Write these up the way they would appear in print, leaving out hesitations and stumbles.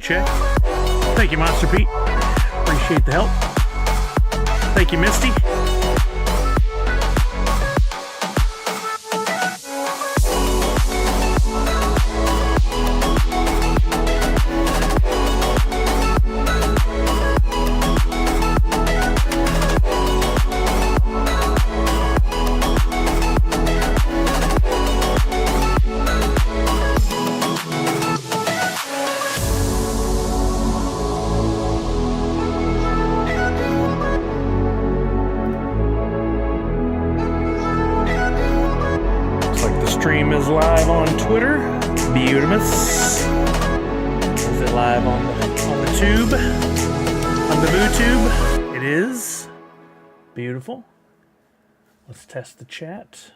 check. Thank you, Monster Pete. Appreciate the help. Thank you, Misty. Stream is live on Twitter. Beautimus. Is it live on the tube? On the BooTube? It is. Beautiful. Let's test the chat.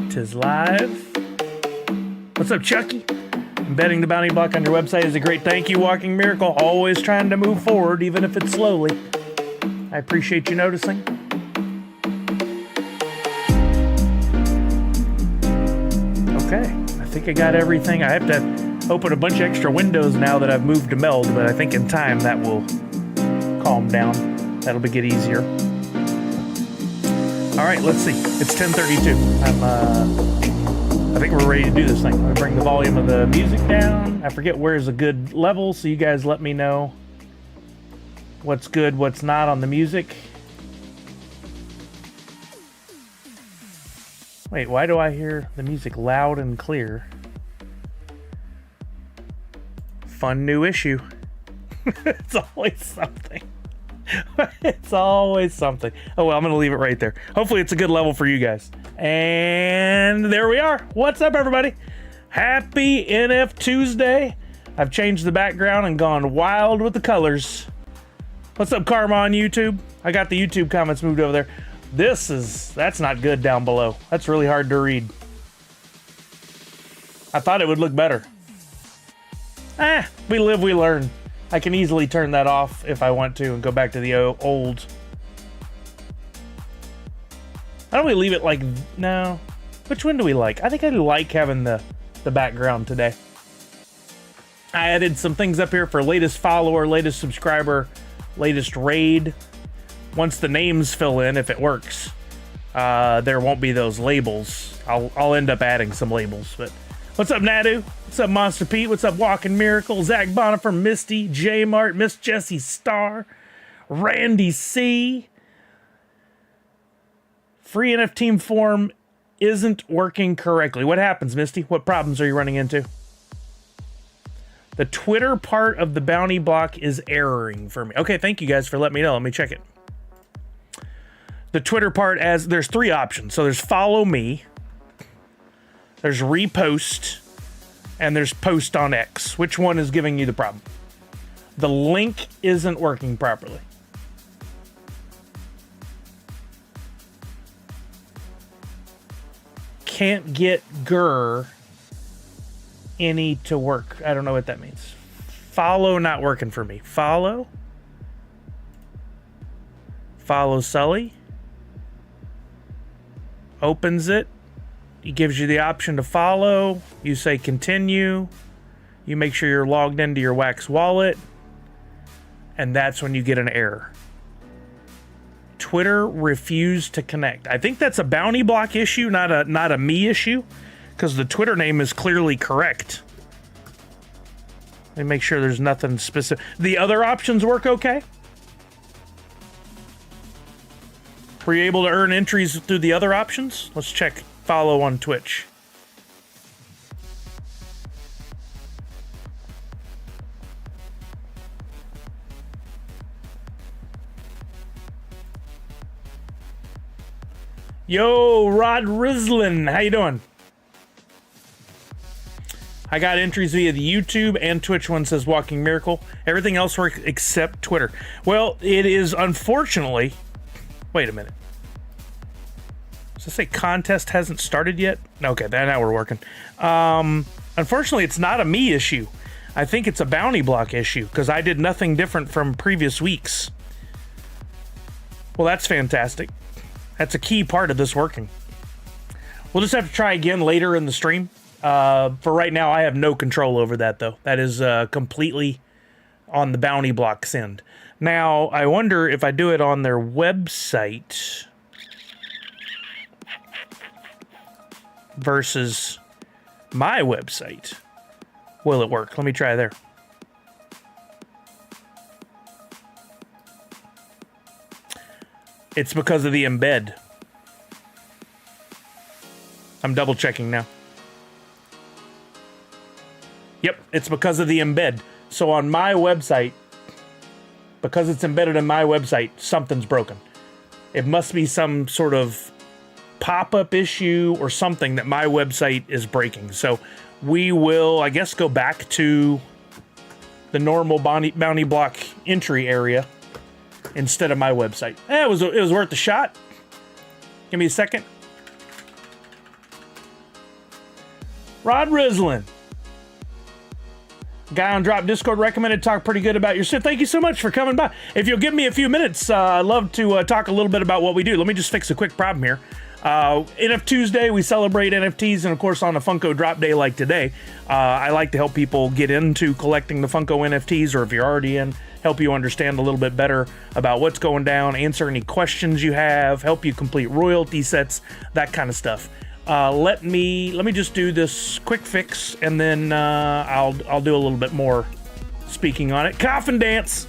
'Tis live. What's up, Chucky? Embedding the bounty block on your website is a great thank you, Walking Miracle. Always trying to move forward, even if it's slowly. I appreciate you noticing. think I got everything. I have to open a bunch of extra windows now that I've moved to Meld, but I think in time that will calm down. That'll get easier. All right, let's see. It's 10:32. I think we're ready to do this thing. I'm gonna bring the volume of the music down. I forget where's a good level, so you guys let me know what's good, what's not on the music. Wait, why do I hear the music loud and clear? Fun new issue. It's always something. It's always something. Oh, well, I'm going to leave it right there. Hopefully it's a good level for you guys. And there we are. What's up, everybody? Happy NFTuesday. I've changed the background and gone wild with the colors. What's up, Karma on YouTube? I got the YouTube comments moved over there. That's not good down below. That's really hard to read. I thought it would look better. We live, we learn. I can easily turn that off if I want to and go back to the old. Why don't we leave it like, no. Which one do we like? I think I like having the background today. I added some things up here for latest follower, latest subscriber, latest raid. Once the names fill in, if it works, there won't be those labels. I'll end up adding some labels, but what's up, Nadu? What's up, Monster Pete? What's up, Walking Miracle? Zach Bonifer, Misty, J Mart, Miss Jessie Star, Randy C. Free NFT form isn't working correctly. What happens, Misty? What problems are you running into? The Twitter part of the bounty block is erroring for me. Okay, thank you guys for letting me know. Let me check it. The Twitter part, there's three options. So there's follow me, there's repost, and there's post on X. Which one is giving you the problem? The link isn't working properly. Can't get GER any to work. I don't know what that means. Follow not working for me. Follow Sully. Opens it. It gives you the option to follow. You say continue. You make sure you're logged into your Wax wallet. And that's when you get an error. Twitter refused to connect. I think that's a bounty block issue, not a me issue, because the Twitter name is clearly correct. Let me make sure there's nothing specific. The other options work okay? Were you able to earn entries through the other options? Let's check follow on Twitch. Yo, Rod Rislin, how you doing? I got entries via the YouTube and Twitch. One says Walking Miracle. Everything else works except Twitter. Well, it is unfortunately... Wait a minute. Does it say contest hasn't started yet? Okay, now we're working. Unfortunately, it's not a me issue. I think it's a bounty block issue because I did nothing different from previous weeks. Well, that's fantastic. That's a key part of this working. We'll just have to try again later in the stream. For right now, I have no control over that, though. That is completely on the bounty block's end. Now, I wonder if I do it on their website versus my website. Will it work? Let me try there. It's because of the embed. I'm double checking now. Yep, it's because of the embed. So on my website, because it's embedded in my website, something's broken. It must be some sort of pop-up issue or something that my website is breaking. So we will, I guess, go back to the normal bounty block entry area instead of my website. It was worth a shot. Give me a second. Rod Rislin. Guy on Drop Discord recommended talk pretty good about your stuff. Thank you so much for coming by. If you'll give me a few minutes, I'd love to talk a little bit about what we do. Let me just fix a quick problem here. NFTuesday, we celebrate NFTs, and of course on a Funko drop day like today, I like to help people get into collecting the Funko NFTs, or if you're already in, help you understand a little bit better about what's going down, answer any questions you have, help you complete royalty sets, that kind of stuff. Let me just do this quick fix, and then I'll do a little bit more speaking on it. Coffin dance.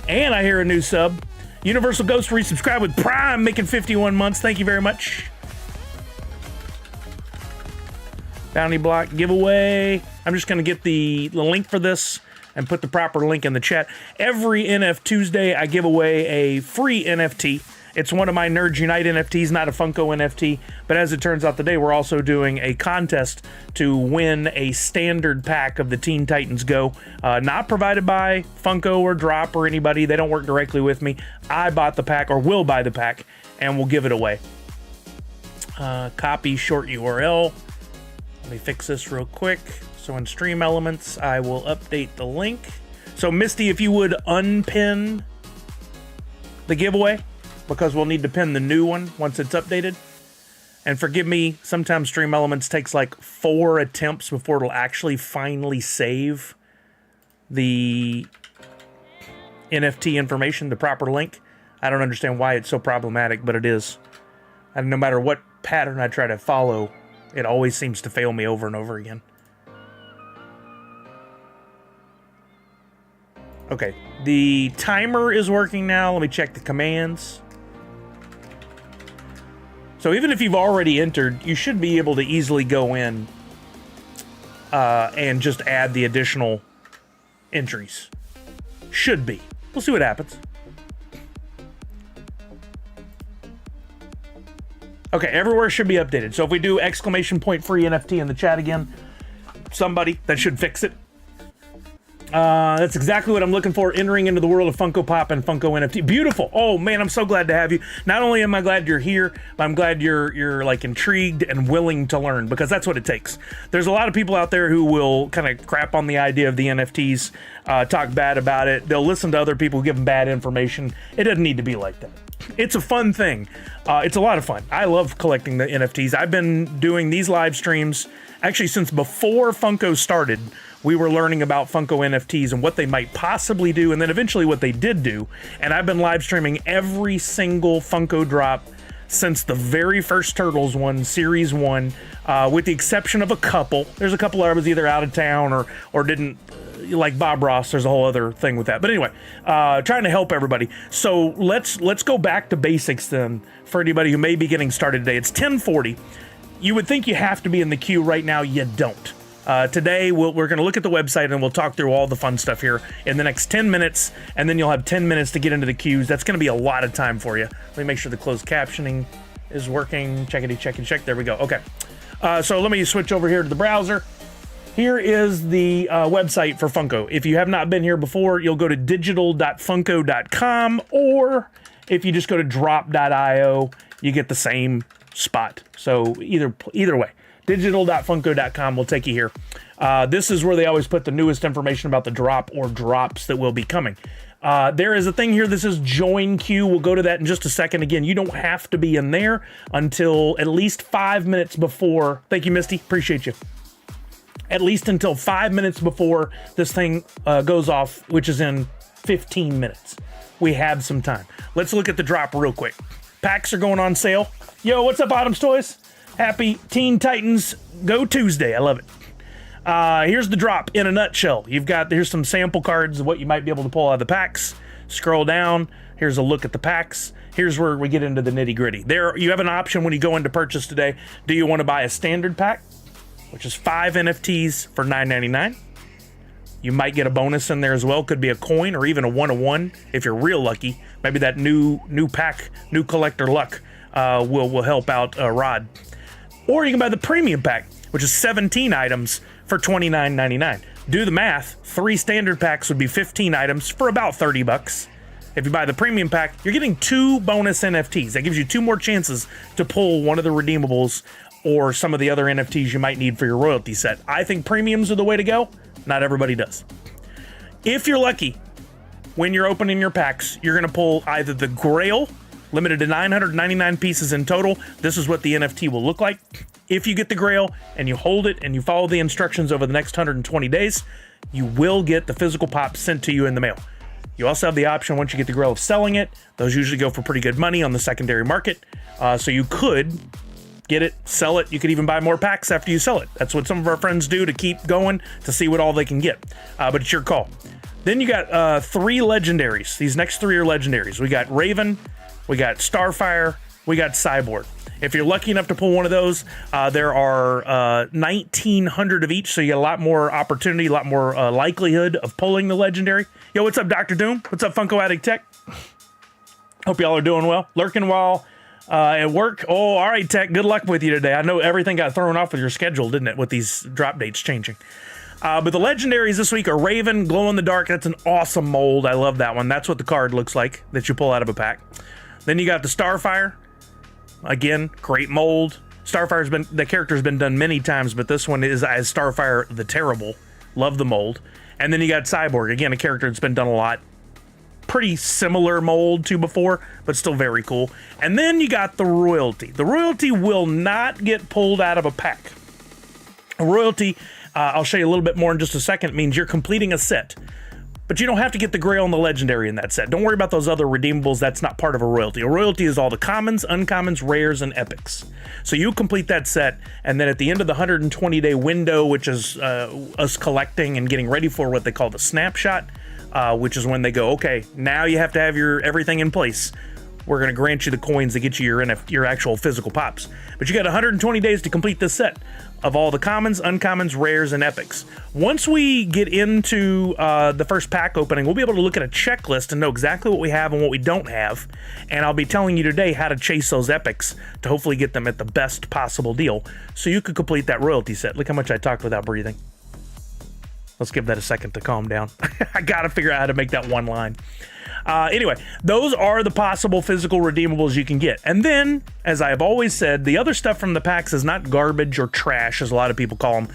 And I hear a new sub. Universal Ghost resubscribe with Prime, making 51 months. Thank you very much. Bounty block giveaway. I'm just going to get the link for this and put the proper link in the chat. Every NFTuesday, I give away a free NFT. It's one of my Nerds Unite NFTs, not a Funko NFT. But as it turns out today, we're also doing a contest to win a standard pack of the Teen Titans Go. Not provided by Funko or Drop or anybody. They don't work directly with me. I bought the pack, or will buy the pack, and we'll give it away. Copy short URL. Let me fix this real quick. So in Stream Elements, I will update the link. So Misty, if you would unpin the giveaway, because we'll need to pin the new one once it's updated. And forgive me, sometimes Stream Elements takes like 4 attempts before it'll actually finally save the NFT information, the proper link. I don't understand why it's so problematic, but it is. And no matter what pattern I try to follow, it always seems to fail me over and over again. Okay, the timer is working now. Let me check the commands. So even if you've already entered, you should be able to easily go in and just add the additional entries. Should be. We'll see what happens. Okay, everywhere should be updated. So if we do exclamation point free NFT in the chat again, somebody, that should fix it. That's exactly what I'm looking for, entering into the world of Funko Pop and Funko NFT. Beautiful. Oh man, I'm so glad to have you. Not only am I glad you're here, but I'm glad you're like intrigued and willing to learn, because that's what it takes. There's a lot of people out there who will kind of crap on the idea of the NFTs, talk bad about it. They'll listen to other people who give them bad information. It doesn't need to be like that. It's a fun thing. It's a lot of fun. I love collecting the NFTs. I've been doing these live streams actually since before Funko started. We were learning about Funko NFTs and what they might possibly do, and then eventually what they did do. And I've been live streaming every single Funko drop since the very first Turtles one, Series 1, with the exception of a couple. There's a couple that I was either out of town or didn't, like Bob Ross. There's a whole other thing with that. But anyway, trying to help everybody. So let's go back to basics then for anybody who may be getting started today. It's 10:40. You would think you have to be in the queue right now. You don't. Today, we're going to look at the website and we'll talk through all the fun stuff here in the next 10 minutes, and then you'll have 10 minutes to get into the queues. That's going to be a lot of time for you. Let me make sure the closed captioning is working. Check. There we go. Okay. So let me switch over here to the browser. Here is the website for Funko. If you have not been here before, you'll go to digital.funko.com, or if you just go to drop.io, you get the same spot. So either way. Digital.funko.com will take you here. This is where they always put the newest information about the drop or drops that will be coming. There is a thing here that says join queue. We'll go to that in just a second. Again, you don't have to be in there until at least 5 minutes before. Thank you, Misty. Appreciate you. At least until 5 minutes before this thing goes off, which is in 15 minutes. We have some time. Let's look at the drop real quick. Packs are going on sale. Yo, what's up, Autumn's Toys? Happy Teen Titans Go Tuesday. I love it. Here's the drop in a nutshell. Here's some sample cards of what you might be able to pull out of the packs. Scroll down. Here's a look at the packs. Here's where we get into the nitty gritty. There, you have an option when you go into purchase today. Do you want to buy a standard pack, which is 5 NFTs for $9.99? You might get a bonus in there as well. Could be a coin or even a 1-of-1 if you're real lucky. Maybe that new pack, new collector luck will help out Rod. Or you can buy the premium pack, which is 17 items for $29.99. Do the math. 3 standard packs would be 15 items for about $30. If you buy the premium pack, you're getting 2 bonus NFTs. That gives you 2 more chances to pull one of the redeemables or some of the other NFTs you might need for your royalty set. I think premiums are the way to go. Not everybody does. If you're lucky, when you're opening your packs, you're going to pull either the Grail Limited to 999 pieces in total. This is what the NFT will look like. If you get the Grail and you hold it and you follow the instructions over the next 120 days, you will get the physical pop sent to you in the mail. You also have the option, once you get the Grail, of selling it. Those usually go for pretty good money on the secondary market. So you could get it, sell it. You could even buy more packs after you sell it. That's what some of our friends do to keep going, to see what all they can get. But it's your call. Then you got 3 legendaries. These next 3 are legendaries. We got Raven, we got Starfire, we got Cyborg. If you're lucky enough to pull one of those, there are 1,900 of each, so you get a lot more opportunity, a lot more likelihood of pulling the legendary. Yo, what's up, Dr. Doom? What's up, Funko Addict Tech? Hope y'all are doing well. Lurking while at work. Oh, all right, Tech. Good luck with you today. I know everything got thrown off with your schedule, didn't it, with these drop dates changing. But the legendaries this week are Raven, Glow in the Dark. That's an awesome mold. I love that one. That's what the card looks like that you pull out of a pack. Then you got the Starfire. Again, great mold. The character's been done many times, but this one is as Starfire the Terrible. Love the mold. And then you got Cyborg. Again, a character that's been done a lot. Pretty similar mold to before, but still very cool. And then you got the Royalty. The Royalty will not get pulled out of a pack. A Royalty, I'll show you a little bit more in just a second, means you're completing a set. But you don't have to get the Grail and the Legendary in that set. Don't worry about those other redeemables. That's not part of a Royalty. A Royalty is all the commons, uncommons, rares, and epics. So you complete that set, and then at the end of the 120-day window, which is us collecting and getting ready for what they call the snapshot, which is when they go, okay, now you have to have your everything in place. We're going to grant you the coins to get you your actual physical pops. But you got 120 days to complete this set of all the commons, uncommons, rares, and epics. Once we get into the first pack opening, we'll be able to look at a checklist and know exactly what we have and what we don't have. And I'll be telling you today how to chase those epics to hopefully get them at the best possible deal so you could complete that Royalty set. Look how much I talked without breathing. Let's give that a second to calm down. I got to figure out how to make that one line. Anyway, those are the possible physical redeemables you can get. And then, as I have always said, the other stuff from the packs is not garbage or trash, as a lot of people call them.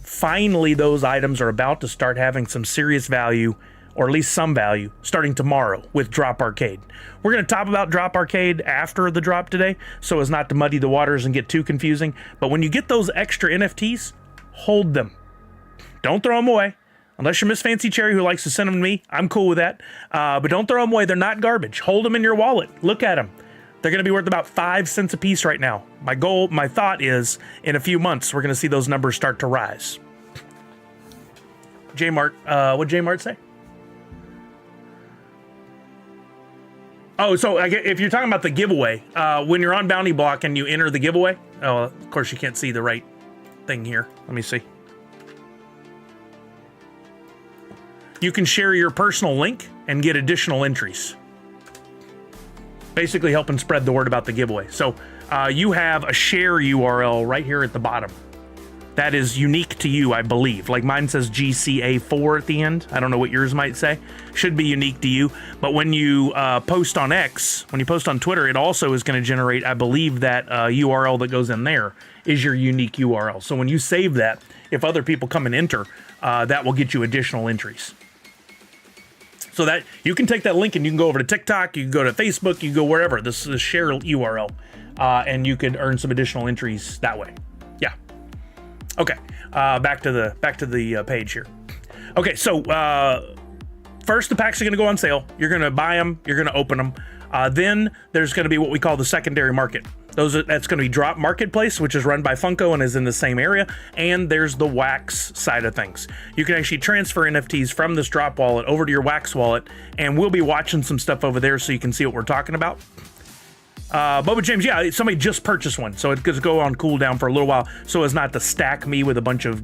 Finally, those items are about to start having some serious value, or at least some value, starting tomorrow with Drop Arcade. We're going to talk about Drop Arcade after the drop today, so as not to muddy the waters and get too confusing. But when you get those extra NFTs, hold them. Don't throw them away. Unless you're Miss Fancy Cherry who likes to send them to me, I'm cool with that. But don't throw them away. They're not garbage. Hold them in your wallet. Look at them. They're going to be worth about 5 cents a piece right now. My thought is, in a few months, we're going to see those numbers start to rise. J-Mart, what'd J-Mart say? Oh, so if you're talking about the giveaway, when you're on Bounty Block and you enter the giveaway, oh, of course you can't see the right thing here. Let me see. You can share your personal link and get additional entries. Basically helping spread the word about the giveaway. So you have a share URL right here at the bottom. That is unique to you, I believe. Like mine says GCA4 at the end. I don't know what yours might say. Should be unique to you. But when you post on X, when you post on Twitter, it also is going to generate, I believe, that URL that goes in there is your unique URL. So when you save that, if other people come and enter, that will get you additional entries. So that you can take that link and you can go over to TikTok, you can go to Facebook, you can go wherever. This is a share URL, and you could earn some additional entries that way. Yeah. Okay. Back to the page here. Okay. So first, the packs are going to go on sale. You're going to buy them. You're going to open them. Then there's going to be what we call the secondary market. That's going to be Drop Marketplace, which is run by Funko and is in the same area. And there's the Wax side of things. You can actually transfer NFTs from this Drop wallet over to your Wax wallet, and we'll be watching some stuff over there so you can see what we're talking about. Bubba James, yeah, somebody just purchased one, so it's going to go on cooldown for a little while so as not to stack me with a bunch of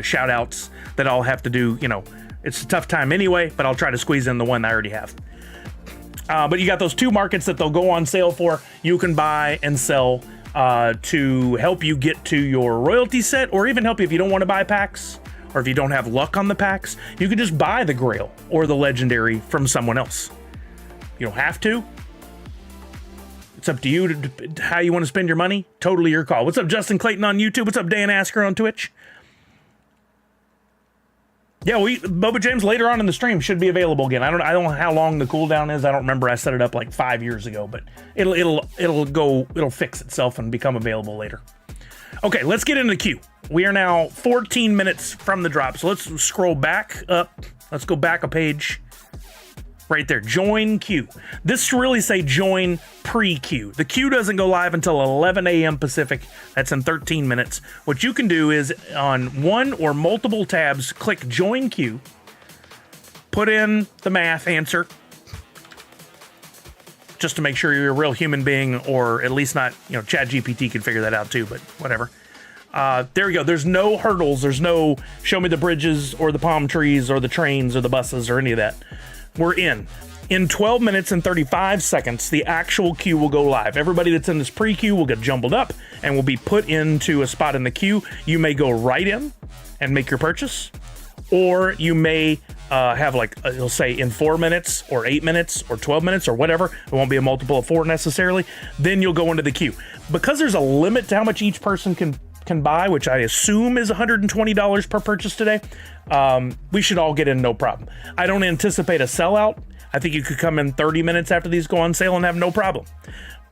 shout outs that I'll have to do. You know, it's a tough time anyway, but I'll try to squeeze in the one I already have. But you got those 2 markets that they'll go on sale for. You can buy and sell to help you get to your Royalty set, or even help you if you don't want to buy packs, or if you don't have luck on the packs. You can just buy the Grail or the Legendary from someone else. You don't have to. It's up to you to how you want to spend your money. Totally your call. What's up, Justin Clayton on YouTube? What's up, Dan Asker on Twitch? Yeah, Boba James later on in the stream should be available again. I don't know how long the cooldown is. I don't remember. I set it up like 5 years ago, but it'll fix itself and become available later. Okay, let's get into the queue. We are now 14 minutes from the drop, so let's scroll back up. Let's go back a page. Right there, join queue. This should really say join pre-queue. The queue doesn't go live until 11 a.m. Pacific. That's in 13 minutes. What you can do is on one or multiple tabs, click join queue, put in the math answer, just to make sure you're a real human being, or at least not, ChatGPT can figure that out too, but whatever. There we go. There's no hurdles. There's no show me the bridges or the palm trees or the trains or the buses or any of that. We're in. In 12 minutes and 35 seconds, the actual queue will go live. Everybody that's in this pre-queue will get jumbled up and will be put into a spot in the queue. You may go right in and make your purchase, or you may have it'll say in 4 minutes or 8 minutes or 12 minutes or whatever. It won't be a multiple of 4 necessarily. Then you'll go into the queue. Because there's a limit to how much each person can buy, which I assume is $120 per purchase today, we should all get in no problem. I don't anticipate a sellout. I think you could come in 30 minutes after these go on sale and have no problem.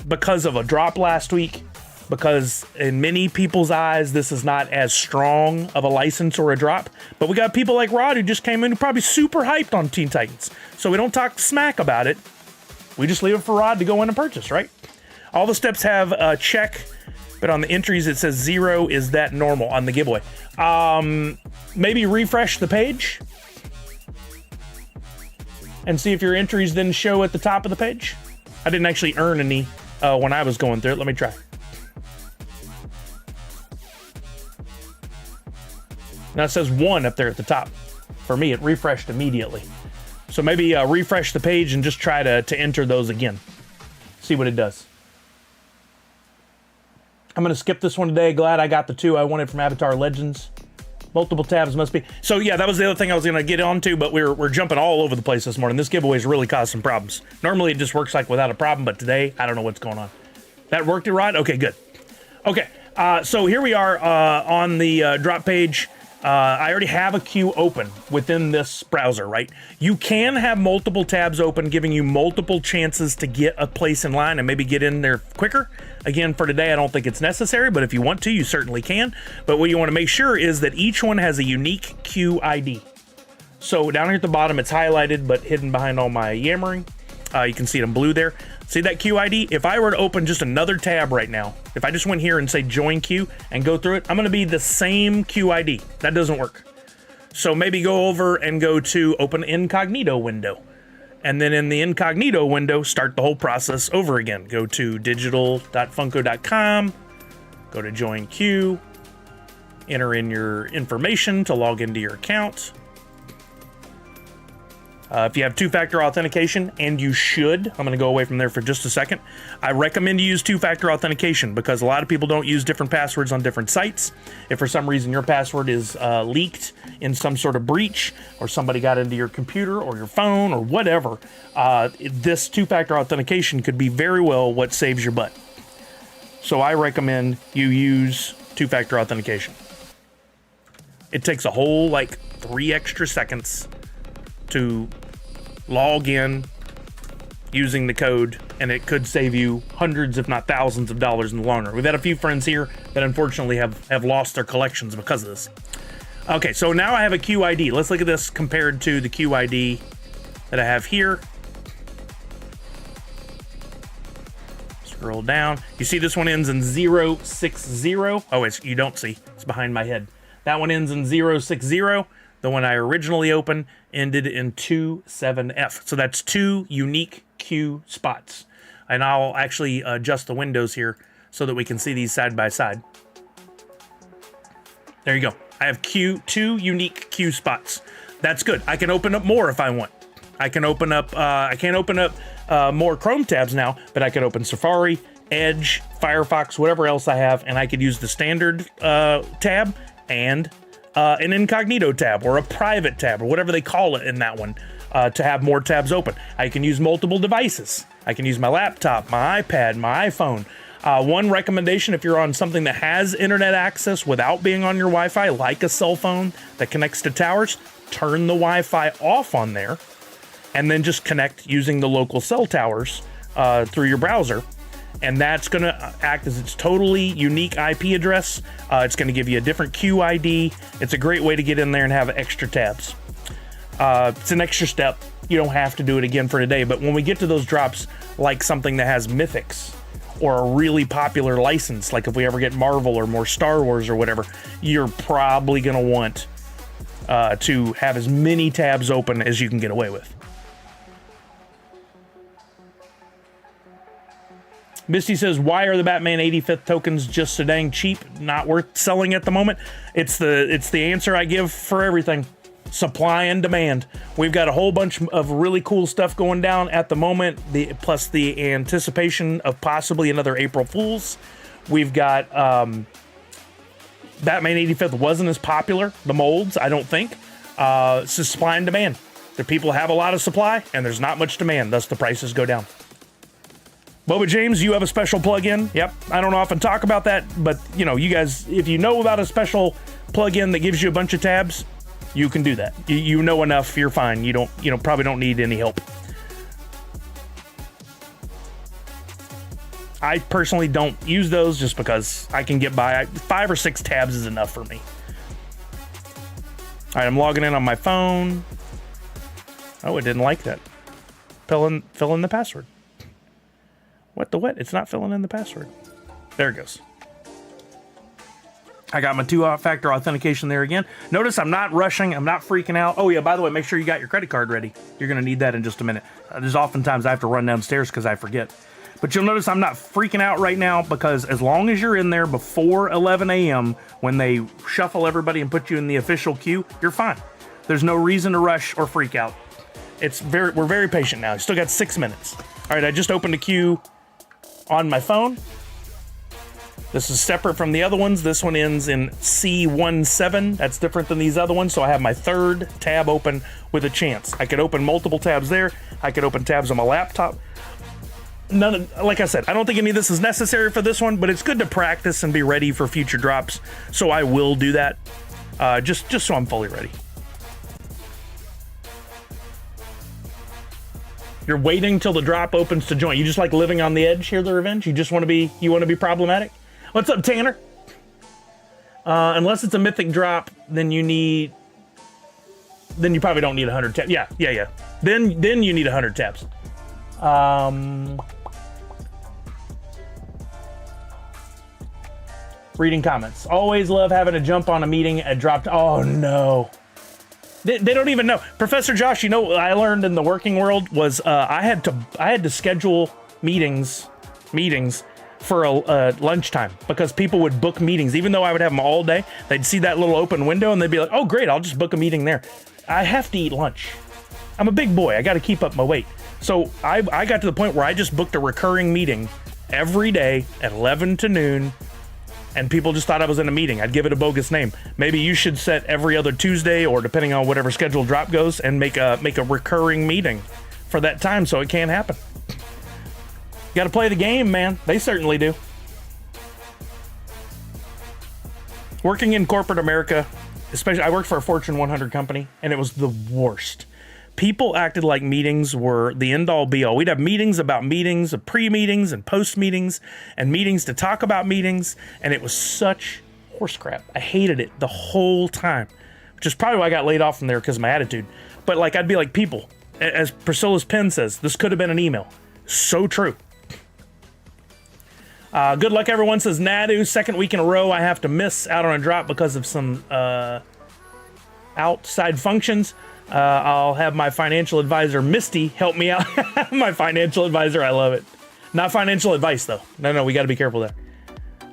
Because of a drop last week, because in many people's eyes, this is not as strong of a license or a drop, but we got people like Rod who just came in who probably super hyped on Teen Titans. So we don't talk smack about it. We just leave it for Rod to go in and purchase, right? All the steps have a check, but on the entries it says 0. Is that normal on the giveaway? Maybe refresh the page and see if your entries then show at the top of the page. I didn't actually earn any when I was going through it. Let me try. Now it says 1 up there at the top. For me, it refreshed immediately. So maybe refresh the page and just try to enter those again. See what it does. I'm going to skip this one today. Glad I got the 2 I wanted from Avatar Legends. Multiple tabs must be. So yeah, that was the other thing I was going to get onto, but we're jumping all over the place this morning. This giveaway's really caused some problems. Normally it just works like without a problem, but today I don't know what's going on. That worked, Rod? Okay, good. Okay, so here we are on the drop page. I already have a queue open within this browser, right? You can have multiple tabs open, giving you multiple chances to get a place in line and maybe get in there quicker. Again, for today, I don't think it's necessary, but if you want to, you certainly can. But what you want to make sure is that each one has a unique queue ID. So down here at the bottom, it's highlighted, but hidden behind all my yammering. You can see it in blue there. See that queue ID? If I were to open just another tab right now, if I just went here and say join queue and go through it, I'm going to be the same queue ID. That doesn't work. So maybe go over and go to open incognito window. And then in the incognito window, start the whole process over again. Go to digital.funko.com, go to join queue, enter in your information to log into your account. If you have two-factor authentication, and you should, I'm going to go away from there for just a second. I recommend you use two-factor authentication because a lot of people don't use different passwords on different sites. If for some reason your password is leaked in some sort of breach, or somebody got into your computer or your phone or whatever, this two-factor authentication could be very well what saves your butt. So I recommend you use two-factor authentication. It takes a whole 3 extra seconds to log in using the code, and it could save you hundreds if not thousands of dollars in the long run. We've had a few friends here that unfortunately have lost their collections because of this. Okay, so now I have a QID. Let's look at this compared to the QID that I have here. Scroll down. You see this one ends in 060. Oh, you don't see. It's behind my head. That one ends in 060. The one I originally opened ended in 27F. So that's 2 unique queue spots. And I'll actually adjust the windows here so that we can see these side by side. There you go. I have 2 unique queue spots. That's good. I can open up more if I want. I can open up, I can't open up more Chrome tabs now, but I can open Safari, Edge, Firefox, whatever else I have, and I could use the standard tab and an incognito tab or a private tab or whatever they call it in that one to have more tabs open. I can use multiple devices. I can use my laptop, my iPad, my iPhone. One recommendation, if you're on something that has internet access without being on your Wi-Fi, like a cell phone that connects to towers, turn the Wi-Fi off on there, and then just connect using the local cell towers through your browser. And that's going to act as its totally unique IP address. It's going to give you a different QID. It's a great way to get in there and have extra tabs. It's an extra step. You don't have to do it again for today. But when we get to those drops, like something that has mythics or a really popular license, like if we ever get Marvel or more Star Wars or whatever, you're probably going to want to have as many tabs open as you can get away with. Misty says, why are the Batman 85th tokens just so dang cheap? Not worth selling at the moment. It's the answer I give for everything. Supply and demand. We've got a whole bunch of really cool stuff going down at the moment, plus the anticipation of possibly another April Fool's. We've got Batman 85th wasn't as popular, the molds, I don't think. It's just supply and demand. The people have a lot of supply, and there's not much demand, thus the prices go down. Boba James, you have a special plugin. Yep, I don't often talk about that, but you guys, if you know about a special plugin that gives you a bunch of tabs, you can do that. You know enough, you're fine. You probably don't need any help. I personally don't use those just because I can get by. 5 or 6 tabs is enough for me. All right, I'm logging in on my phone. Oh, it didn't like that. Fill in the password. What the what? It's not filling in the password. There it goes. I got my 2-factor authentication there again. Notice I'm not rushing. I'm not freaking out. Oh, yeah, by the way, make sure you got your credit card ready. You're going to need that in just a minute. There's oftentimes I have to run downstairs because I forget. But you'll notice I'm not freaking out right now because as long as you're in there before 11 a.m. when they shuffle everybody and put you in the official queue, you're fine. There's no reason to rush or freak out. We're very patient now. You still got 6 minutes. All right, I just opened a queue on my phone. This is separate from the other ones. This one ends in C17. That's different than these other ones. So I have my 3rd tab open with a chance. I could open multiple tabs there. I could open tabs on my laptop. Like I said, I don't think any of this is necessary for this one, but it's good to practice and be ready for future drops. So I will do that, just so I'm fully ready. You're waiting till the drop opens to join. You just like living on the edge here, the revenge? You just want to be problematic? What's up, Tanner? Unless it's a mythic drop, then you probably don't need 100 tabs. Yeah. Then you need 100 tabs. Reading comments. Always love having to jump on a meeting and dropped. Oh no. They don't even know. Professor Josh, what I learned in the working world was I had to schedule meetings for a lunchtime because people would book meetings. Even though I would have them all day, they'd see that little open window and they'd be like, oh, great, I'll just book a meeting there. I have to eat lunch. I'm a big boy. I got to keep up my weight. So I got to the point where I just booked a recurring meeting every day at 11 to noon. And people just thought I was in a meeting. I'd give it a bogus name. Maybe you should set every other Tuesday, or depending on whatever scheduled drop goes, and make a recurring meeting for that time so it can't happen. Got to play the game, man. They certainly do. Working in corporate America, especially, I worked for a Fortune 100 company, and it was the worst. People acted like meetings were the end-all be-all. We'd have meetings about meetings, pre-meetings and post-meetings, and meetings to talk about meetings, and it was such horse crap. I hated it the whole time, which is probably why I got laid off from there because of my attitude. But I'd be like, people, as Priscilla's pen says, this could have been an email. So true. Good luck, everyone, says Nadu. 2nd week in a row I have to miss out on a drop because of some outside functions. I'll have my financial advisor, Misty, help me out. My financial advisor, I love it. Not financial advice, though. No, we got to be careful there.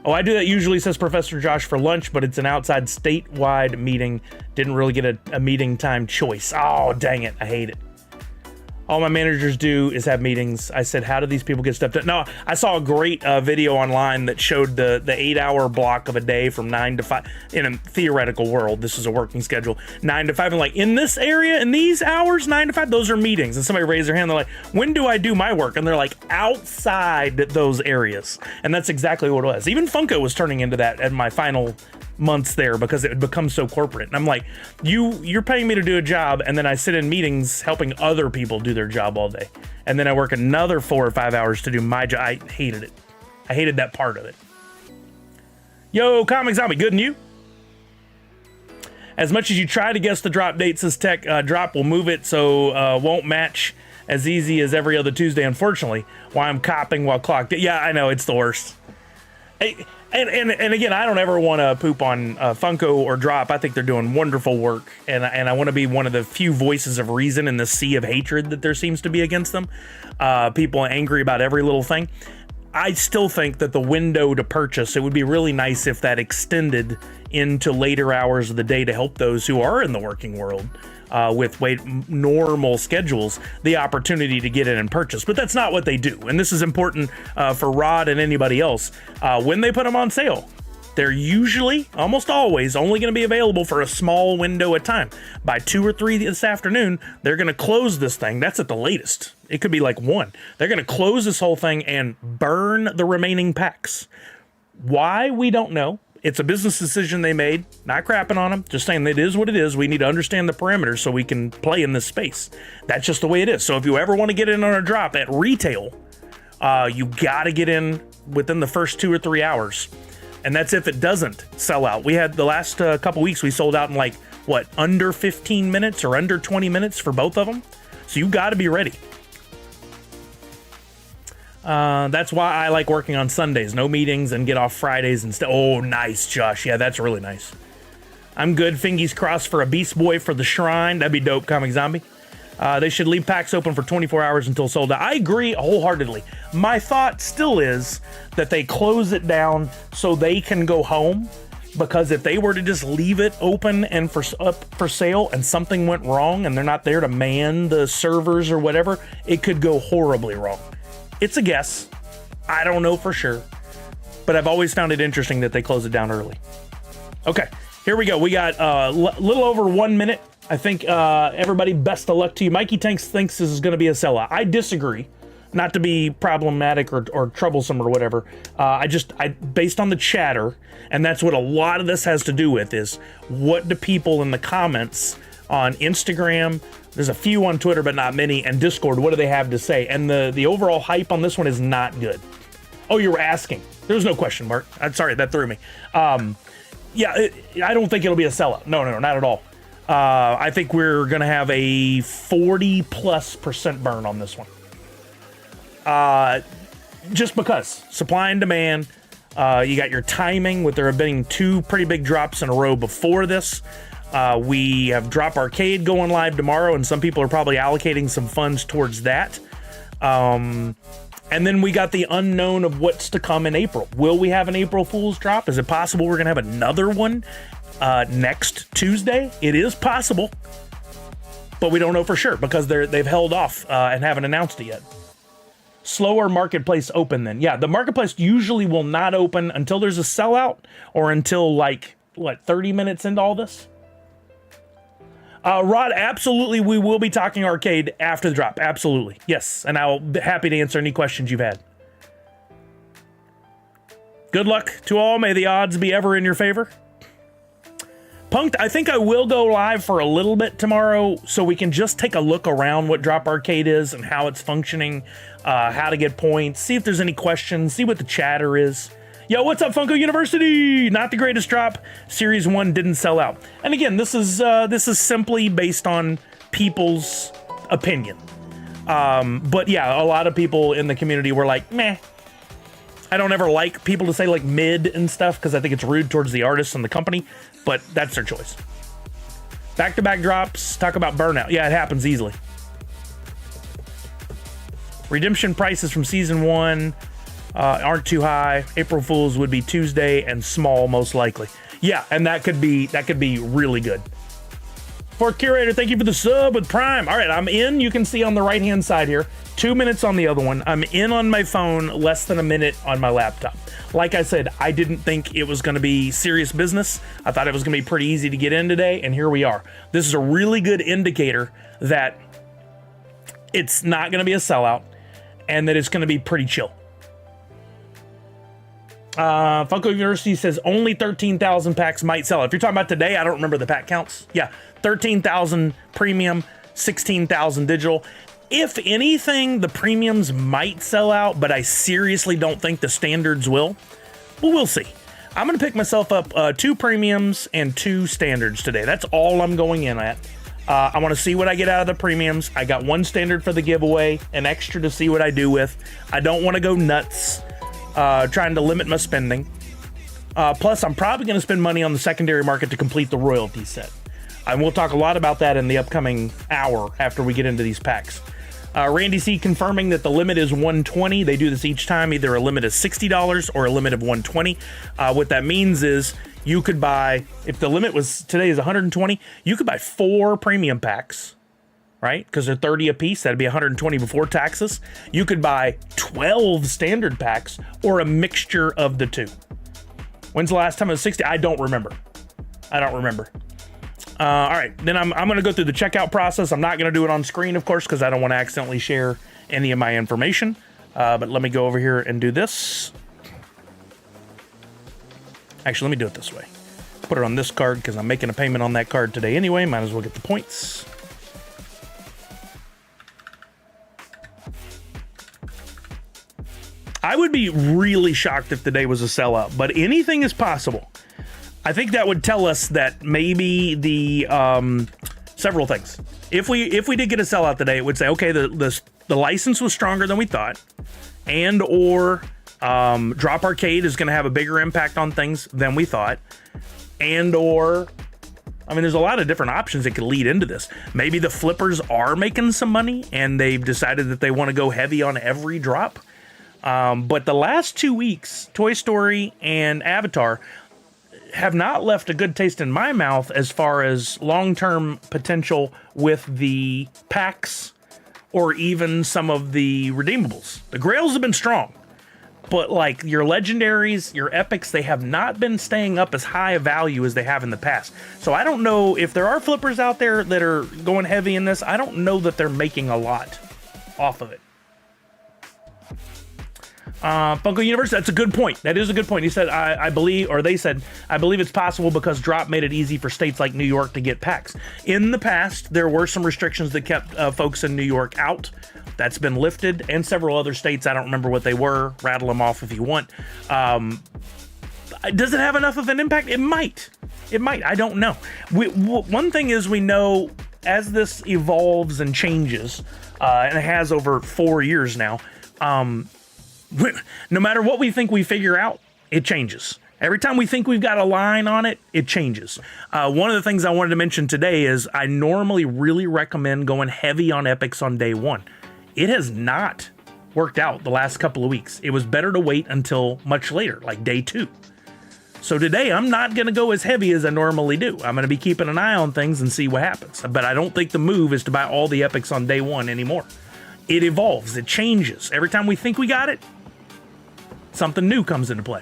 Oh, I do that usually, says Professor Josh, for lunch, but it's an outside statewide meeting. Didn't really get a meeting time choice. Oh, dang it. I hate it. All my managers do is have meetings. I said, how do these people get stuff done? No, I saw a great video online that showed the 8-hour block of a day from 9 to 5. In a theoretical world, this is a working schedule, 9 to 5. And in this area, in these hours, 9 to 5, those are meetings. And somebody raised their hand. They're like, when do I do my work? And they're like, outside those areas. And that's exactly what it was. Even Funko was turning into that at my final months there because it becomes so corporate. And I'm like, you're paying me to do a job, and then I sit in meetings helping other people do their job all day. And then I work another 4 or 5 hours to do my job. I hated it. I hated that part of it. Yo, Comic Zombie, good and you? As much as you try to guess the drop date, says Tech, drop will move it so won't match as easy as every other Tuesday, unfortunately. Why I'm copping while clocked. Yeah, I know, it's the worst. And again, I don't ever want to poop on Funko or Drop. I think they're doing wonderful work, and I want to be one of the few voices of reason in the sea of hatred that there seems to be against them. People angry about every little thing. I still think that the window to purchase, it would be really nice if that extended into later hours of the day to help those who are in the working world with normal schedules, the opportunity to get in and purchase. But that's not what they do. And this is important for Rod and anybody else. When they put them on sale, they're usually, almost always, only going to be available for a small window at time. By 2 or 3 this afternoon, they're going to close this thing. That's at the latest. It could be like 1. They're going to close this whole thing and burn the remaining packs. Why? We don't know. It's a business decision they made. Not crapping on them. Just saying it is what it is. We need to understand the parameters so we can play in this space. That's just the way it is. So if you ever want to get in on a drop at retail, you got to get in within the first 2 or 3 hours. And that's if it doesn't sell out. We had the last couple weeks, we sold out in like, what, under 15 minutes or under 20 minutes for both of them. So you got to be ready. That's why I like working on Sundays. No meetings and get off Fridays and oh, nice, Josh. Yeah, that's really nice. I'm good. Fingies crossed for a Beast Boy for the shrine. That'd be dope, Comic Zombie. They should leave packs open for 24 hours until sold out. I agree wholeheartedly. My thought still is that they close it down so they can go home, because if they were to just leave it open and up for sale and something went wrong and they're not there to man the servers or whatever, it could go horribly wrong. It's a guess. I don't know for sure, but I've always found it interesting that they close it down early. Okay, here we go. We got a little over 1 minute. I think everybody, best of luck to you. Mikey Tanks thinks this is going to be a sellout. I disagree. Not to be problematic or troublesome or whatever. I based on the chatter, and that's what a lot of this has to do with, is what do people in the comments on Instagram, there's a few on Twitter, but not many, and Discord, what do they have to say? And the overall hype on this one is not good. Oh, you were asking. There was no question mark. I'm sorry, that threw me. Yeah, I don't think it'll be a sellout. No, not at all. I think we're going to have a 40+% burn on this one. Just because supply and demand, you got your timing with there have been 2 pretty big drops in a row before this. We have Drop Arcade going live tomorrow, and some people are probably allocating some funds towards that. And then we got the unknown of what's to come in April. Will we have an April Fool's drop? Is it possible we're going to have another one next Tuesday? It is possible, but we don't know for sure because they've held off and haven't announced it yet. Slower marketplace open then. Yeah, the marketplace usually will not open until there's a sellout or until 30 minutes into all this. Rod, absolutely, we will be talking arcade after the drop. Absolutely. Yes, and I'll be happy to answer any questions you've had. Good luck to all. May the odds be ever in your favor. Punked, I think I will go live for a little bit tomorrow so we can just take a look around what Drop Arcade is and how it's functioning, how to get points, see if there's any questions, see what the chatter is. Yo, what's up, Funko University? Not the greatest drop. Series 1 didn't sell out. And again, this is simply based on people's opinion. But yeah, a lot of people in the community were like, meh. I don't ever like people to say like mid and stuff because I think it's rude towards the artists and the company, but that's their choice. Back-to-back drops, talk about burnout. Yeah, it happens easily. Redemption prices from season 1 aren't too high. April Fools would be Tuesday and small most likely. Yeah, and that could be really good. Fourth Curator, thank you for the sub with Prime. All right, I'm in. You can see on the right-hand side here. 2 minutes on the other one. I'm in on my phone, less than a minute on my laptop. Like I said, I didn't think it was going to be serious business. I thought it was going to be pretty easy to get in today, and here we are. This is a really good indicator that it's not going to be a sellout and that it's going to be pretty chill. Funko University says only 13,000 packs might sell. If you're talking about today, I don't remember the pack counts. Yeah, 13,000 premium, 16,000 digital. If anything, the premiums might sell out, but I seriously don't think the standards will. Well, we'll see. I'm going to pick myself up 2 premiums and 2 standards today. That's all I'm going in at. I want to see what I get out of the premiums. I got 1 standard for the giveaway, an extra to see what I do with. I don't want to go nuts trying to limit my spending. Plus, I'm probably going to spend money on the secondary market to complete the royalty set. And we'll talk a lot about that in the upcoming hour after we get into these packs. Randy C confirming that the limit is 120. They do this each time, either a limit of $60 or a limit of 120. What that means is you could buy, if the limit was today is 120, you could buy 4 premium packs, right? Because they're 30 a piece. That'd be 120 before taxes. You could buy 12 standard packs or a mixture of the 2. When's the last time it was 60? I don't remember. All right, then I'm going to go through the checkout process. I'm not going to do it on screen, of course, because I don't want to accidentally share any of my information. But let me go over here and do this. Actually, let me do it this way. Put it on this card because I'm making a payment on that card today anyway. Might as well get the points. I would be really shocked if today was a sellout, but anything is possible. I think that would tell us that maybe the several things. If we did get a sellout today, it would say, okay, the license was stronger than we thought, and or Drop Arcade is going to have a bigger impact on things than we thought, and or I mean, there's a lot of different options that could lead into this. Maybe the flippers are making some money and they've decided that they want to go heavy on every drop. But the last 2 weeks, Toy Story and Avatar have not left a good taste in my mouth as far as long-term potential with the packs or even some of the redeemables. The Grails have been strong, but like your legendaries, your epics, they have not been staying up as high a value as they have in the past. So I don't know if there are flippers out there that are going heavy in this. I don't know that they're making a lot off of it. Funko Universe, that's a good point. That is a good point. He said, I believe, or they said, I believe it's possible because Drop made it easy for states like New York to get packs. In the past, there were some restrictions that kept folks in New York out. That's been lifted, and several other states. I don't remember what they were. Rattle them off if you want. Does it have enough of an impact? It might. It might. I don't know. One thing is we know as this evolves and changes, and it has over 4 years now, no matter what we think we figure out, it changes. Every time we think we've got a line on it, it changes. One of the things I wanted to mention today is I normally really recommend going heavy on epics on day 1. It has not worked out the last couple of weeks. It was better to wait until much later, like day 2. So today I'm not going to go as heavy as I normally do. I'm going to be keeping an eye on things and see what happens. But I don't think the move is to buy all the epics on day 1 anymore. It evolves. It changes. Every time we think we got it, something new comes into play.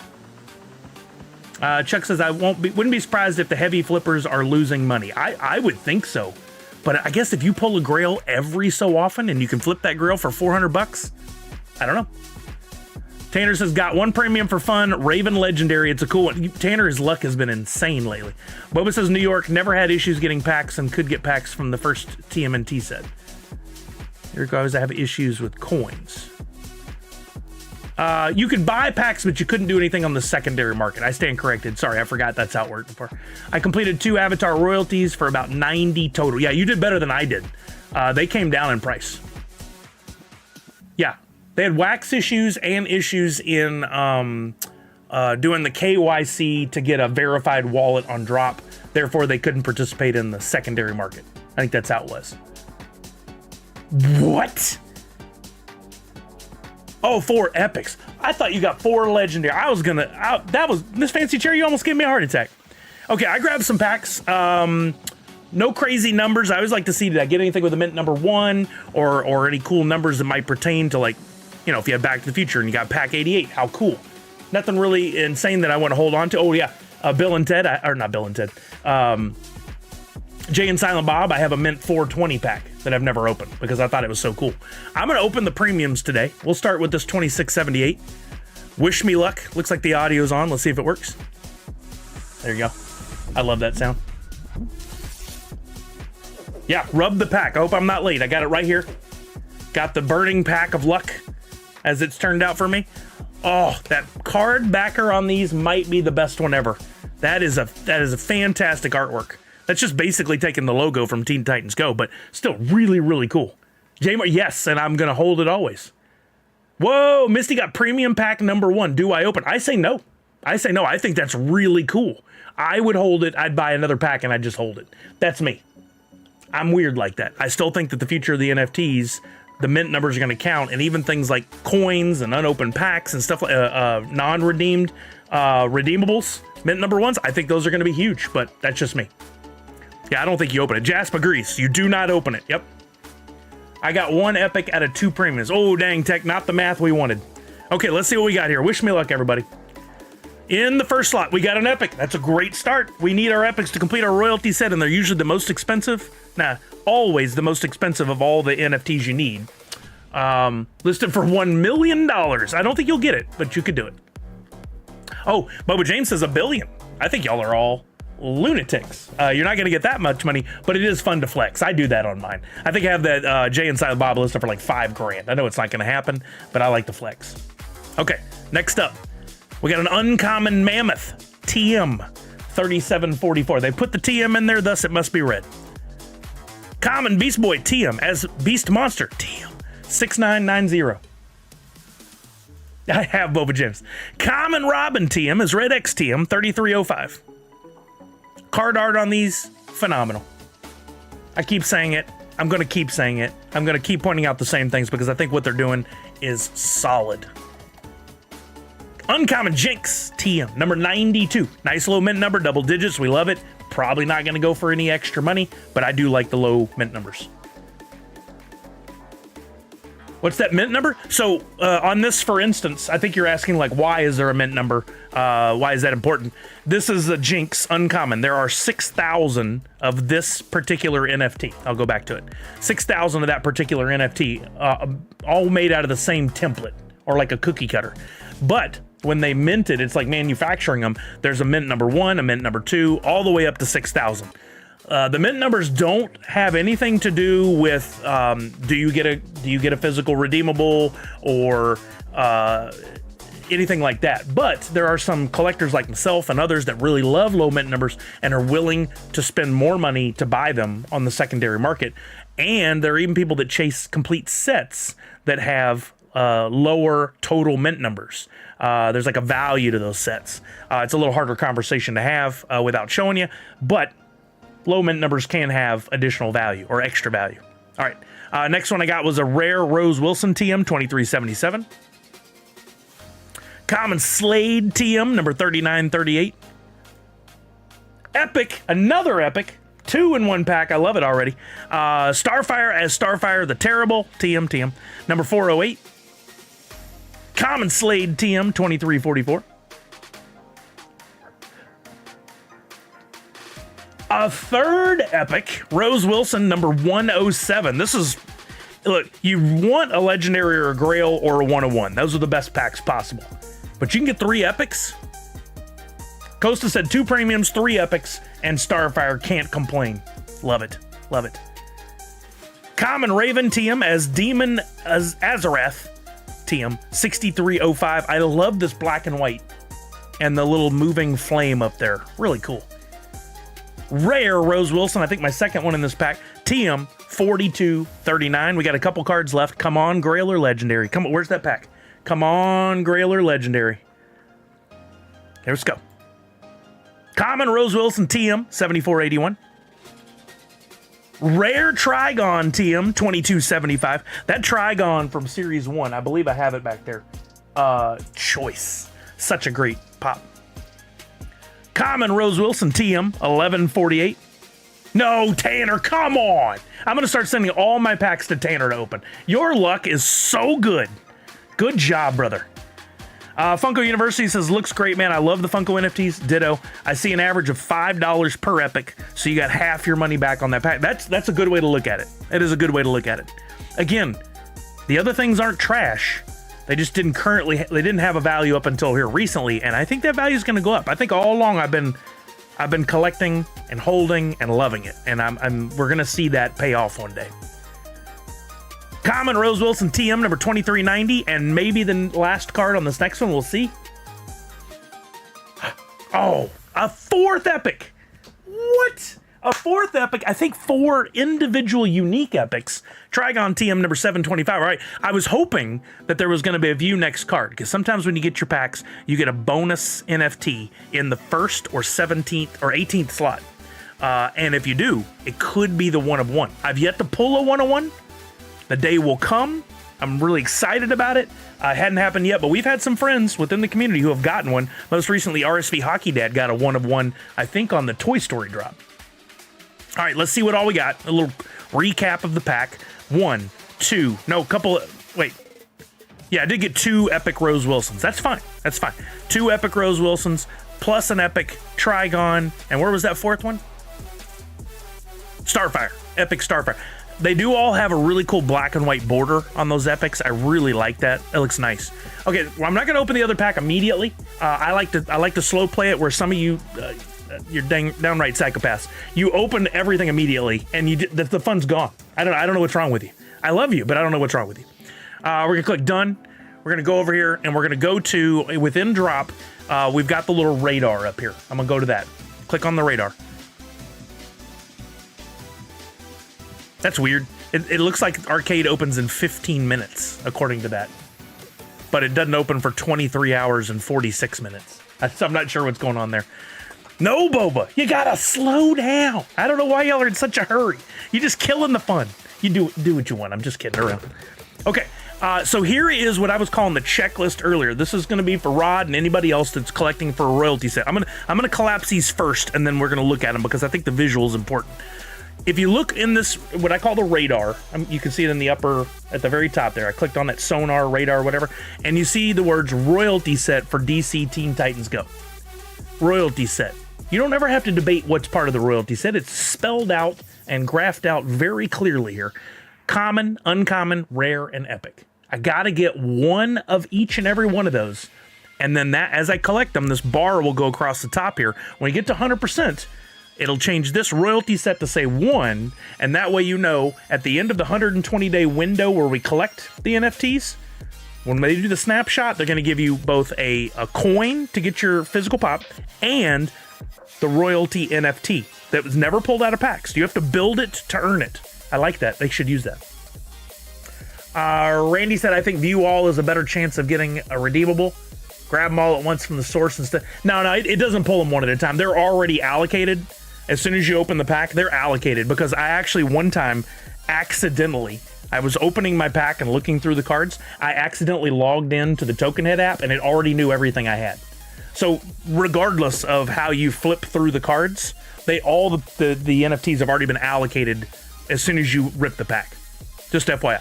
Chuck says, wouldn't be surprised if the heavy flippers are losing money. I would think so. But I guess if you pull a grail every so often and you can flip that grail for $400, I don't know. Tanner says, got 1 premium for fun. Raven Legendary. It's a cool one. Tanner, his luck has been insane lately. Boba says, New York never had issues getting packs and could get packs from the first TMNT set. Here goes, I have issues with coins. You could buy packs, but you couldn't do anything on the secondary market. I stand corrected. Sorry, I forgot that's how it worked before. I completed 2 Avatar royalties for about 90 total. Yeah, you did better than I did. They came down in price. Yeah, they had wax issues and issues in doing the KYC to get a verified wallet on Drop. Therefore, they couldn't participate in the secondary market. I think that's how it was. What? Oh, 4 epics. I thought you got 4 legendary. That was Miss Fancy Cherry. You almost gave me a heart attack. Okay, I grabbed some packs. No crazy numbers. I always like to see, did I get anything with a mint number 1 or any cool numbers that might pertain to, like, you know, if you had Back to the Future and you got pack 88, how cool. Nothing really insane that I want to hold on to. Oh yeah, Bill and Ted, or not Bill and Ted. Jay and Silent Bob, I have a mint 420 pack that I've never opened because I thought it was so cool. I'm going to open the premiums today. We'll start with this 2678. Wish me luck. Looks like the audio's on. Let's see if it works. There you go. I love that sound. Yeah, rub the pack. I hope I'm not late. I got it right here. Got the burning pack of luck as it's turned out for me. Oh, that card backer on these might be the best one ever. That is a fantastic artwork. That's just basically taking the logo from Teen Titans Go, but still really, really cool. J-Mar, yes, and I'm going to hold it always. Whoa, Misty got premium pack number 1. Do I open? I say no. I say no. I think that's really cool. I would hold it. I'd buy another pack and I'd just hold it. That's me. I'm weird like that. I still think that the future of the NFTs, the mint numbers are going to count, and even things like coins and unopened packs and stuff like non-redeemed redeemables, mint number 1s, I think those are going to be huge, but that's just me. Yeah, I don't think you open it. Jasper Grease, you do not open it. Yep. I got 1 epic out of 2 premiums. Oh, dang, Tech, not the math we wanted. Okay, let's see what we got here. Wish me luck, everybody. In the first slot, we got an epic. That's a great start. We need our epics to complete our royalty set, and they're usually the most expensive. Nah, always the most expensive of all the NFTs you need. Listed for $1 million. I don't think you'll get it, but you could do it. Oh, Bubba James says $1 billion. I think y'all are all lunatics. You're not going to get that much money, but it is fun to flex. I do that on mine. I think I have that Jay and Silent Bob listed for like $5 grand. I know it's not going to happen, but I like to flex. Okay, next up, we got an uncommon mammoth TM 3744. They put the TM in there, thus it must be red. Common Beast Boy TM as Beast Monster TM 6990. I have Boba Gems. Common Robin TM is Red X TM 3305. Card art on these, phenomenal. I keep saying it. I'm going to keep saying it. I'm going to keep pointing out the same things because I think what they're doing is solid. Uncommon Jinx TM number 92. Nice low mint number, double digits. We love it. Probably not going to go for any extra money, but I do like the low mint numbers. What's that mint number? So on this, for instance, I think you're asking like, why is there a mint number? Why is that important? This is a Jinx uncommon. There are 6,000 of this particular NFT. I'll go back to it. 6,000 of that particular NFT, all made out of the same template or like a cookie cutter. But when they mint it, it's like manufacturing them. There's a mint number 1, a mint number 2, all the way up to 6,000. The mint numbers don't have anything to do with do you get a physical redeemable or anything like that. But there are some collectors like myself and others that really love low mint numbers and are willing to spend more money to buy them on the secondary market. And there are even people that chase complete sets that have lower total mint numbers. There's like a value to those sets. It's a little harder conversation to have without showing you, but low mint numbers can have additional value or extra value. All right. Next one I got was a rare Rose Wilson TM 2377. Common Slade TM number 3938. Epic, another epic. 2 in 1 pack. I love it already. Starfire as Starfire the Terrible TM number 408. Common Slade TM 2344. A third epic, Rose Wilson number 107. This is, look, you want a legendary or a grail or a 101. Those are the best packs possible. But you can get 3 epics. Costa said 2 premiums, 3 epics, and Starfire can't complain. Love it. Love it. Common Raven TM as Demon as Azarath TM 6305. I love this black and white and the little moving flame up there. Really cool. Rare Rose Wilson, I think my second one in this pack, TM 4239. We got a couple cards left. Come on, Grail or Legendary. Come on, where's that pack? Come on, Grail or Legendary. Let's go. Common Rose Wilson TM 7481. Rare Trigon TM 2275. That Trigon from Series 1, I believe I have it back there. Choice. Such a great pop. Common Rose Wilson TM 1148. No, Tanner, come on. I'm going to start sending all my packs to Tanner to open. Your luck is so good. Good job, brother. Funko University says, looks great, man. I love the Funko NFTs. Ditto. I see an average of $5 per epic, so you got half your money back on that pack. That's a good way to look at it. It is a good way to look at it. Again, the other things aren't trash. They just didn't have a value up until here recently, and I think that value is going to go up. I think all along I've been collecting and holding and loving it, and we're going to see that pay off one day. Common Rose Wilson TM number 2390, and maybe the last card on this next one. We'll see. Oh, a fourth epic. What? A fourth epic. I think 4 individual unique epics. Trigon TM number 725. All right. I was hoping that there was going to be a view next card, because sometimes when you get your packs, you get a bonus NFT in the 1st or 17th or 18th slot. And if you do, it could be the 1 of 1. I've yet to pull a 1 of 1. The day will come. I'm really excited about it. It hadn't happened yet, but we've had some friends within the community who have gotten one. Most recently, RSV Hockey Dad got a 1 of 1, I think, on the Toy Story drop. All right, let's see what all we got. A little recap of the pack. 1, 2, no, couple. Wait. Yeah, I did get 2 epic Rose Wilsons. That's fine. That's fine. 2 epic Rose Wilsons plus an epic Trigon. And where was that 4th one? Starfire. Epic Starfire. They do all have a really cool black and white border on those epics. I really like that. It looks nice. Okay, well, I'm not going to open the other pack immediately. I like to slow play it, where some of you, you're downright psychopaths. You open everything immediately, and the fun's gone. I don't know what's wrong with you. I love you, but I don't know what's wrong with you. We're gonna click done. We're gonna go over here, and we're gonna go to within drop. We've got the little radar up here. I'm gonna go to that. Click on the radar. That's weird. It looks like arcade opens in 15 minutes, according to that. But it doesn't open for 23 hours and 46 minutes. I'm not sure what's going on there. No, Boba, you gotta slow down. I don't know why y'all are in such a hurry. You're just killing the fun. You do what you want. I'm just kidding around. Okay, so here is what I was calling the checklist earlier. This is gonna be for Rod and anybody else that's collecting for a royalty set. I'm gonna collapse these first, and then we're gonna look at them, because I think the visual is important. If you look in this, what I call the radar, you can see it in the upper, at the very top there. I clicked on that sonar, radar, whatever, and you see the words royalty set for DC Teen Titans Go. Royalty set. You don't ever have to debate what's part of the royalty set. It's spelled out and graphed out very clearly here. Common, uncommon, rare, and epic. I gotta get one of each and every one of those. And then that, as I collect them, this bar will go across the top here. When you get to 100%, it'll change this royalty set to say 1, and that way you know at the end of the 120-day window where we collect the NFTs, when they do the snapshot, they're going to give you both a coin to get your physical pop and the royalty NFT that was never pulled out of packs. You have to build it to earn it. I like that. They should use that. Randy said, I think view all is a better chance of getting a redeemable. Grab them all at once from the source instead. No, it doesn't pull them one at a time. They're already allocated. As soon as you open the pack, they're allocated, because I actually one time accidentally, I was opening my pack and looking through the cards. I accidentally logged into the Token Head app, and it already knew everything I had. So regardless of how you flip through the cards, the NFTs have already been allocated as soon as you rip the pack. Just FYI.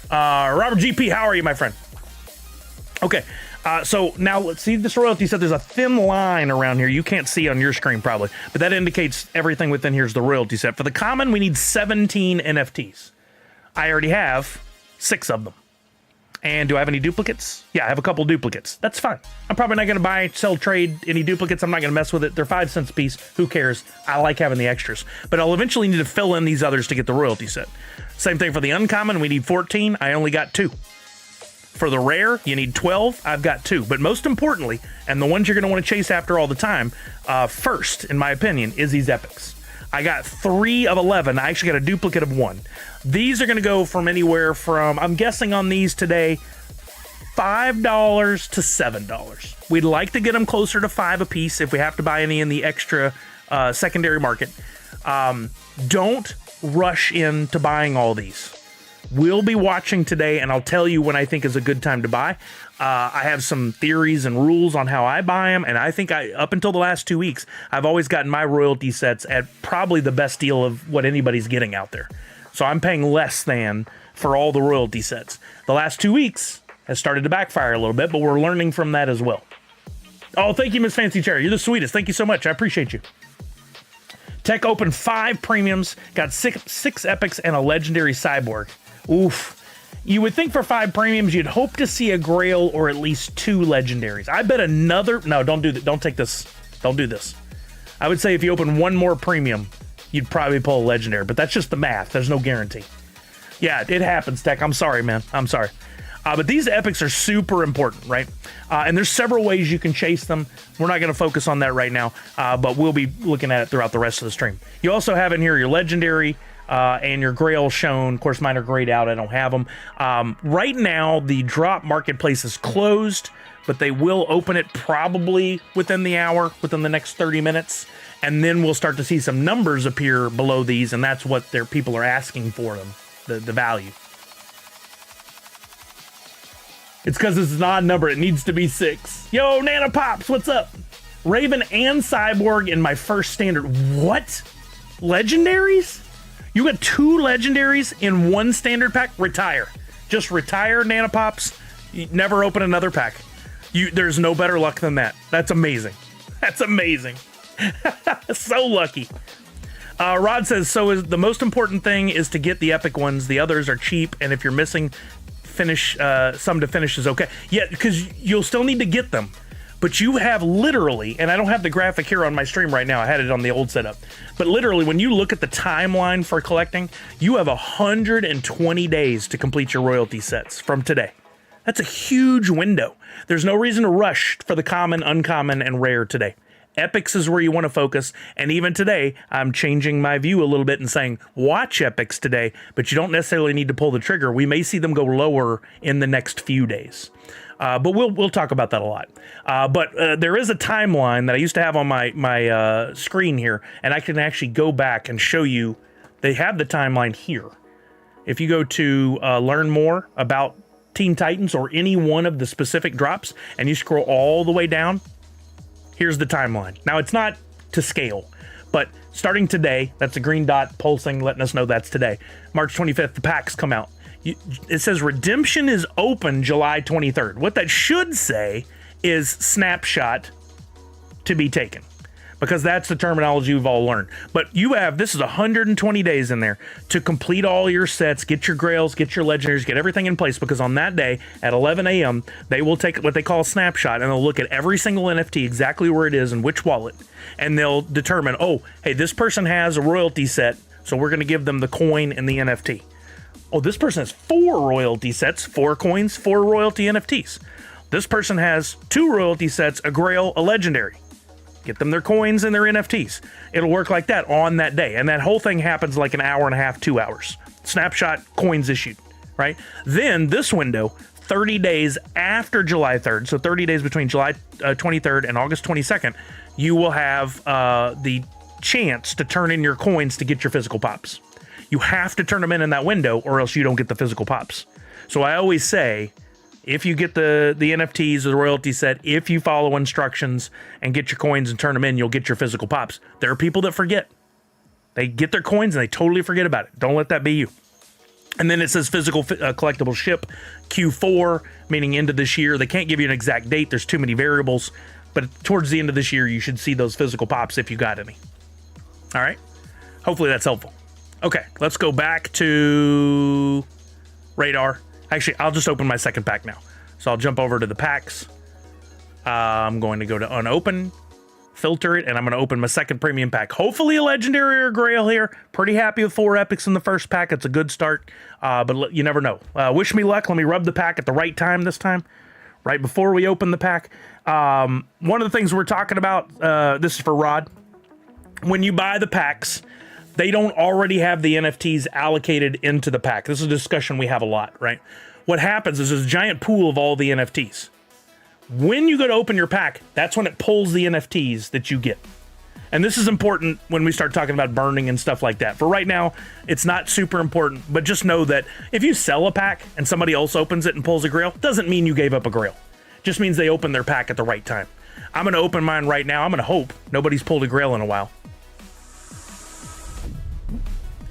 Robert GP, how are you, my friend? Okay. So now let's see this royalty set. There's a thin line around here. You can't see on your screen probably, but that indicates everything within here is the royalty set. For the common, we need 17 NFTs. I already have 6 of them. And do I have any duplicates? Yeah, I have a couple duplicates. That's fine. I'm probably not going to buy, sell, trade any duplicates. I'm not going to mess with it. They're 5 cents a piece. Who cares? I like having the extras. But I'll eventually need to fill in these others to get the royalty set. Same thing for the uncommon. We need 14. I only got 2. For the rare, you need 12. I've got 2. But most importantly, and the ones you're going to want to chase after all the time, first, in my opinion, is these epics. I got 3 of 11. I actually got a duplicate of 1. These are going to go from anywhere from, I'm guessing on these today, $5 to $7. We'd like to get them closer to 5 a piece if we have to buy any in the extra secondary market. Don't rush into buying all these. We'll be watching today, and I'll tell you when I think is a good time to buy. I have some theories and rules on how I buy them, and I think up until the last 2 weeks, I've always gotten my royalty sets at probably the best deal of what anybody's getting out there. So I'm paying less than for all the royalty sets. The last 2 weeks has started to backfire a little bit, but we're learning from that as well. Oh, thank you, Miss Fancy Cherry. You're the sweetest. Thank you so much. I appreciate you. Tech opened 5 premiums, got 6 epics, and a legendary cyborg. Oof. You would think for 5 premiums, you'd hope to see a Grail or at least 2 legendaries. I bet another... No, don't do that. Don't take this. Don't do this. I would say if you open 1 more premium, you'd probably pull a legendary, but that's just the math. There's no guarantee. Yeah, it happens, Tech. I'm sorry, man. I'm sorry. But these epics are super important, right? And there's several ways you can chase them. We're not going to focus on that right now, but we'll be looking at it throughout the rest of the stream. You also have in here your legendary and your Grail shown. Of course, mine are grayed out. I don't have them. Right now, the drop marketplace is closed, but they will open it probably within the hour, within the next 30 minutes. And then we'll start to see some numbers appear below these, and that's what their people are asking for them, the value. It's because it's an odd number. It needs to be 6. Yo, Nana Pops, what's up? Raven and Cyborg in my first standard. What? Legendaries? You got 2 legendaries in 1 standard pack? Retire. Just retire, Nana Pops. You never open another pack. There's no better luck than that. That's amazing. That's amazing. So lucky. Rod says, so is the most important thing is to get the epic ones. The others are cheap, and if you're missing some to finish is okay. Yeah, because you'll still need to get them. But you have literally, and I don't have the graphic here on my stream right now, I had it on the old setup, but literally when you look at the timeline for collecting, you have 120 days to complete your royalty sets from today. That's a huge window. There's no reason to rush for the common, uncommon, and rare today. Epics is where you want to focus, and even today, I'm changing my view a little bit and saying, watch epics today, but you don't necessarily need to pull the trigger. We may see them go lower in the next few days. But we'll talk about that a lot. But there is a timeline that I used to have on my screen here, and I can actually go back and show you. They have the timeline here. If you go to learn more about Teen Titans or any one of the specific drops, and you scroll all the way down, here's the timeline. Now, it's not to scale, but starting today, that's a green dot pulsing, letting us know that's today. March 25th, the packs come out. It says redemption is open July 23rd. What that should say is snapshot to be taken, because that's the terminology we've all learned. But this is 120 days in there to complete all your sets, get your Grails, get your Legendaries, get everything in place, because on that day at 11 a.m., they will take what they call a snapshot, and they'll look at every single NFT, exactly where it is and which wallet, and they'll determine, oh, hey, this person has a royalty set, so we're going to give them the coin and the NFT. Oh, this person has 4 royalty sets, 4 coins, 4 royalty NFTs. This person has 2 royalty sets, a Grail, a Legendary. Get them their coins and their NFTs. It'll work like that on that day. And that whole thing happens like an hour and a half, 2 hours. Snapshot, coins issued, right? Then this window, 30 days after July 3rd, so 30 days between July 23rd and August 22nd, you will have the chance to turn in your coins to get your physical pops. You have to turn them in that window, or else you don't get the physical pops. So I always say, if you get the NFTs or the royalty set, if you follow instructions and get your coins and turn them in, you'll get your physical pops. There are people that forget. They get their coins and they totally forget about it. Don't let that be you. And then it says physical collectible ship Q4, meaning end of this year. They can't give you an exact date. There's too many variables. But towards the end of this year, you should see those physical pops if you got any. All right. Hopefully that's helpful. Okay, let's go back to Radar. Actually, I'll just open my second pack now. So I'll jump over to the packs. I'm going to go to unopen, filter it, and I'm going to open my second premium pack. Hopefully a Legendary or a Grail here. Pretty happy with 4 epics in the first pack. It's a good start, but you never know. Wish me luck. Let me rub the pack at the right time this time, right before we open the pack. One of the things we're talking about, this is for Rod. When you buy the packs, they don't already have the NFTs allocated into the pack. This is a discussion we have a lot, right? What happens is there's a giant pool of all the NFTs. When you go to open your pack, that's when it pulls the NFTs that you get. And this is important when we start talking about burning and stuff like that. For right now, it's not super important, but just know that if you sell a pack and somebody else opens it and pulls a Grail, doesn't mean you gave up a Grail. Just means they opened their pack at the right time. I'm going to open mine right now. I'm going to hope nobody's pulled a Grail in a while.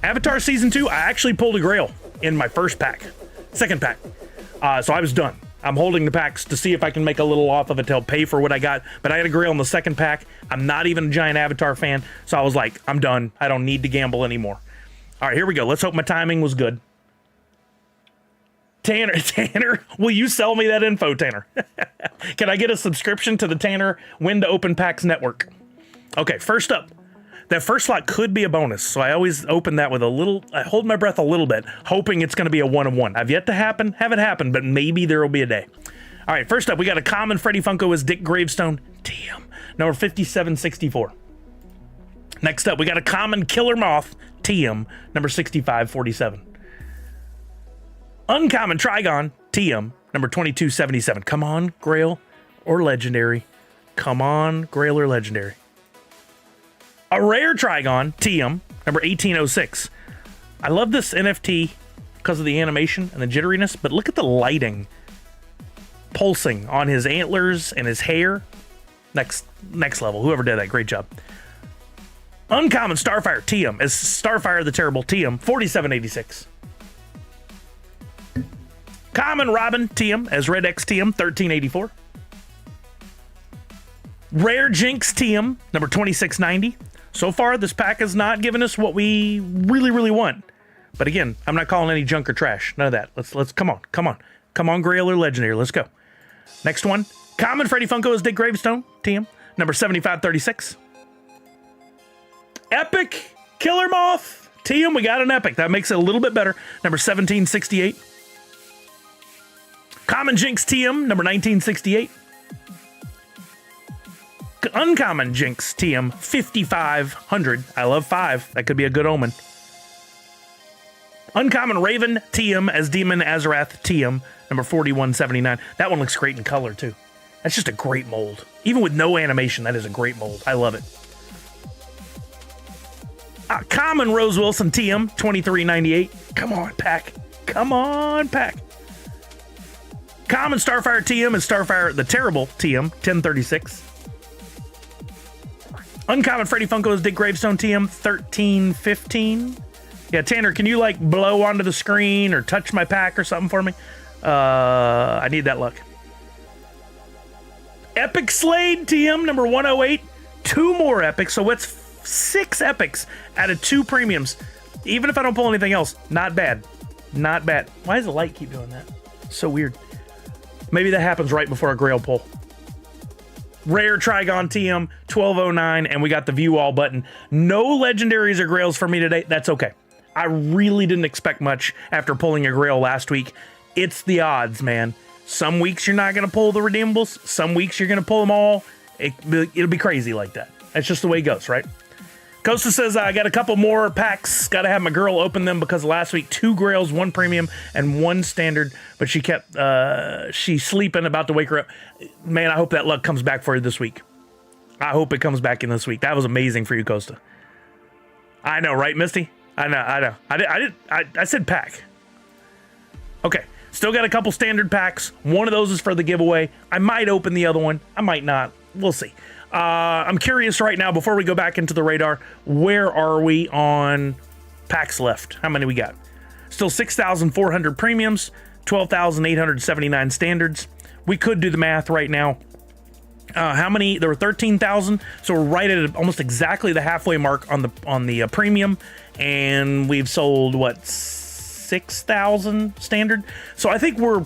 Avatar Season 2, I actually pulled a Grail in my second pack. So I was done. I'm holding the packs to see if I can make a little off of it to help pay for what I got. But I had a Grail in the second pack. I'm not even a giant Avatar fan. So I was like, I'm done. I don't need to gamble anymore. All right, here we go. Let's hope my timing was good. Tanner, will you sell me that info, Tanner? Can I get a subscription to the Tanner When to Open Packs Network? Okay, first up. That first slot could be a bonus, so I always open that with I hold my breath a little bit, hoping it's going to be a 1-of-1. I've yet to happen, haven't happened, but maybe there will be a day. All right, first up, we got a common Freddy Funko as Dick Gravestone. Damn. Number 5764. Next up, we got a common Killer Moth, TM, number 6547. Uncommon Trigon, TM, number 2277. Come on, Grail or Legendary. Come on, Grail or Legendary. A rare Trigon, TM, number 1806. I love this NFT because of the animation and the jitteriness, but look at the lighting pulsing on his antlers and his hair. Next level. Whoever did that, great job. Uncommon Starfire, TM, as Starfire the Terrible, TM, 4786. Common Robin, TM, as Red X, TM, 1384. Rare Jinx, TM, number 2690. So far, this pack has not given us what we really, really want. But again, I'm not calling any junk or trash. None of that. Let's come on, Grail or Legendary. Let's go. Next one. Common Freddy Funko is Dick Gravestone, TM, number 7536. Epic Killer Moth, TM. We got an epic. That makes it a little bit better. Number 1768. Common Jinx, TM, number 1968. Uncommon Jinx, TM, 5500. I love 5. That could be a good omen. Uncommon Raven, TM, as Demon Azarath, TM, number 4179. That one looks great in color, too. That's just a great mold. Even with no animation, that is a great mold. I love it. Common Rose Wilson, TM, 2398. Come on, pack. Come on, pack. Common Starfire, TM, and Starfire the Terrible, TM, 1036. Uncommon Freddy Funko is Dick Gravestone, TM, 1315. Yeah, Tanner, can you like blow onto the screen or touch my pack or something for me? I need that luck. Epic Slade, TM, number 108. 2 more epics, so what's 6 epics out of 2 premiums. Even if I don't pull anything else, not bad. Not bad. Why does the light keep doing that? So weird. Maybe that happens right before a Grail pull. Rare Trigon, TM, 1209, and we got the view all button. No legendaries or Grails for me today. That's okay. I really didn't expect much after pulling a Grail last week. It's the odds, man. Some weeks you're not going to pull the redeemables. Some weeks you're going to pull them all. It'll be crazy like that. That's just the way it goes, right? Costa says, I got a couple more packs. Got to have my girl open them because last week 2 Grails, 1 premium, and 1 standard. But she kept, she's sleeping, about to wake her up. Man, I hope that luck comes back for you this week. I hope it comes back in this week. That was amazing for you, Costa. I know, right, Misty? I know. I said pack. Okay, still got a couple standard packs. One of those is for the giveaway. I might open the other one. I might not. We'll see. I'm curious right now, before we go back into the radar, where are we on packs left? How many we got? Still 6,400 premiums, 12,879 standards. We could do the math right now. How many? There were 13,000, so we're right at almost exactly the halfway mark on the premium, and we've sold what, 6,000 standard. So I think we're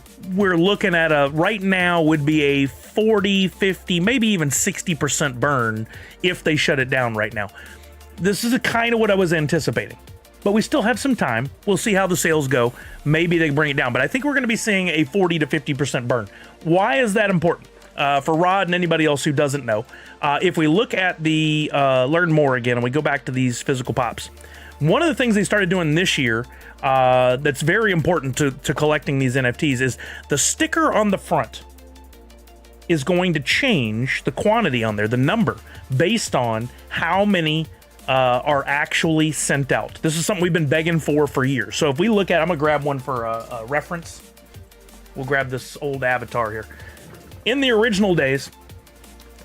looking at right now would be a 40, 50, maybe even 60% burn if they shut it down right now. This is kind of what I was anticipating, but we still have some time. We'll see how the sales go. Maybe they bring it down, but I think we're going to be seeing a 40 to 50% burn. Why is that important? For Rod and anybody else who doesn't know, if we look at the Learn More again and we go back to these physical pops, one of the things they started doing this year that's very important to collecting these NFTs is the sticker on the front is going to change the quantity on there, the number, based on how many are actually sent out. This is something we've been begging for years. So if we look at, I'm gonna grab one for a reference. We'll grab this old avatar here. In the original days,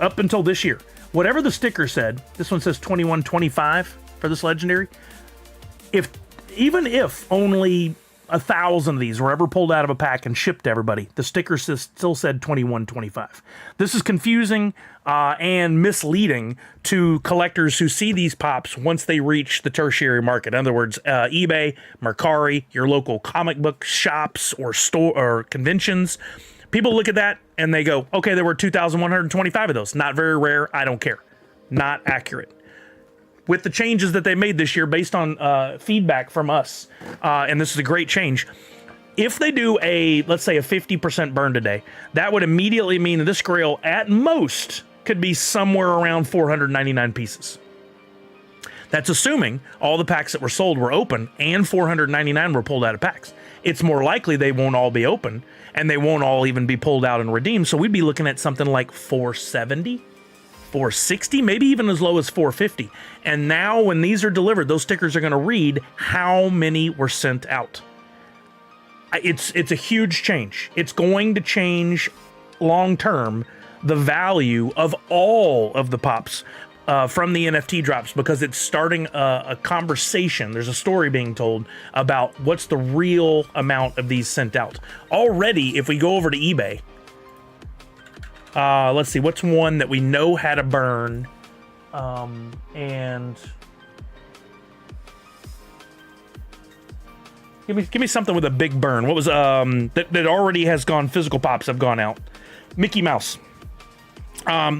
up until this year, whatever the sticker said, this one says 2125 for this legendary. Even if only 1,000 of these were ever pulled out of a pack and shipped to everybody, the sticker still said 21.25. This is confusing and misleading to collectors who see these pops once they reach the tertiary market. In other words, eBay, Mercari, your local comic book shops or store or conventions. People look at that and they go, okay, there were 2,125 of those. Not very rare. I don't care. Not accurate. With the changes that they made this year based on feedback from us, and this is a great change, if they do let's say a 50% burn today, that would immediately mean that this grail at most could be somewhere around 499 pieces. That's assuming all the packs that were sold were open and 499 were pulled out of packs. It's more likely they won't all be open and they won't all even be pulled out and redeemed. So we'd be looking at something like 470. 460, maybe even as low as 450. And now when these are delivered, those stickers are going to read how many were sent out. It's a huge change. It's going to change long term the value of all of the pops from the NFT drops, because it's starting a conversation. There's a story being told about what's the real amount of these sent out. Already, if we go over to eBay, let's see, what's one that we know had a burn, and give me something with a big burn. What was that already has gone? Physical pops have gone out. Mickey Mouse.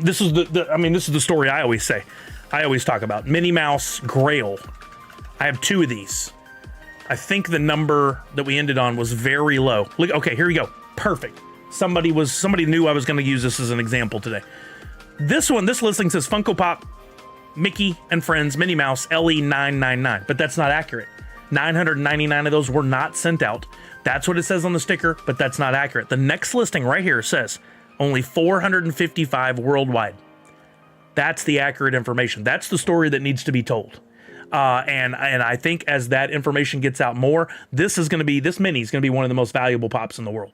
This is this is the story I always say. I always talk about Minnie Mouse Grail. I have 2 of these. I think the number that we ended on was very low. Look, okay, here we go. Perfect. Somebody knew I was going to use this as an example today. This listing says Funko Pop, Mickey and Friends, Minnie Mouse, LE999, but that's not accurate. 999 of those were not sent out. That's what it says on the sticker, but that's not accurate. The next listing right here says only 455 worldwide. That's the accurate information. That's the story that needs to be told. And I think as that information gets out more, this mini is going to be one of the most valuable pops in the world.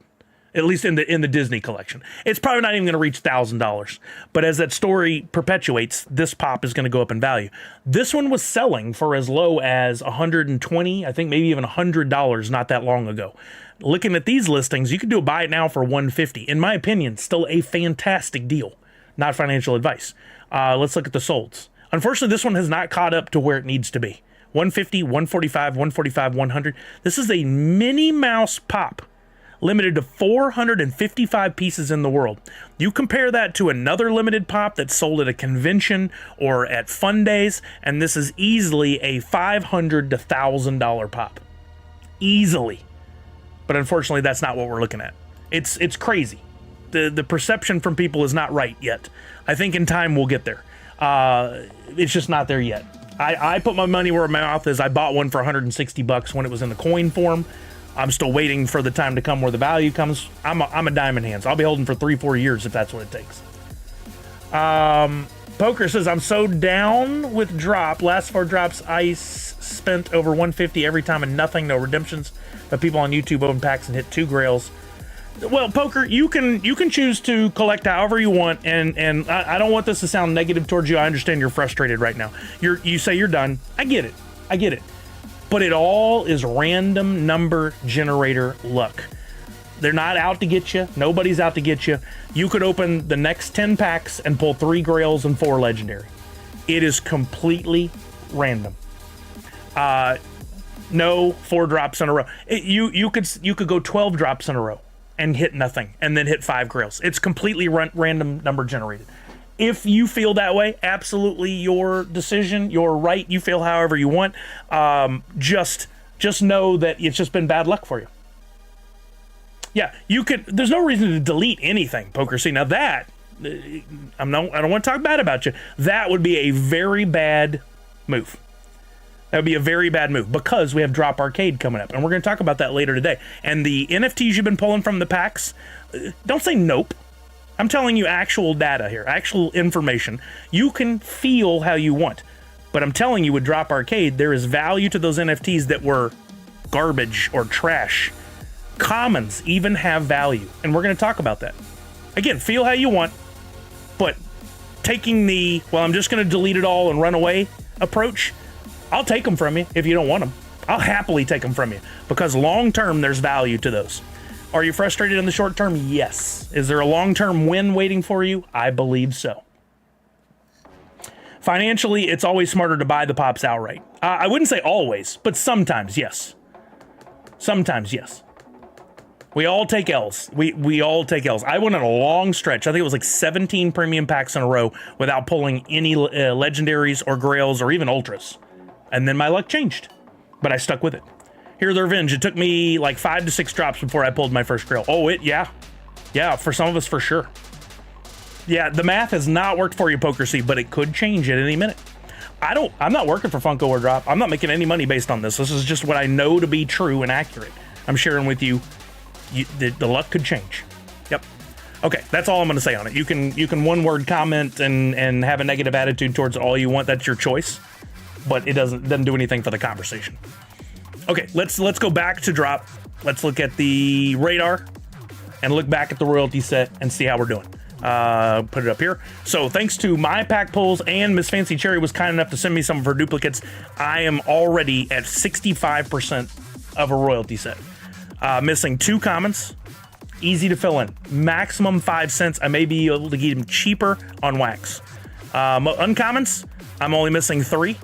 At least in the Disney collection. It's probably not even going to reach $1,000. But as that story perpetuates, this pop is going to go up in value. This one was selling for as low as $120, I think maybe even $100 not that long ago. Looking at these listings, you can buy it now for $150. In my opinion, still a fantastic deal. Not financial advice. Let's look at the solds. Unfortunately, this one has not caught up to where it needs to be. 150, 145, 145, 100. This is a Minnie Mouse pop, limited to 455 pieces in the world. You compare that to another limited pop that's sold at a convention or at fun days, and this is easily a $500 to $1,000 pop. Easily. But unfortunately, that's not what we're looking at. It's crazy. The perception from people is not right yet. I think in time we'll get there. It's just not there yet. I put my money where my mouth is. I bought one for $160 when it was in the coin form. I'm still waiting for the time to come where the value comes. I'm a diamond hands. I'll be holding for 3-4 years if that's what it takes. Poker says, I'm so down with drop. Last 4 drops, I spent over $150 every time and nothing, no redemptions. But people on YouTube open packs and hit 2 grails. Well, Poker, you can choose to collect however you want, and I don't want this to sound negative towards you. I understand you're frustrated right now. You say you're done. I get it. But it all is random number generator luck. They're not out to get you. Nobody's out to get you. You could open the next 10 packs and pull 3 grails and 4 legendary. It is completely random. No 4 drops in a row. You could go 12 drops in a row and hit nothing, and then hit 5 grails. It's completely random number generated. If you feel that way, absolutely your decision, your right. You feel however you want. Just know that it's just been bad luck for you. Yeah, you could. There's no reason to delete anything, Poker C. Now that I don't want to talk bad about you. That would be a very bad move. That would be a very bad move, because we have Drop Arcade coming up, and we're going to talk about that later today. And the NFTs you've been pulling from the packs, don't say nope. I'm telling you actual data here, actual information. You can feel how you want, but I'm telling you with Drop Arcade, there is value to those NFTs that were garbage or trash. Commons even have value, and we're going to talk about that. Again, feel how you want, but taking the, well, I'm just going to delete it all and run away approach, I'll take them from you if you don't want them. I'll happily take them from you because long-term, there's value to those. Are you frustrated in the short term? Yes. Is there a long-term win waiting for you? I believe so. Financially, it's always smarter to buy the pops outright. I wouldn't say always, but sometimes, yes. Sometimes, yes. We all take L's. We all take L's. I went on a long stretch. I think it was like 17 premium packs in a row without pulling any legendaries or grails or even ultras. And then my luck changed, but I stuck with it. Here's the revenge. It took me like 5 to 6 drops before I pulled my first grail. Oh, yeah, for some of us, for sure. Yeah, the math has not worked for you, Poker C, but it could change at any minute. I'm not working for Funko or Drop. I'm not making any money based on this. This is just what I know to be true and accurate. I'm sharing with you. The luck could change. Yep. Okay, that's all I'm going to say on it. You can one-word comment and have a negative attitude towards all you want. That's your choice, but it doesn't do anything for the conversation. Okay, let's go back to Drop. Let's look at the radar and look back at the royalty set and see how we're doing. Put it up here. So thanks to my pack pulls and Miss Fancy Cherry was kind enough to send me some of her duplicates, I am already at 65% of a royalty set. Missing 2 commons, easy to fill in. Maximum 5 cents. I may be able to get them cheaper on wax. Uncommons, I'm only missing 3.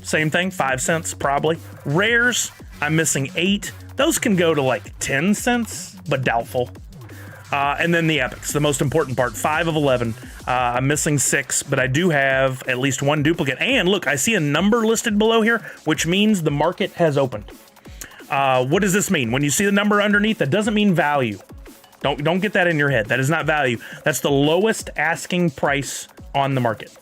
Same thing, 5 cents probably. Rares, I'm missing 8. Those can go to like 10 cents, but doubtful. And then the epics, the most important part, 5 of 11. I'm missing 6, but I do have at least 1 duplicate. And look, I see a number listed below here, which means the market has opened. What does this mean? When you see the number underneath, that doesn't mean value. Don't get that in your head. That is not value. That's the lowest asking price on the market.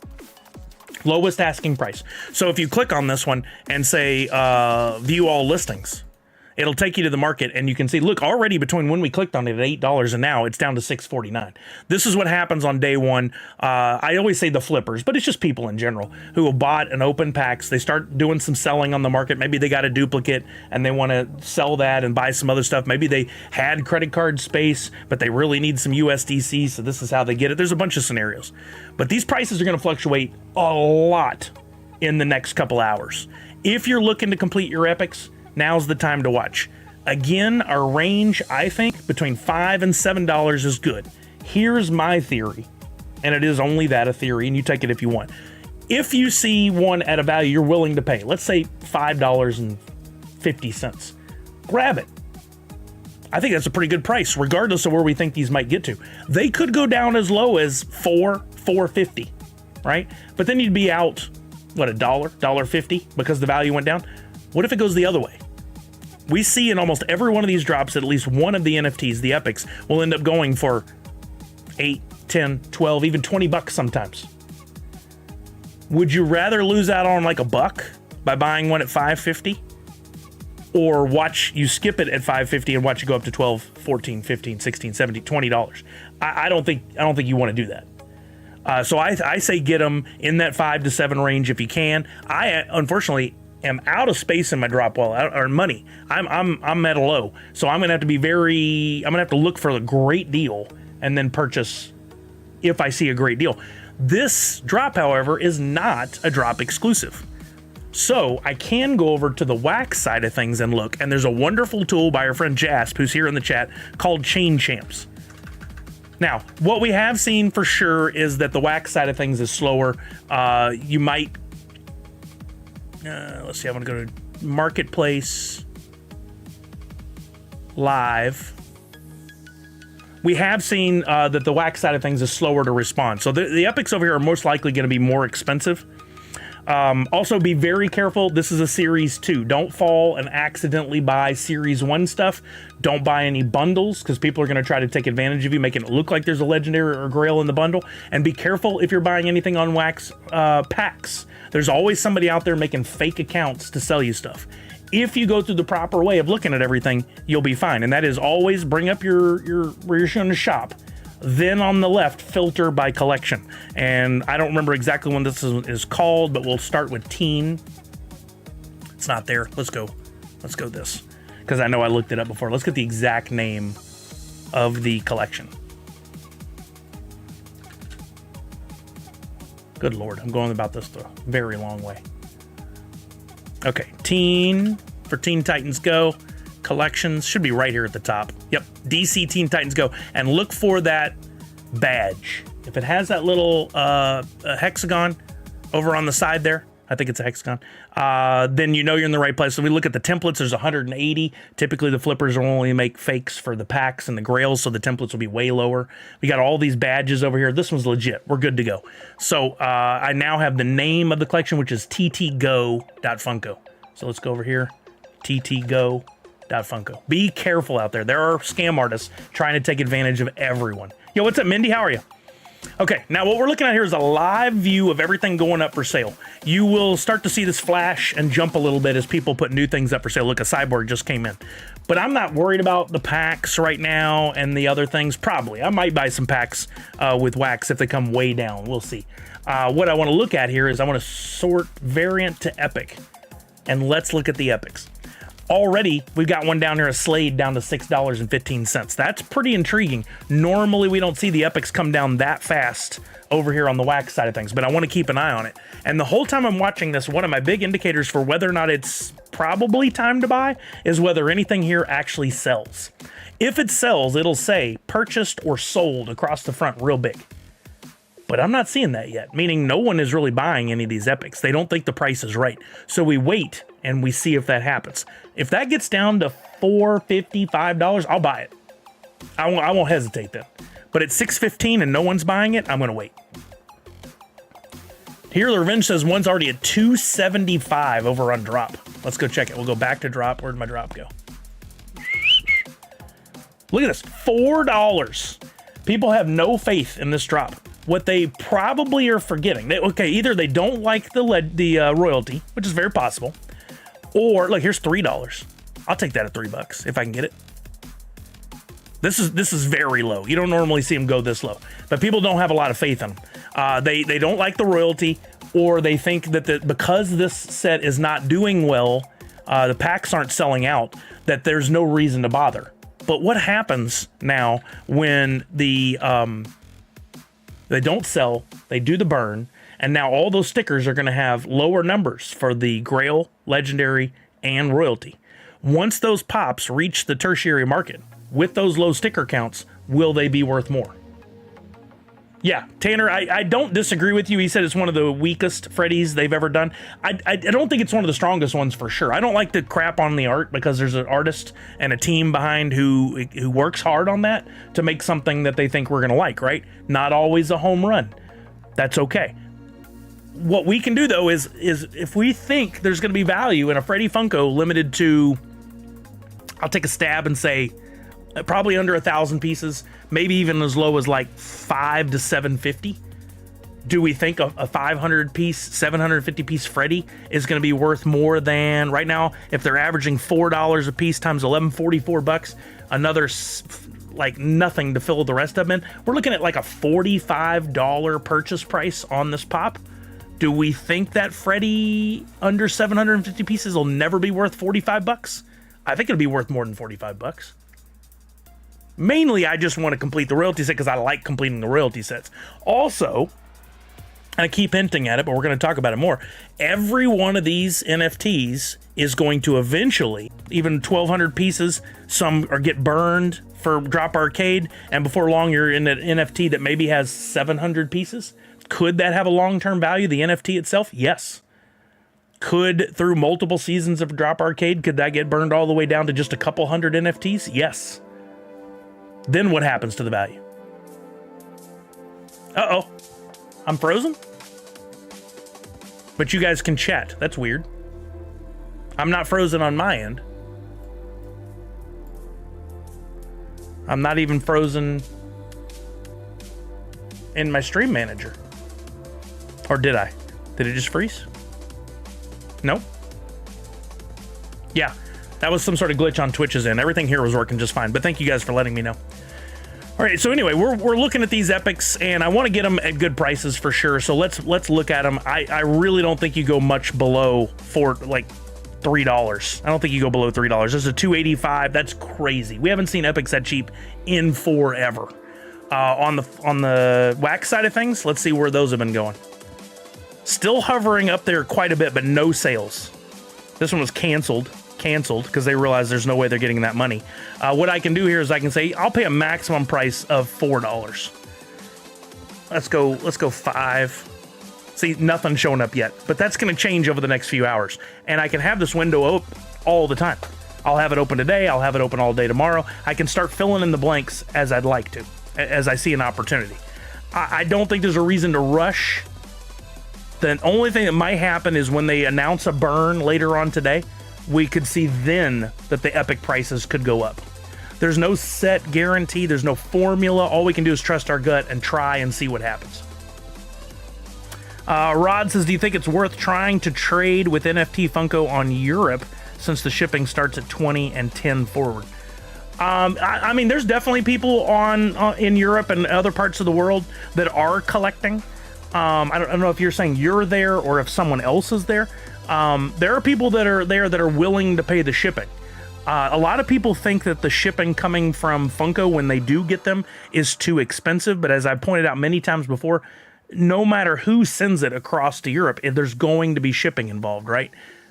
Lowest asking price. So if you click on this one and say view all listings, it'll take you to the market and you can see, look, already between when we clicked on it at $8 and now it's down to $6.49. This is what happens on day one. I always say the flippers, but it's just people in general who have bought and open packs. They start doing some selling on the market. Maybe they got a duplicate and they want to sell that and buy some other stuff. Maybe they had credit card space, but they really need some USDC. So this is how they get it. There's a bunch of scenarios, but these prices are going to fluctuate a lot in the next couple hours. If you're looking to complete your epics, now's the time to watch. Again, our range, I think, between $5 and $7 is good. Here's my theory, and it is only that, a theory, and you take it if you want. If you see one at a value you're willing to pay, let's say $5.50, grab it. I think that's a pretty good price, regardless of where we think these might get to. They could go down as low as $4.50, right? But then you'd be out, what, $1.50 because the value went down? What if it goes the other way? We see in almost every one of these drops, at least one of the NFTs, the epics, will end up going for 8, 10, 12, even 20 bucks sometimes. Would you rather lose out on like $1 by buying one at $5.50? Or watch you skip it at $5.50 and watch it go up to $12, $14, $15, $16, $17, $20? I don't think you want to do that. So I say get them in that 5 to 7 range if you can. I unfortunately am out of space in my drop wallet or money. I'm at a low, so I'm gonna have to be I'm gonna have to look for a great deal and then purchase if I see a great deal. This drop, however, is not a drop exclusive. So I can go over to the wax side of things and look, and there's a wonderful tool by our friend Jasp, who's here in the chat, called Chain Champs. Now, what we have seen for sure is that the wax side of things is slower. You might, let's see, I'm gonna go to Marketplace Live. We have seen that the wax side of things is slower to respond. So the epics over here are most likely gonna be more expensive. Also be very careful. This is a series 2. Don't fall and accidentally buy series 1 stuff. Don't buy any bundles because people are going to try to take advantage of you, making it look like there's a legendary or grail in the bundle. And be careful if you're buying anything on wax packs. There's always somebody out there making fake accounts to sell you stuff. If you go through the proper way of looking at everything, you'll be fine. And that is always bring up your where you're showing the shop. Then on the left, filter by collection. And I don't remember exactly when this is called, but we'll start with teen. It's not there. Let's go this, because I know I looked it up before. Let's get the exact name of the collection. Good Lord, I'm going about this the very long way. Okay, teen for Teen Titans Go. Collections should be right here at the top. Yep, DC Teen Titans Go. And look for that badge. If it has that little hexagon over on the side there, I think it's a hexagon, then you know you're in the right place. So we look at the templates, there's 180. Typically the flippers will only make fakes for the packs and the grails, so the templates will be way lower. We got all these badges over here. This one's legit. We're good to go. So I now have the name of the collection, which is ttgo.funko. So let's go over here, ttgo.funko. Be careful out there. There are scam artists trying to take advantage of everyone. Yo, what's up, Mindy? How are you? Okay, now what we're looking at here is a live view of everything going up for sale. You will start to see this flash and jump a little bit as people put new things up for sale. Look, a Cyborg just came in. But I'm not worried about the packs right now and the other things. Probably. I might buy some packs with wax if they come way down. We'll see. What I want to look at here is I want to sort variant to epic. And let's look at the epics. Already, we've got one down here, a Slade, down to $6.15. That's pretty intriguing. Normally, we don't see the epics come down that fast over here on the wax side of things, but I want to keep an eye on it. And the whole time I'm watching this, one of my big indicators for whether or not it's probably time to buy is whether anything here actually sells. If it sells, it'll say purchased or sold across the front real big. But I'm not seeing that yet, meaning no one is really buying any of these epics. They don't think the price is right. So we wait and we see if that happens. If that gets down to $4.50, $5, I'll buy it. I won't hesitate then. But at $6.15 and no one's buying it, I'm going to wait. Here, the Revenge says one's already at $2.75 over on drop. Let's go check it. We'll go back to drop. Where'd my drop go? Look at this, $4. People have no faith in this drop. What they probably are forgetting, either they don't like the royalty, which is very possible, or look, here's $3. I'll take that at $3 if I can get it. This is very low. You don't normally see them go this low, but people don't have a lot of faith in them. They don't like the royalty, or they think that because this set is not doing well, the packs aren't selling out, that there's no reason to bother. But what happens now when they don't sell, they do the burn, and now all those stickers are going to have lower numbers for the Grail, Legendary, and Royalty. Once those pops reach the tertiary market, with those low sticker counts, will they be worth more? Yeah, Tanner, I don't disagree with you. He said it's one of the weakest Freddies they've ever done. I don't think it's one of the strongest ones for sure. I don't like to crap on the art because there's an artist and a team behind who works hard on that to make something that they think we're going to like, right? Not always a home run. That's okay. What we can do, though, is if we think there's going to be value in a Freddy Funko limited to, I'll take a stab and say, probably under 1,000 pieces, maybe even as low as like 5 to 750. Do we think a 500 piece, 750 piece Freddy is going to be worth more than right now? If they're averaging $4 a piece times 11, $44, another like nothing to fill the rest of them in. We're looking at like a $45 purchase price on this pop. Do we think that Freddy under 750 pieces will never be worth $45? I think it'll be worth more than $45. Mainly, I just want to complete the royalty set because I like completing the royalty sets. Also, and I keep hinting at it, but we're going to talk about it more. Every one of these NFTs is going to eventually, even 1,200 pieces, some are get burned for Drop Arcade, and before long, you're in an NFT that maybe has 700 pieces. Could that have a long-term value, the NFT itself? Yes. Could, through multiple seasons of Drop Arcade, could that get burned all the way down to just a couple hundred NFTs? Yes. Then what happens to the value? Uh-oh. I'm frozen? But you guys can chat. That's weird. I'm not frozen on my end. I'm not even frozen in my stream manager. Or did I? Did it just freeze? No? Yeah. That was some sort of glitch on Twitch's end. Everything here was working just fine, but thank you guys for letting me know. All right, so anyway, we're looking at these epics, and I want to get them at good prices for sure. So let's look at them. I really don't think you go much below $3. I don't think you go below $3. This is a $2.85. That's crazy. We haven't seen epics that cheap in forever. On the wax side of things, let's see where those have been going. Still hovering up there quite a bit, but no sales. This one was canceled. canceled because they realize there's no way they're getting that money. What I can do here is I can say, I'll pay a maximum price of $4. Let's go 5. See, nothing's showing up yet, but that's going to change over the next few hours. And I can have this window open all the time. I'll have it open today. I'll have it open all day tomorrow. I can start filling in the blanks as I'd like to, as I see an opportunity. I don't think there's a reason to rush. The only thing that might happen is when they announce a burn later on today, we could see then that the Epic prices could go up. There's no set guarantee. There's no formula. All we can do is trust our gut and try and see what happens. Rod says, do you think it's worth trying to trade with NFT Funko on Europe since the shipping starts at 20 and 10 forward? I mean, there's definitely people in Europe and other parts of the world that are collecting. I don't know if you're saying you're there or if someone else is there. There are people that are there that are willing to pay the shipping. A lot of people think that the shipping coming from Funko when they do get them is too expensive. But as I pointed out many times before, no matter who sends it across to Europe, there's going to be shipping involved, right?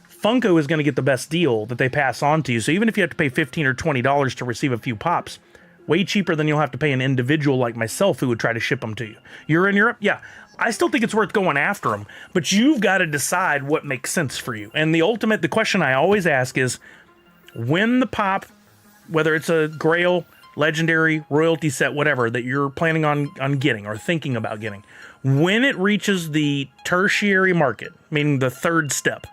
Funko is going to get the best deal that they pass on to you. So even if you have to pay $15 or $20 to receive a few pops, way cheaper than you'll have to pay an individual like myself who would try to ship them to you. You're in Europe? Yeah. I still think it's worth going after them, but you've got to decide what makes sense for you. And the question I always ask is, when the pop, whether it's a Grail, Legendary, Royalty set, whatever, that you're planning on getting or thinking about getting, when it reaches the tertiary market, meaning the third step,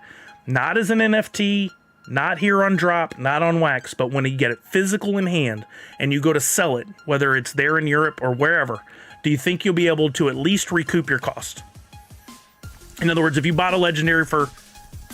not as an NFT, not here on drop, not on wax, but when you get it physical in hand and you go to sell it, whether it's there in Europe or wherever, do you think you'll be able to at least recoup your cost? In other words, if you bought a Legendary for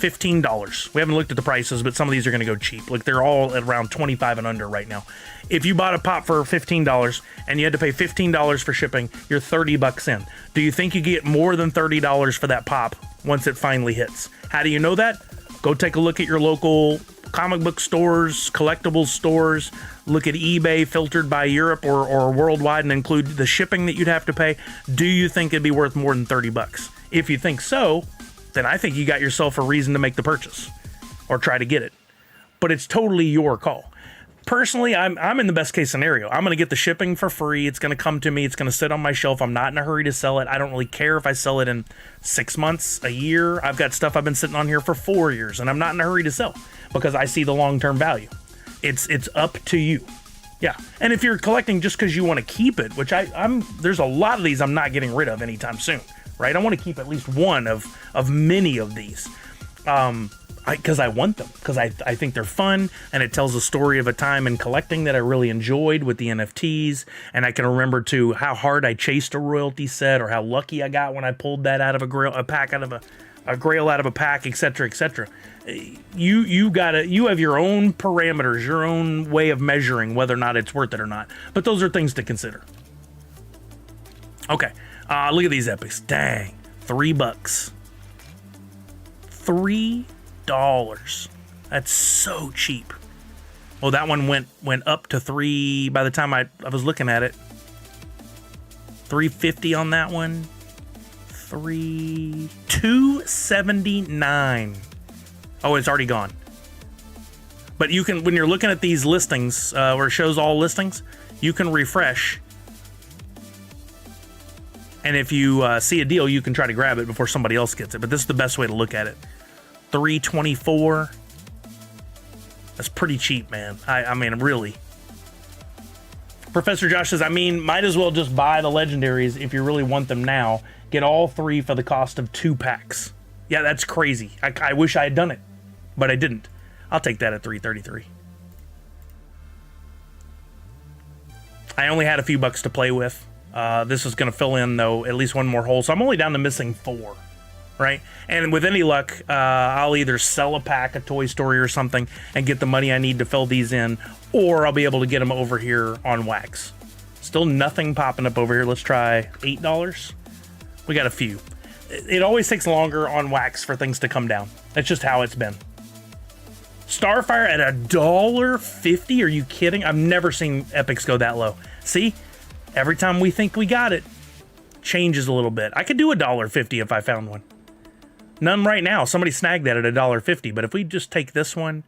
$15, we haven't looked at the prices, but some of these are going to go cheap. Like they're all at around 25 and under right now. If you bought a pop for $15 and you had to pay $15 for shipping, you're $30 in. Do you think you get more than $30 for that pop once it finally hits? How do you know that? Go take a look at your local comic book stores, collectibles stores, look at eBay filtered by Europe or worldwide and include the shipping that you'd have to pay. Do you think it'd be worth more than $30? If you think so, then I think you got yourself a reason to make the purchase or try to get it. But it's totally your call. Personally, I'm in the best case scenario. I'm going to get the shipping for free. It's going to come to me. It's going to sit on my shelf. I'm not in a hurry to sell it. I don't really care if I sell it in 6 months, a year. I've got stuff I've been sitting on here for 4 years, and I'm not in a hurry to sell because I see the long-term value. It's up to you. Yeah. And if you're collecting just because you want to keep it, which there's a lot of these I'm not getting rid of anytime soon, right? I want to keep at least one of many of these. Because I want them, because I think they're fun, and it tells a story of a time in collecting that I really enjoyed with the NFTs, and I can remember too how hard I chased a royalty set, or how lucky I got when I pulled that out of a grail out of a pack, etc., etc. You have your own parameters, your own way of measuring whether or not it's worth it or not. But those are things to consider. Okay, look at these epics. Dang, $3. $3. That's so cheap. Well, that one went up to $3 by the time I was looking at it. $3.50 on that one. $2.79. Oh, it's already gone. But you can, when you're looking at these listings, where it shows all listings, you can refresh. And if you see a deal, you can try to grab it before somebody else gets it. But this is the best way to look at it. $3.24. That's pretty cheap, man. I mean, really. Professor Josh says, might as well just buy the legendaries if you really want them now. Get all 3 for the cost of 2 packs. Yeah, that's crazy. I wish I had done it, but I didn't. I'll take that at $3.33. I only had a few bucks to play with. This is going to fill in, though, at least one more hole. So I'm only down to missing 4. Right? And with any luck, I'll either sell a pack at Toy Story or something and get the money I need to fill these in, or I'll be able to get them over here on wax. Still nothing popping up over here. Let's try $8. We got a few. It always takes longer on wax for things to come down. That's just how it's been. Starfire at $1.50? Are you kidding? I've never seen epics go that low. See? Every time we think we got it, changes a little bit. I could do $1.50 if I found one. None right now. Somebody snagged that at $1.50. But if we just take this one,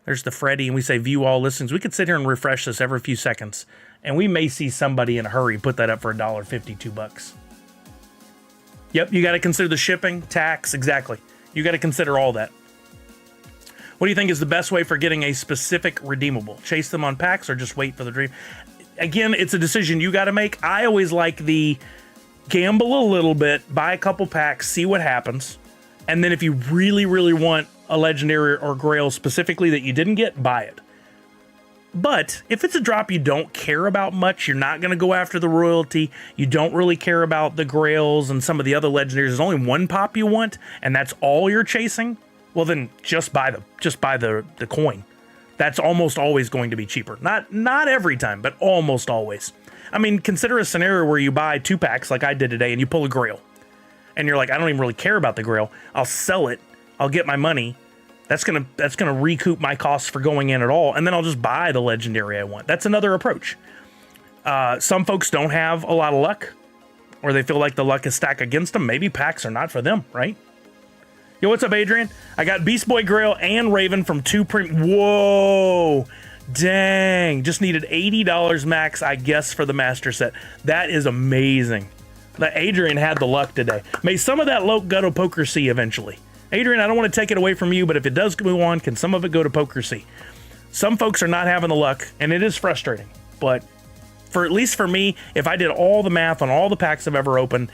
There's the Freddy, and we say view all listings. We could sit here and refresh this every few seconds, and we may see somebody in a hurry put that up for $1.50, $2. Yep, you got to consider the shipping, tax, exactly. You got to consider all that. What do you think is the best way for getting a specific redeemable? Chase them on packs or just wait for the dream? Again, it's a decision you got to make. I always like the gamble a little bit, buy a couple packs, see what happens, and then if you really, really want a legendary or grail specifically that you didn't get, buy it. But if it's a drop you don't care about much, you're not going to go after the royalty, you don't really care about the grails and some of the other legendaries, there's only one pop you want, and that's all you're chasing, well then just buy the coin. That's almost always going to be cheaper. Not every time, but almost always. I mean, consider a scenario where you buy 2 packs like I did today and you pull a grail. And you're like, I don't even really care about the grail. I'll sell it. I'll get my money. That's gonna recoup my costs for going in at all, and then I'll just buy the legendary I want. That's another approach. Some folks don't have a lot of luck, or they feel like the luck is stacked against them. Maybe packs are not for them, right? Yo, what's up, Adrian? I got Beast Boy Grail and Raven from 2 Whoa! Dang! Just needed $80 max, I guess, for the master set. That is amazing. That Adrian had the luck today. May some of that luck go to Poker C eventually. Adrian, I don't want to take it away from you, but if it does go on, can some of it go to Poker C? Some folks are not having the luck, and it is frustrating. But at least for me, if I did all the math on all the packs I've ever opened,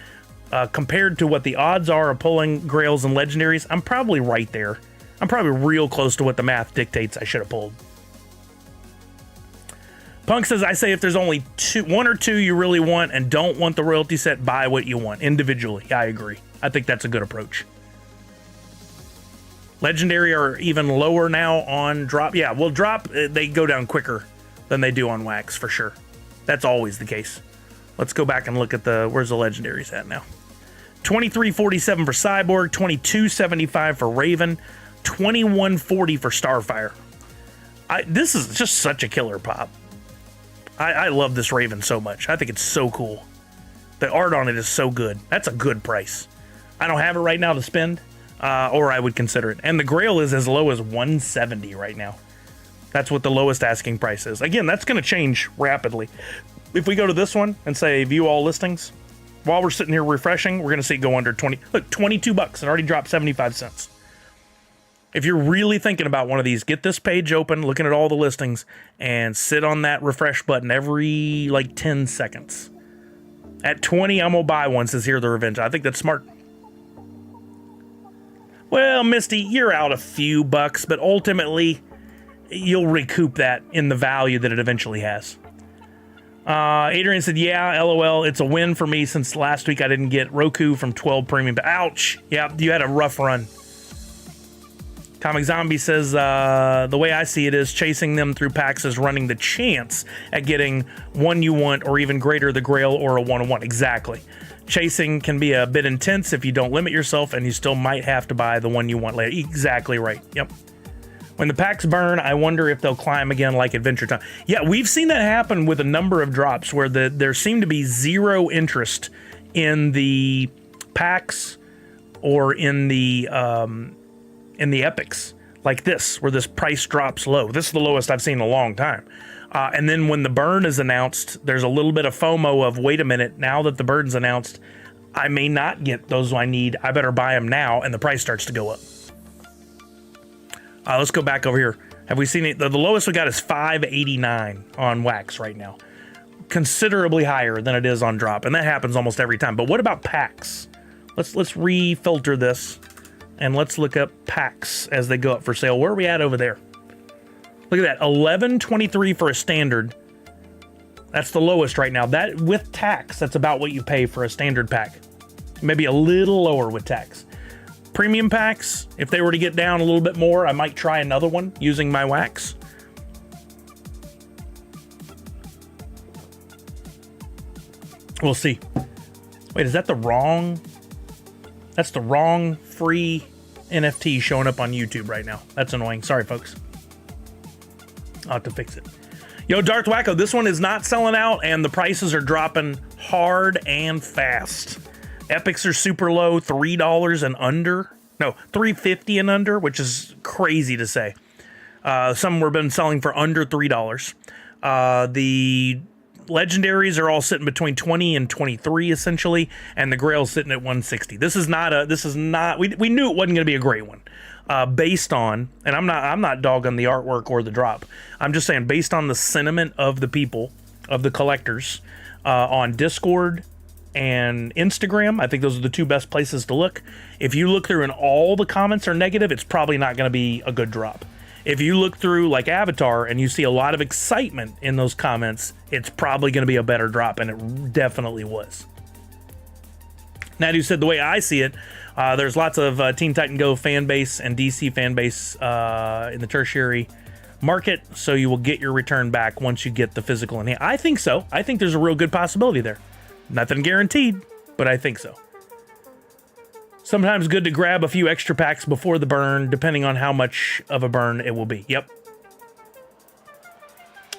compared to what the odds are of pulling grails and legendaries, I'm probably right there. I'm probably real close to what the math dictates I should have pulled. Punk says, I say if there's only 1 or 2 you really want and don't want the royalty set, buy what you want individually. I agree. I think that's a good approach. Legendary are even lower now on drop. Yeah, well, drop, they go down quicker than they do on wax, for sure. That's always the case. Let's go back and look at where's the legendaries at now. 23.47 for Cyborg, 22.75 for Raven, 21.40 for Starfire. This is just such a killer pop. I love this Raven so much. I think it's so cool. The art on it is so good. That's a good price. I don't have it right now to spend. Or I would consider it. And the Grail is as low as $170 right now. That's what the lowest asking price is. Again, that's going to change rapidly. If we go to this one and say view all listings, while we're sitting here refreshing, we're going to see it go under 20. Look, $22. It already dropped 75 cents. If you're really thinking about one of these, get this page open, looking at all the listings, and sit on that refresh button every like 10 seconds. At 20, I'm going to buy one, says Here the Revenge. I think that's smart. Well, Misty, you're out a few bucks, but ultimately, you'll recoup that in the value that it eventually has. Adrian said, yeah, LOL, it's a win for me since last week I didn't get Roku from 12 Premium. Ouch! Yeah, you had a rough run. Comic Zombie says, the way I see it is chasing them through packs is running the chance at getting one you want or even greater the Grail or a one-on-one. Exactly. Chasing can be a bit intense if you don't limit yourself, and you still might have to buy the one you want later. Exactly right. Yep. When the packs burn, I wonder if they'll climb again like Adventure Time. Yeah, we've seen that happen with a number of drops where there seemed to be zero interest in the packs or in the epics like this, where this price drops low. This is the lowest I've seen in a long time. And then when the burn is announced, there's a little bit of FOMO of, wait a minute, now that the burn's announced, I may not get those I need. I better buy them now, and the price starts to go up. Let's go back over here. Have we seen it? The lowest we got is $5.89 on wax right now. Considerably higher than it is on drop, and that happens almost every time. But what about packs? Let's refilter this, and let's look up packs as they go up for sale. Where are we at over there? Look at that, $11.23 for a standard. That's the lowest right now. That with tax, that's about what you pay for a standard pack. Maybe a little lower with tax. Premium packs, if they were to get down a little bit more, I might try another one using my wax. We'll see. Wait, is that the wrong? That's the wrong free NFT showing up on YouTube right now. That's annoying. Sorry, folks. I'll have to fix it. Yo, Darth Wacko, this one is not selling out, and the prices are dropping hard and fast. Epics are super low, $3 and under. No, $3.50 and under, which is crazy to say. Some were been selling for under $3. The legendaries are all sitting between 20 and 23 essentially, and the Grail's sitting at 160. This is not we knew it wasn't going to be a great one. Based on, and I'm not dogging the artwork or the drop. I'm just saying based on the sentiment of the people, of the collectors, on Discord and Instagram. I think those are the two best places to look. If you look through and all the comments are negative, it's probably not going to be a good drop. If you look through like Avatar and you see a lot of excitement in those comments, it's probably going to be a better drop, and it definitely was. Nadu said, the way I see it, there's lots of Teen Titan Go fan base and DC fan base in the tertiary market, so you will get your return back once you get the physical in hand. I think so. I think there's a real good possibility there. Nothing guaranteed, but I think so. Sometimes good to grab a few extra packs before the burn, depending on how much of a burn it will be. Yep.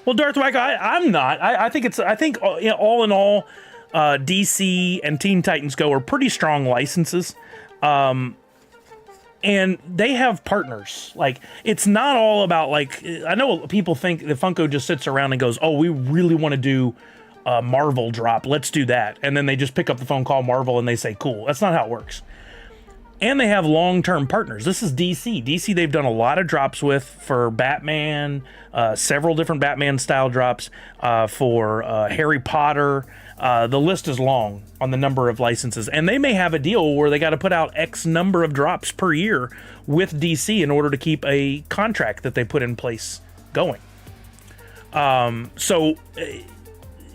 Well, Darth Wacko, I'm not. I think all in all, DC and Teen Titans Go are pretty strong licenses. And they have partners. Like, it's not all about, like, I know people think that Funko just sits around and goes, oh, we really want to do a Marvel drop. Let's do that. And then they just pick up the phone, call Marvel, and they say, cool. That's not how it works. And they have long-term partners. This is DC. DC, they've done a lot of drops with for Batman, several different Batman-style drops, for Harry Potter. The list is long on the number of licenses. And they may have a deal where they got to put out X number of drops per year with DC in order to keep a contract that they put in place going. So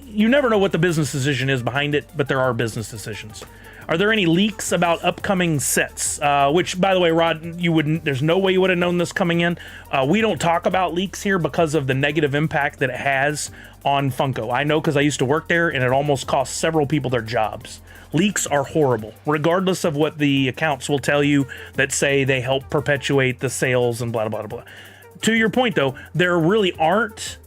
you never know what the business decision is behind it, but there are business decisions. Are there any leaks about upcoming sets? Which, by the way, Rod, there's no way you would have known this coming in. We don't talk about leaks here because of the negative impact that it has on Funko. I know because I used to work there, and it almost cost several people their jobs. Leaks are horrible, regardless of what the accounts will tell you that say they help perpetuate the sales and blah, blah, blah, blah. To your point, though, there really aren't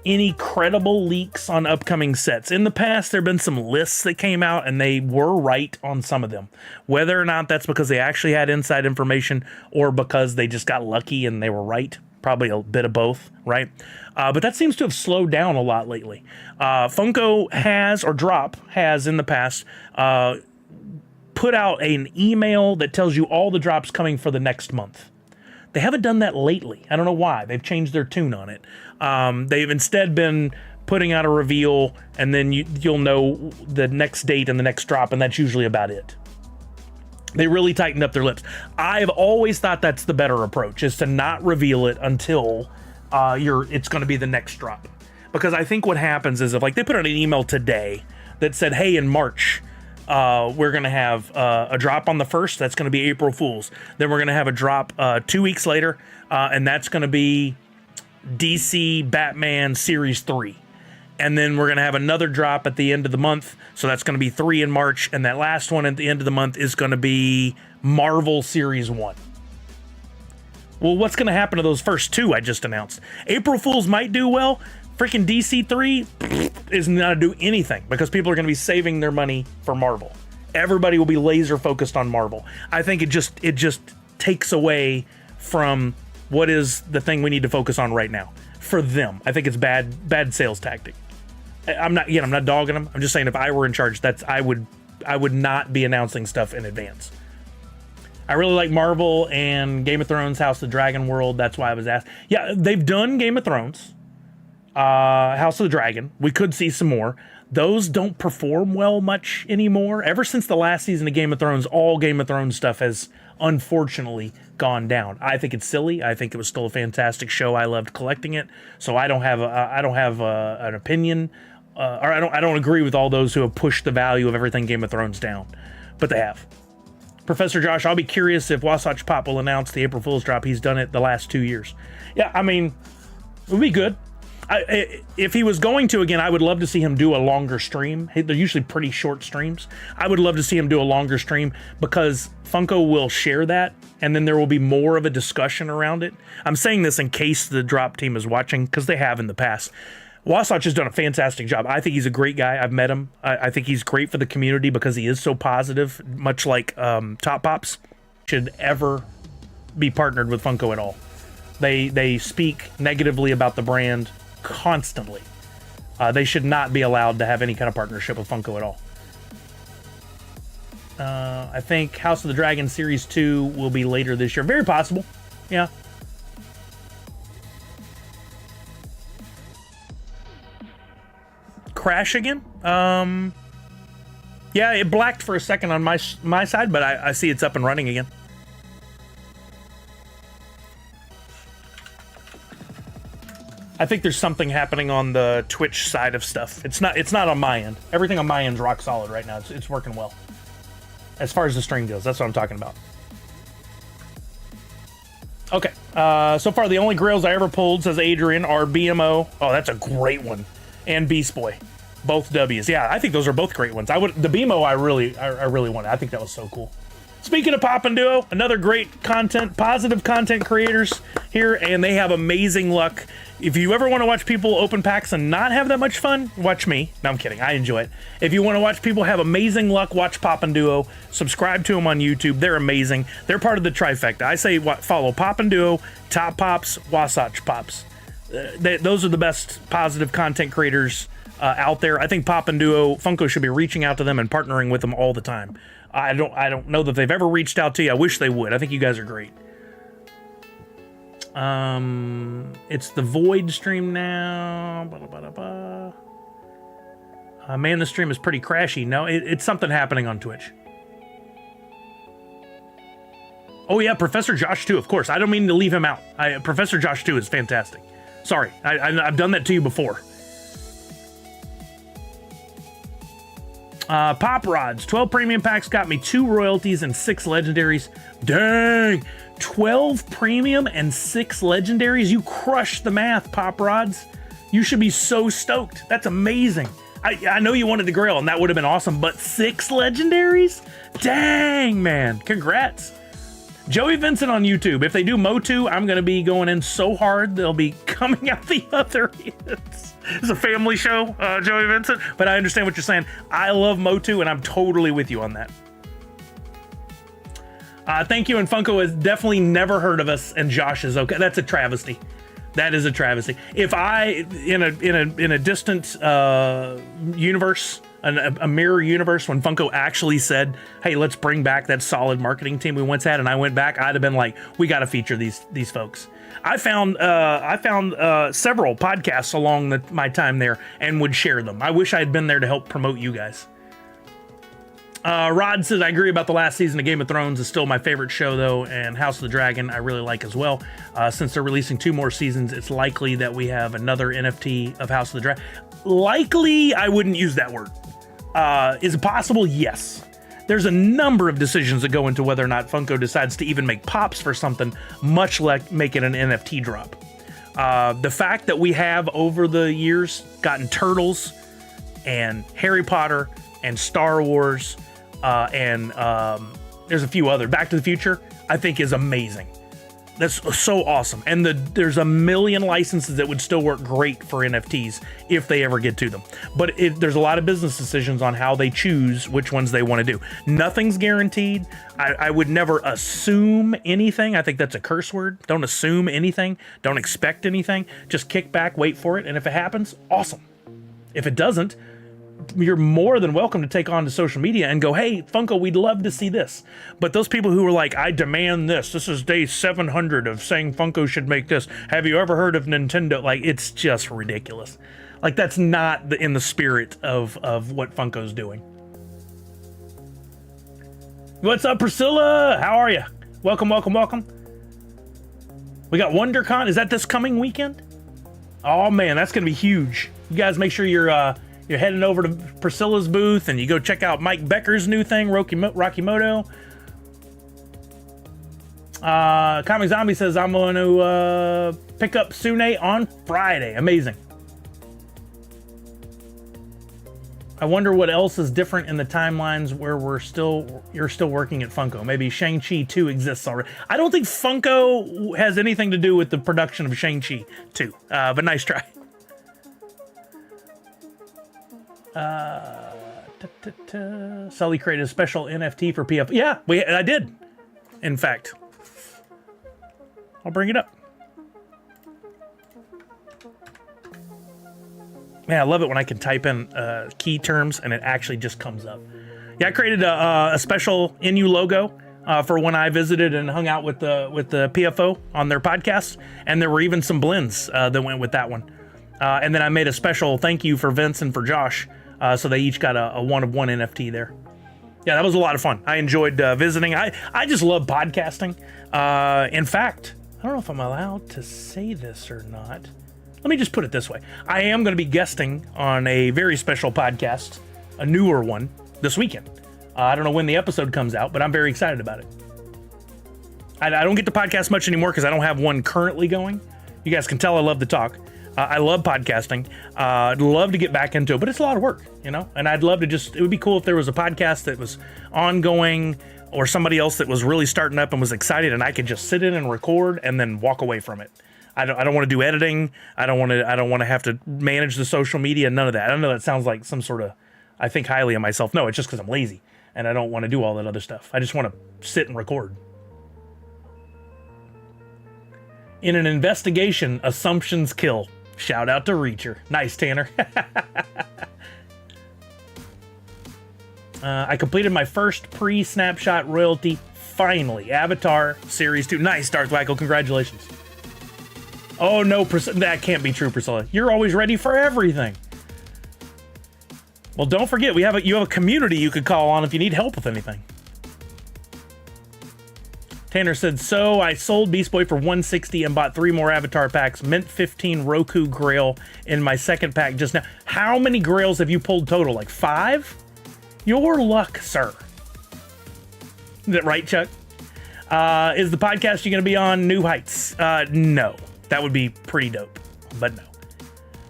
any credible leaks on upcoming sets. In the past, there have been some lists that came out, and they were right on some of them. Whether or not that's because they actually had inside information or because they just got lucky and they were right, probably a bit of both, right? But that seems to have slowed down a lot lately. Funko has in the past put out an email that tells you all the drops coming for the next month. They haven't done that lately. I don't know why. They've changed their tune on it. They've instead been putting out a reveal, and then you'll know the next date and the next drop, and that's usually about it. They really tightened up their lips. I've always thought that's the better approach, is to not reveal it until it's going to be the next drop. Because I think what happens is, if like they put out an email today that said, hey, in March, we're going to have a drop on the 1st. That's going to be April Fool's. Then we're going to have a drop 2 weeks later, and that's going to be DC Batman Series 3. And then we're going to have another drop at the end of the month. So that's going to be 3 in March. And that last one at the end of the month is going to be Marvel Series 1. Well, what's going to happen to those first two I just announced? April Fool's might do well. Freaking DC 3 is not going to do anything because people are going to be saving their money for Marvel. Everybody will be laser focused on Marvel. I think it just takes away from what is the thing we need to focus on right now for them. I think it's bad sales tactic. I'm not dogging them. I'm just saying if I were in charge, I would not be announcing stuff in advance. I really like Marvel and Game of Thrones, House of the Dragon World. That's why I was asked. Yeah, they've done Game of Thrones, House of the Dragon. We could see some more. Those don't perform well much anymore. Ever since the last season of Game of Thrones, all Game of Thrones stuff has unfortunately gone down. I think it's silly. I think it was still a fantastic show. I loved collecting it. So I don't have an opinion, or I don't agree with all those who have pushed the value of everything Game of Thrones down, but they have. Professor Josh, I'll be curious if Wasatch Pop will announce the April Fool's drop. He's done it the last 2 years. Yeah, I mean, it would be good. If he was going to, again, I would love to see him do a longer stream. They're usually pretty short streams. I would love to see him do a longer stream because Funko will share that, and then there will be more of a discussion around it. I'm saying this in case the drop team is watching, because they have in the past. Wasatch has done a fantastic job. I think he's a great guy. I've met him. I think he's great for the community because he is so positive, much like Top Pops should ever be partnered with Funko at all. They speak negatively about the brand constantly. They should not be allowed to have any kind of partnership with Funko at all. I think House of the Dragon Series 2 will be later this year. Very possible. Yeah. Crash again? Yeah, it blacked for a second on my side, but I see it's up and running again. I think there's something happening on the Twitch side of stuff. It's not on my end. Everything on my end's rock solid right now. It's working well. As far as the stream goes, that's what I'm talking about. Okay, so far the only grails I ever pulled, says Adrian, are BMO. Oh, that's a great one. And Beast Boy. Both W's. Yeah, I think those are both great ones. The BMO I really wanted. I think that was so cool. Speaking of Pop and Duo, another great positive content creators here, and they have amazing luck. If you ever want to watch people open packs and not have that much fun, watch me. No, I'm kidding. I enjoy it. If you want to watch people have amazing luck, watch Pop and Duo. Subscribe to them on YouTube. They're amazing. They're part of the trifecta. I say follow Pop and Duo, Top Pops, Wasatch Pops. Those are the best positive content creators out there. I think Pop and Duo, Funko should be reaching out to them and partnering with them all the time. I don't know that they've ever reached out to you. I wish they would. I think you guys are great. It's the Void stream now. Man, the stream is pretty crashy. No, it's something happening on Twitch. Oh yeah, Professor Josh 2, of course. I don't mean to leave him out. Professor Josh 2 is fantastic. Sorry, I've done that to you before. Pop Rods, 12 premium packs got me 2 royalties and 6 legendaries. Dang, 12 premium and 6 legendaries? You crushed the math, Pop Rods. You should be so stoked. That's amazing. I know you wanted the Grail, and that would have been awesome, but 6 legendaries? Dang, man. Congrats. Joey Vincent on YouTube. If they do Motu, I'm going to be going in so hard, they'll be coming out the other ends. It's a family show, Joey Vincent, but I understand what you're saying. I love Motu, and I'm totally with you on that. Thank you, and Funko has definitely never heard of us, and Josh is okay. That's a travesty. That is a travesty. If I, in a distant universe, a mirror universe, when Funko actually said, hey, let's bring back that solid marketing team we once had, and I went back, I'd have been like, we got to feature these folks. I found several podcasts along my time there and would share them. I wish I had been there to help promote you guys. Rod says, I agree about the last season of Game of Thrones is still my favorite show, though, and House of the Dragon I really like as well. Since they're releasing 2 more seasons, it's likely that we have another NFT of House of the Dragon. Likely, I wouldn't use that word. Is it possible? Yes. There's a number of decisions that go into whether or not Funko decides to even make pops for something, much like making an NFT drop. The fact that we have, over the years, gotten Turtles and Harry Potter and Star Wars and there's a few other, Back to the Future, I think is amazing. That's so awesome. And there's a million licenses that would still work great for NFTs if they ever get to them. But there's a lot of business decisions on how they choose which ones they want to do. Nothing's guaranteed. I would never assume anything. I think that's a curse word. Don't assume anything. Don't expect anything. Just kick back, wait for it. And if it happens, awesome. If it doesn't, you're more than welcome to take on to social media and go, hey, Funko, we'd love to see this. But those people who are like, I demand this. This is day 700 of saying Funko should make this. Have you ever heard of Nintendo? Like, it's just ridiculous. Like, that's not in the spirit of what Funko's doing. What's up, Priscilla? How are you? Welcome, welcome, welcome. We got WonderCon. Is that this coming weekend? Oh, man, that's going to be huge. You guys make sure you're heading over to Priscilla's booth and you go check out Mike Becker's new thing, Rocky Moto. Comic Zombie says, I'm going to pick up Sune on Friday. Amazing. I wonder what else is different in the timelines where you're still working at Funko. Maybe Shang-Chi 2 exists already. I don't think Funko has anything to do with the production of Shang-Chi 2, but nice try. Sully created a special NFT for PF. Yeah, I did. In fact, I'll bring it up. Man, I love it when I can type in key terms and it actually just comes up. Yeah, I created a special NU logo for when I visited and hung out with the PFO on their podcast, and there were even some blends that went with that one. And then I made a special thank you for Vince and for Josh, so they each got a 1-of-1 NFT there. Yeah, that was a lot of fun. I enjoyed visiting. I just love podcasting. In fact, I don't know if I'm allowed to say this or not. Let me just put it this way. I am going to be guesting on a very special podcast, a newer one, this weekend. I don't know when the episode comes out, but I'm very excited about it. I don't get to podcast much anymore because I don't have one currently going. You guys can tell I love to talk. I love podcasting. I'd love to get back into it, but it's a lot of work, you know? And I'd love to it would be cool if there was a podcast that was ongoing or somebody else that was really starting up and was excited and I could just sit in and record and then walk away from it. I don't want to do editing. I don't want to have to manage the social media. None of that. I don't know. That sounds like some sort of, I think highly of myself. No, it's just because I'm lazy and I don't want to do all that other stuff. I just want to sit and record. In an investigation, assumptions kill. Shout out to Reacher. Nice, Tanner. I completed my first pre-snapshot royalty. Finally, Avatar Series 2. Nice, Darth Wackel. Congratulations. Oh, no, that can't be true, Priscilla. You're always ready for everything. Well, don't forget, you have a community you could call on if you need help with anything. Tanner said, so I sold Beast Boy for $160 and bought 3 more Avatar packs. Mint 15 Roku Grail in my second pack just now. How many Grails have you pulled total? Like 5? Your luck, sir. Is that right, Chuck? Is the podcast you're going to be on New Heights? No. That would be pretty dope, but no.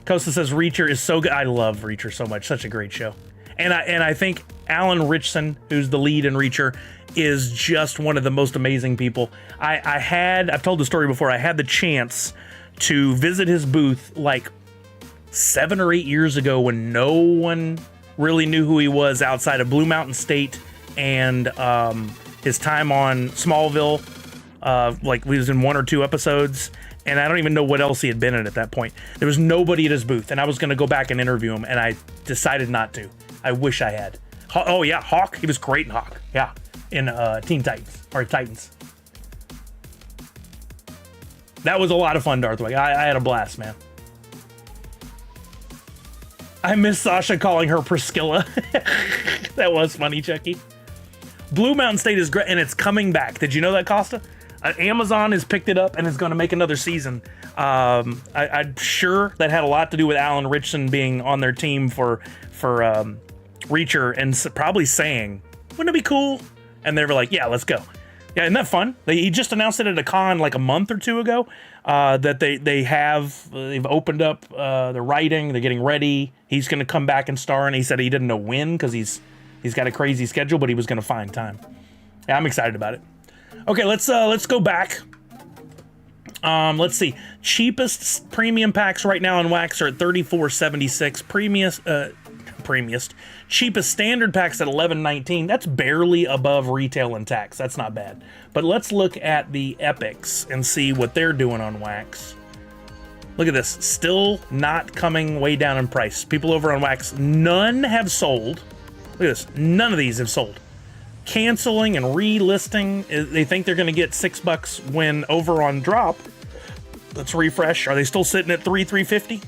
Costa says Reacher is so good. I love Reacher so much. Such a great show. And I think Alan Richson, who's the lead in Reacher, is just one of the most amazing people. I've told the story before. I had the chance to visit his booth like 7 or 8 years ago when no one really knew who he was outside of Blue Mountain State and his time on Smallville. Like he was in 1 or 2 episodes. And I don't even know what else he had been in at that point. There was nobody at his booth, and I was going to go back and interview him, and I decided not to. I wish I had. Oh, yeah, Hawk. He was great in Hawk. Yeah, in Teen Titans, or Titans. That was a lot of fun, Darthway. I had a blast, man. I miss Sasha calling her Priscilla. That was funny, Chucky. Blue Mountain State is great, and it's coming back. Did you know that, Costa? Amazon has picked it up and is going to make another season. I'm sure that had a lot to do with Alan Richson being on their team for Reacher and probably saying, wouldn't it be cool? And they were like, yeah, let's go. Yeah, isn't that fun? He just announced it at a con like a month or 2 ago that they've opened up the writing. They're getting ready. He's going to come back and star, and he said he didn't know when because he's got a crazy schedule, but he was going to find time. Yeah, I'm excited about it. Okay, let's go back. Let's see. Cheapest premium packs right now on Wax are at $34.76. Premiest. Cheapest standard packs at $11.19. That's barely above retail and tax. That's not bad. But let's look at the epics and see what they're doing on Wax. Look at this. Still not coming way down in price. People over on Wax, none have sold. Look at this. None of these have sold. Canceling and relisting. They think they're going to get $6 when over on drop. Let's refresh. Are they still sitting at $3.50?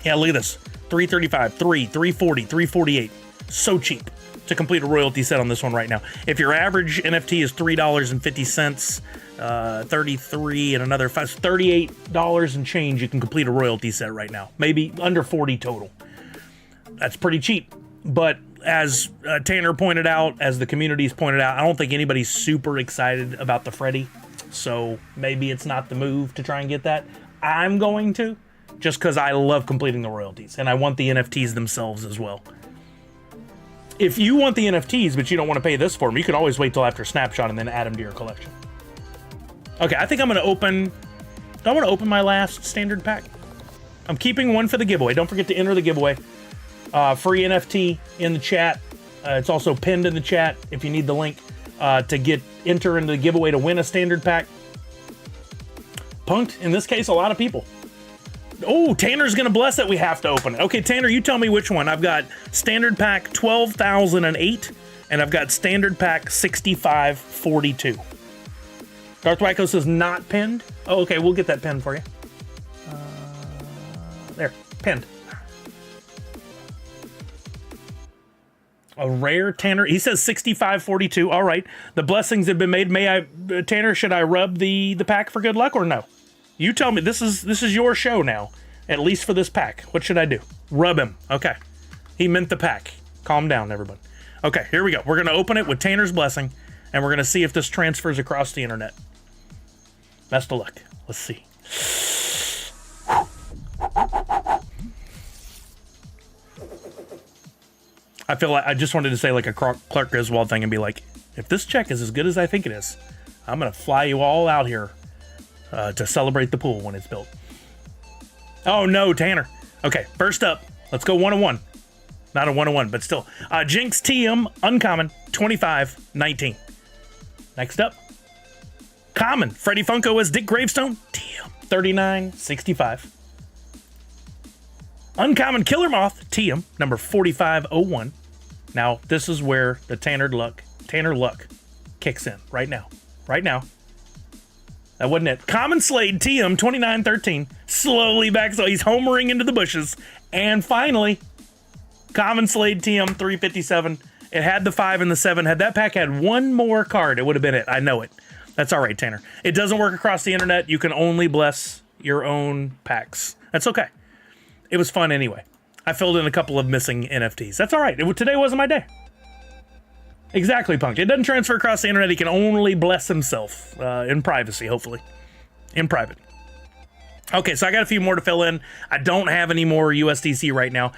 Yeah, look at this. $3.35, $3.40, $3.48. So cheap to complete a royalty set on this one right now. If your average NFT is $3.50, 33 and another $38 and change, you can complete a royalty set right now. Maybe under 40 total. That's pretty cheap. But as Tanner pointed out, as the community's pointed out, I don't think anybody's super excited about the Freddy. So maybe it's not the move to try and get that. I'm going to, just because I love completing the royalties. And I want the NFTs themselves as well. If you want the NFTs, but you don't want to pay this for them, you could always wait till after Snapshot and then add them to your collection. Okay, I think I'm going to open... Do I want to open my last standard pack? I'm keeping one for the giveaway. Don't forget to enter the giveaway. Free NFT in the chat. It's also pinned in the chat if you need the link to enter into the giveaway to win a standard pack. Punked, in this case, a lot of people. Oh, Tanner's going to bless it. We have to open it. Okay, Tanner, you tell me which one. I've got standard pack 12,008, and I've got standard pack 6542. Darth Wacko says not pinned. Oh, okay, we'll get that pinned for you. There, pinned. A rare Tanner. He says 6542. All right. The blessings have been made. May I, Tanner, should I rub the pack for good luck or no? You tell me. This is your show now, at least for this pack. What should I do? Rub him. Okay. He meant the pack. Calm down, everybody. Okay, here we go. We're going to open it with Tanner's blessing, and we're going to see if this transfers across the internet. Best of luck. Let's see. I feel like I just wanted to say like a Clark Griswold thing and be like, if this check is as good as I think it is, I'm going to fly you all out here to celebrate the pool when it's built. Oh, no, Tanner. Okay, first up, let's go 101. Not a 101, but still. Jinx TM, uncommon, 2519. Next up, common, Freddie Funko as Dick Gravestone, TM, 3965. Uncommon Killer Moth, TM, number 4501. Now, this is where the Tanner luck kicks in right now. Right now. That wasn't it. Common Slade, TM, 2913. Slowly back, so he's homering into the bushes. And finally, Common Slade, TM, 357. It had the 5 and the 7. Had that pack had one more card, it would have been it. I know it. That's all right, Tanner. It doesn't work across the internet. You can only bless your own packs. That's okay. It was fun anyway. I filled in a couple of missing NFTs. That's all right. Today wasn't my day. Exactly, Punk. It doesn't transfer across the internet. He can only bless himself in privacy, hopefully. In private. Okay, so I got a few more to fill in. I don't have any more USDC right now,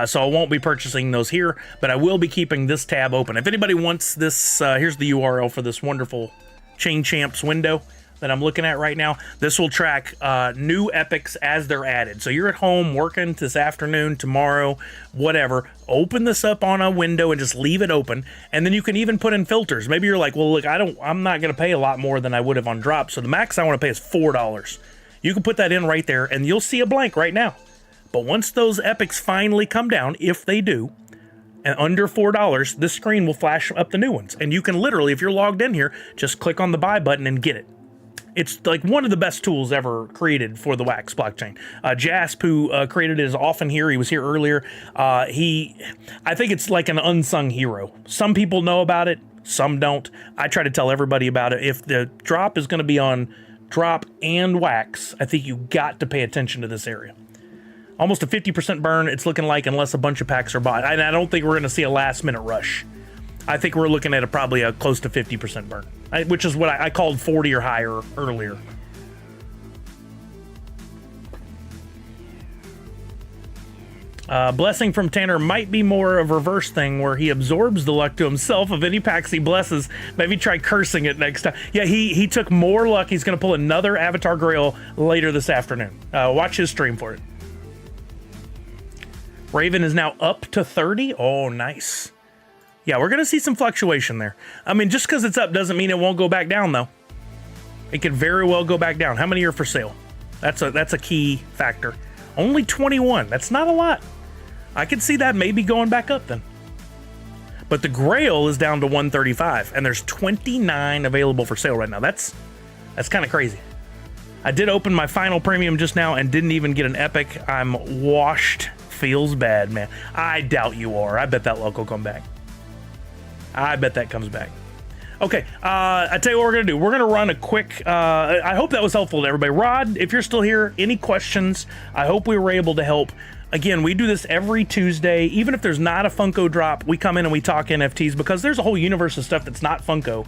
so I won't be purchasing those here, but I will be keeping this tab open. If anybody wants this, here's the URL for this wonderful Chain Champs window that I'm looking at right now. This will track new epics as they're added. So you're at home working this afternoon, tomorrow, whatever. Open this up on a window and just leave it open. And then you can even put in filters. Maybe you're like, well, look, I'm not going to pay a lot more than I would have on drop. So the max I want to pay is $4. You can put that in right there and you'll see a blank right now. But once those epics finally come down, if they do, and under $4, this screen will flash up the new ones. And you can literally, if you're logged in here, just click on the buy button and get it. It's like one of the best tools ever created for the Wax blockchain. Jasp, who created it, is often here. He was here earlier. I think it's like an unsung hero. Some people know about it, some don't. I try to tell everybody about it. If the drop is going to be on drop and Wax, I think you got to pay attention to this area. Almost a 50% burn, it's looking like, unless a bunch of packs are bought. And I don't think we're going to see a last-minute rush. I think we're looking at probably a close to 50% burn, which is what I called 40 or higher earlier. Blessing from Tanner might be more of a reverse thing where he absorbs the luck to himself of any packs he blesses. Maybe try cursing it next time. Yeah, he took more luck. He's going to pull another Avatar Grail later this afternoon. Watch his stream for it. Raven is now up to 30. Oh, nice. Yeah, we're going to see some fluctuation there. I mean, just because it's up doesn't mean it won't go back down, though. It could very well go back down. How many are for sale? That's a key factor. Only 21. That's not a lot. I could see that maybe going back up then. But the Grail is down to 135, and there's 29 available for sale right now. That's kind of crazy. I did open my final premium just now and didn't even get an epic. I'm washed. Feels bad, man. I doubt you are. I bet that luck will come back. I bet that comes back. Okay, I tell you what we're going to do. We're going to run a quick... I hope that was helpful to everybody. Rod, if you're still here, any questions? I hope we were able to help. Again, we do this every Tuesday. Even if there's not a Funko drop, we come in and we talk NFTs because there's a whole universe of stuff that's not Funko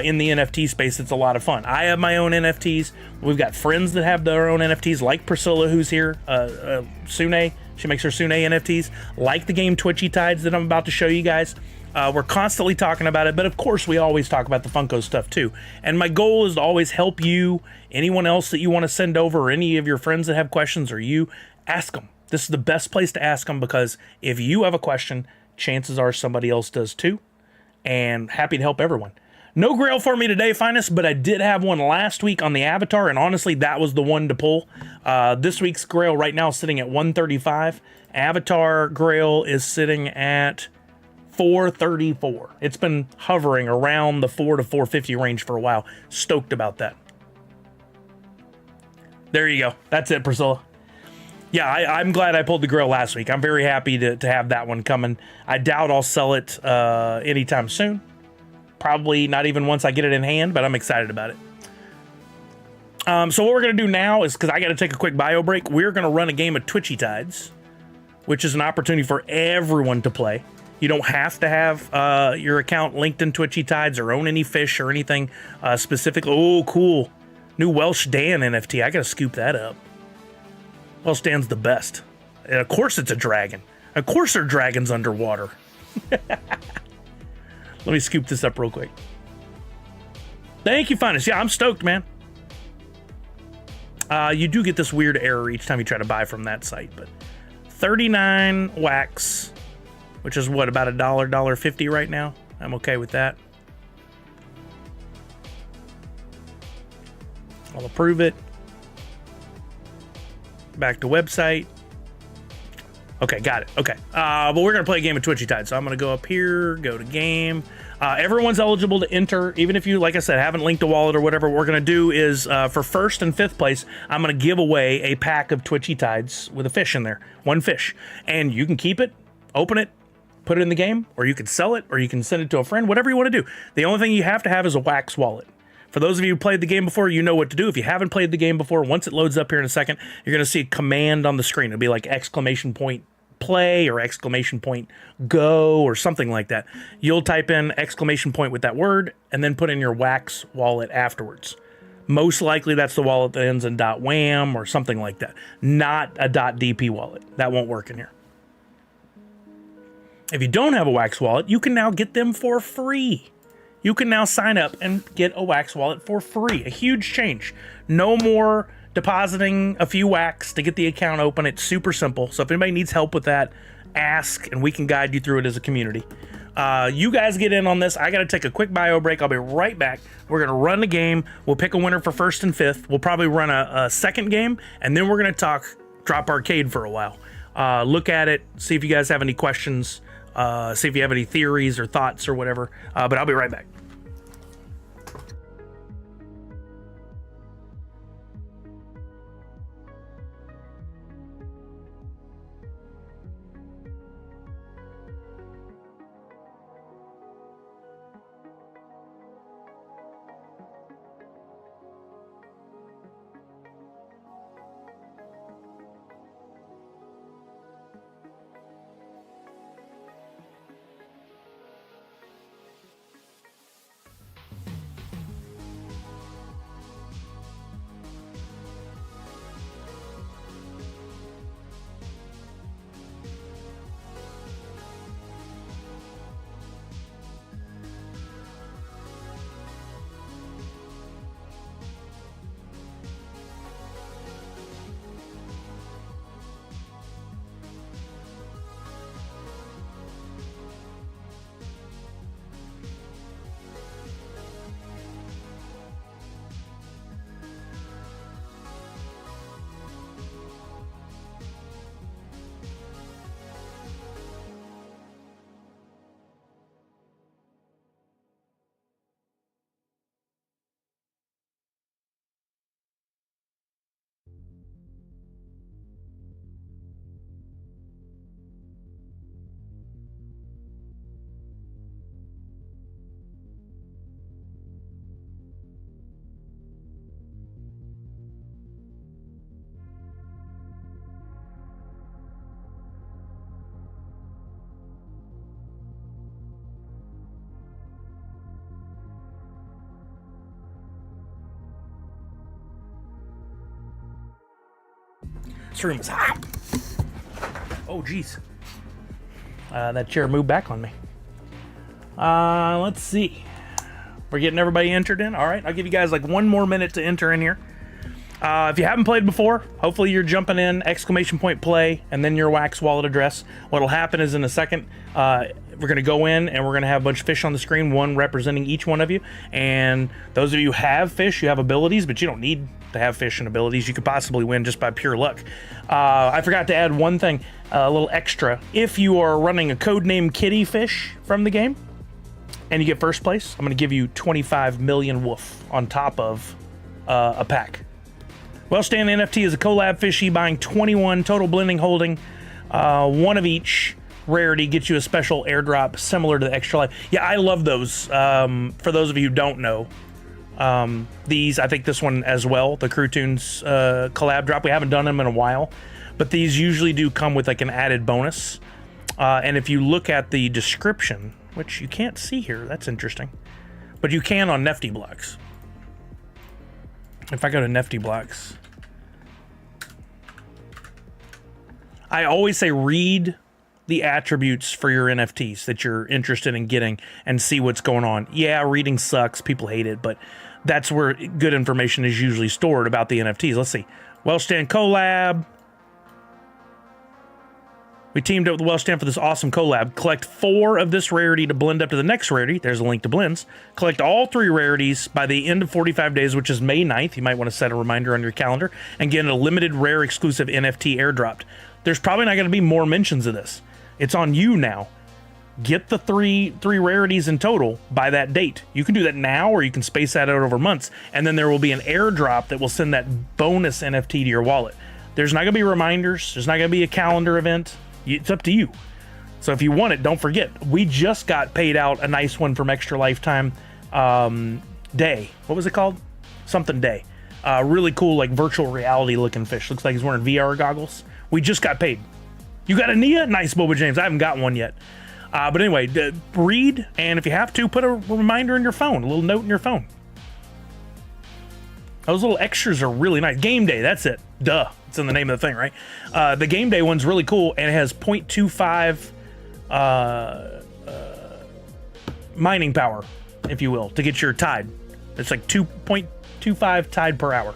in the NFT space. It's a lot of fun. I have my own NFTs. We've got friends that have their own NFTs, like Priscilla, who's here. Sune, she makes her Sune NFTs. Like the game Twitchy Tides that I'm about to show you guys. We're constantly talking about it, but of course we always talk about the Funko stuff too. And my goal is to always help you, anyone else that you want to send over, or any of your friends that have questions, or you, ask them. This is the best place to ask them, because if you have a question, chances are somebody else does too. And happy to help everyone. No grail for me today, Finest, but I did have one last week on the Avatar, and honestly, that was the one to pull. This week's grail right now is sitting at 135. Avatar grail is sitting at 434. It's been hovering around the 4 to 450 range for a while. Stoked about that. There you go. That's it, Priscilla. Yeah, I'm glad I pulled the grail last week. I'm very happy to have that one coming. I doubt I'll sell it anytime soon. Probably not even once I get it in hand, but I'm excited about it. So what we're going to do now is, because I got to take a quick bio break, we're going to run a game of Twitchy Tides, which is an opportunity for everyone to play. You don't have to have your account linked in Twitchy Tides or own any fish or anything specific. Oh, cool. New Welsh Dan NFT. I got to scoop that up. Welsh Dan's the best. And of course it's a dragon. Of course there are dragons underwater. Let me scoop this up real quick. Thank you, Finest. Yeah, I'm stoked, man. You do get this weird error each time you try to buy from that site, but 39 wax, which is what, about $1.50 right now? I'm okay with that. I'll approve it. Back to website. Okay, got it. Okay. But we're going to play a game of Twitchy Tide. So I'm going to go up here, go to game. Everyone's eligible to enter. Even if you, like I said, haven't linked a wallet or whatever, what we're going to do is for first and fifth place, I'm going to give away a pack of Twitchy Tides with a fish in there. One fish. And you can keep it, open it, put it in the game, or you can sell it, or you can send it to a friend, whatever you want to do. The only thing you have to have is a wax wallet. For those of you who played the game before, you know what to do. If you haven't played the game before, once it loads up here in a second, you're going to see a command on the screen. It'll be like !play or !go or something like that. You'll type in ! with that word and then put in your wax wallet afterwards. Most likely that's the wallet that ends in .wham or something like that. Not a .dp wallet. That won't work in here. If you don't have a wax wallet, you can now get them for free. You can now sign up and get a wax wallet for free. A huge change. No more depositing a few wax to get the account open. It's super simple. So if anybody needs help with that, ask and we can guide you through it as a community. You guys get in on this. I got to take a quick bio break. I'll be right back. We're going to run the game. We'll pick a winner for first and fifth. We'll probably run a second game, and then we're going to talk Drop Arcade for a while. Look at it, see if you guys have any questions, see if you have any theories or thoughts or whatever. But I'll be right back. This room is hot. Oh, geez. That chair moved back on me. Let's see. We're getting everybody entered in. All right, I'll give you guys like 1 more minute to enter in here. If you haven't played before, hopefully you're jumping in !play and then your wax wallet address. What'll happen is in a second, we're going to go in and we're going to have a bunch of fish on the screen, one representing each one of you. And those of you who have fish, you have abilities, but you don't need to have fish and abilities. You could possibly win just by pure luck. I forgot to add one thing, a little extra. If you are running a codename Kitty fish from the game and you get first place, I'm going to give you 25 million woof on top of a pack. Wellstand NFT is a collab fish, buying 21 total blending, holding one of each rarity gets you a special airdrop similar to the extra life. Yeah, I love those. For those of you who don't know, these, I think this one as well, the Crew Tunes collab drop, we haven't done them in a while, but these usually do come with like an added bonus. And if you look at the description, which you can't see here, that's interesting, but you can on Nifty Blocks. If I go to Nifty Blocks, I always say read the attributes for your NFTs that you're interested in getting and see what's going on. Yeah, reading sucks. People hate it, but that's where good information is usually stored about the NFTs. Let's see. Wellstand collab. We teamed up with Wellstand for this awesome collab. Collect 4 of this rarity to blend up to the next rarity. There's a link to blends. Collect all 3 rarities by the end of 45 days, which is May 9th. You might want to set a reminder on your calendar and get a limited rare exclusive NFT airdropped. There's probably not going to be more mentions of this. It's on you now. Get the three rarities in total by that date. You can do that now, or you can space that out over months, and then there will be an airdrop that will send that bonus NFT to your wallet. There's not going to be reminders. There's not going to be a calendar event. It's up to you. So if you want it, don't forget. We just got paid out a nice one from Extra Lifetime Day. What was it called? Something Day. Really cool, like virtual reality looking fish. Looks like he's wearing VR goggles. We just got paid. You got a Nia? Nice, Boba James. I haven't got one yet. But anyway, read, and if you have to, put a reminder in your phone, a little note in your phone. Those little extras are really nice. Game Day, that's it. Duh. It's in the name of the thing, right? The Game Day one's really cool, and it has 0.25 mining power, if you will, to get your tide. It's like 2.25 tide per hour.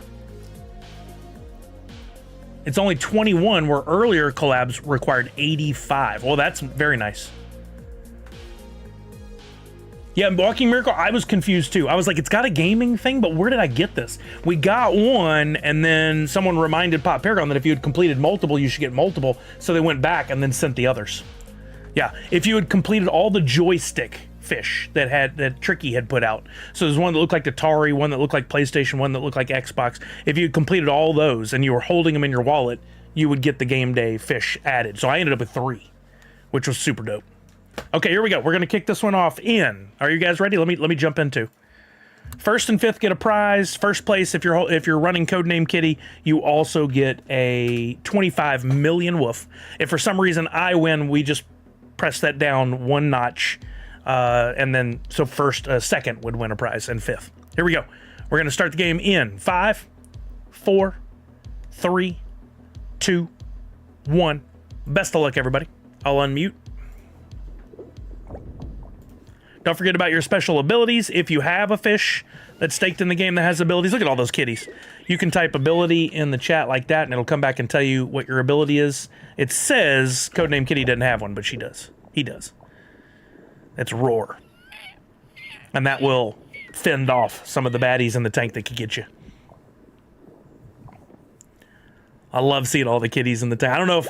It's only 21, where earlier collabs required 85. Well, that's very nice. Yeah, Walking Miracle, I was confused too. I was like, it's got a gaming thing, but where did I get this? We got one, and then someone reminded Pop Paragon that if you had completed multiple, you should get multiple. So they went back and then sent the others. Yeah, if you had completed all the joystick fish that Tricky had put out. So there's one that looked like Atari, one that looked like PlayStation, one that looked like Xbox. If you had completed all those and you were holding them in your wallet, you would get the Game Day fish added. So I ended up with 3, which was super dope. Okay, here we go. We're gonna kick this one off in. Are you guys ready? Let me jump into. 1st and 5th get a prize. First place, if you're running Codename Kitty, you also get a 25 million woof. If for some reason I win, we just press that down 1 notch, and then so second would win a prize, and 5th. Here we go. We're gonna start the game in 5, 4, 3, 2, 1. Best of luck, everybody. I'll unmute. Don't forget about your special abilities. If you have a fish that's staked in the game that has abilities, look at all those kitties. You can type ability in the chat like that, and it'll come back and tell you what your ability is. It says Codename Kitty doesn't have one, but she does. He does. It's Roar. And that will fend off some of the baddies in the tank that could get you. I love seeing all the kitties in the tank. I don't know if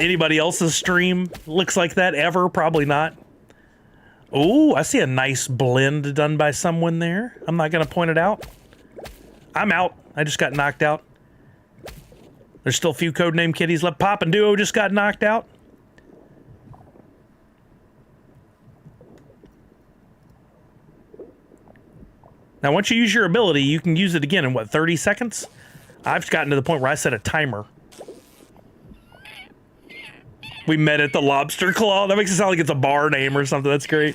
anybody else's stream looks like that ever. Probably not. Oh, I see a nice blend done by someone there. I'm not going to point it out. I'm out. I just got knocked out. There's still a few Codename Kitties left. Pop and Duo just got knocked out. Now, once you use your ability, you can use it again in, 30 seconds? I've gotten to the point where I set a timer. We met at the Lobster Claw. That makes it sound like it's a bar name or something. That's great.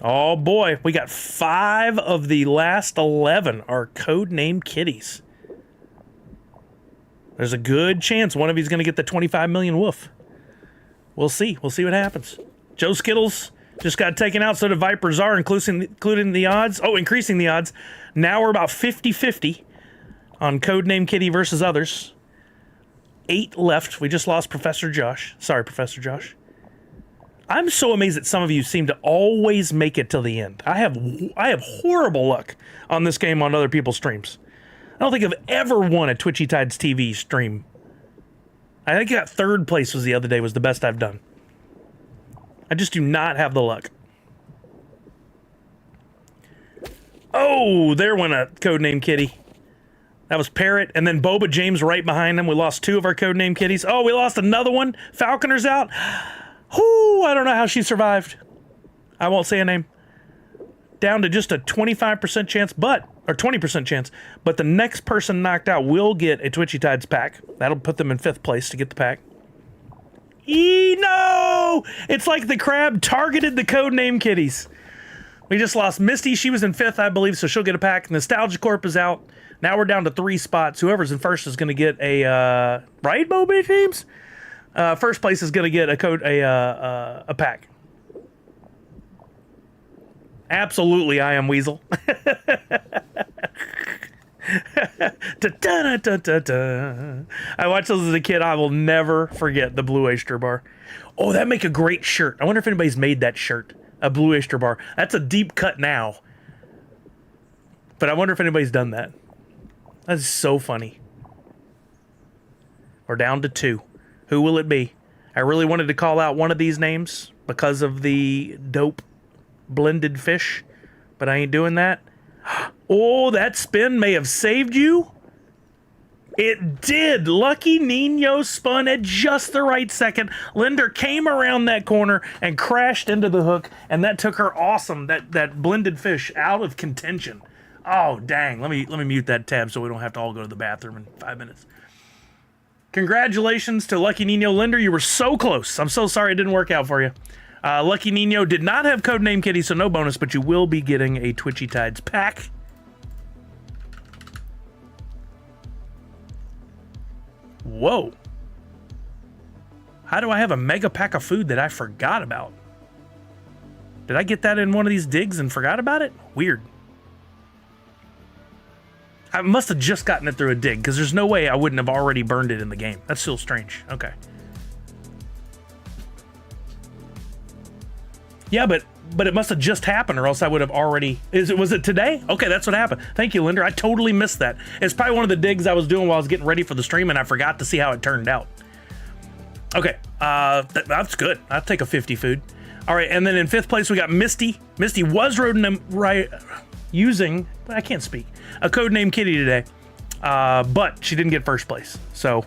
Oh, boy. We got 5 of the last 11 are Codename Kitties. There's a good chance one of you's going to get the 25 million woof. We'll see. We'll see what happens. Joe Skittles just got taken out. So did Viper Czar, including the odds. Oh, increasing the odds. Now we're about 50-50 on Codename Kitty versus others. 8 left. We just lost Professor Josh. Sorry, Professor Josh. I'm so amazed that some of you seem to always make it till the end. I have horrible luck on this game on other people's streams. I don't think I've ever won a Twitchy Tides TV stream. I think I got third place was the other day was the best I've done. I just do not have the luck. Oh, there went a codename kitty. That was Parrot, and then Boba James right behind him. We lost 2 of our codename kitties. Oh, we lost another one. Falconer's out. Whoo, I don't know how she survived. I won't say a name. Down to just a 25% chance, or 20% chance, but the next person knocked out will get a Twitchy Tides pack. That'll put them in 5th place to get the pack. No! It's like the crab targeted the codename kitties. We just lost Misty. She was in 5th, I believe, so she'll get a pack. Nostalgia Corp is out. Now we're down to 3 spots. Whoever's in first is going to get a right, Boba James? First place is going to get a pack. Absolutely, I am Weasel. I watched those as a kid. I will never forget the Blue Oyster Bar. Oh, that'd make a great shirt. I wonder if anybody's made that shirt. A Blue Oyster Bar. That's a deep cut now. But I wonder if anybody's done that. That's so funny. We're down to 2. Who will it be? I really wanted to call out one of these names because of the dope blended fish, but I ain't doing that. Oh, that spin may have saved you. It did. Lucky Nino spun at just the right second. Linder came around that corner and crashed into the hook, and that took her awesome, that blended fish out of contention. Oh, dang. Let me mute that tab so we don't have to all go to the bathroom in 5 minutes. Congratulations to Lucky Nino. Linder, you were so close. I'm so sorry it didn't work out for you. Lucky Nino did not have codename kitty, so no bonus, but you will be getting a Twitchy Tides pack. Whoa. How do I have a mega pack of food that I forgot about? Did I get that in one of these digs and forgot about it? Weird. I must have just gotten it through a dig, because there's no way I wouldn't have already burned it in the game. That's still strange. Okay. Yeah, but it must have just happened, or else I would have already... Was it today? Okay, that's what happened. Thank you, Linder. I totally missed that. It's probably one of the digs I was doing while I was getting ready for the stream, and I forgot to see how it turned out. Okay, that's good. I'll take a 50 food. All right, and then in 5th place, we got Misty. Misty was using... I can't speak. A codename kitty today, but she didn't get first place. So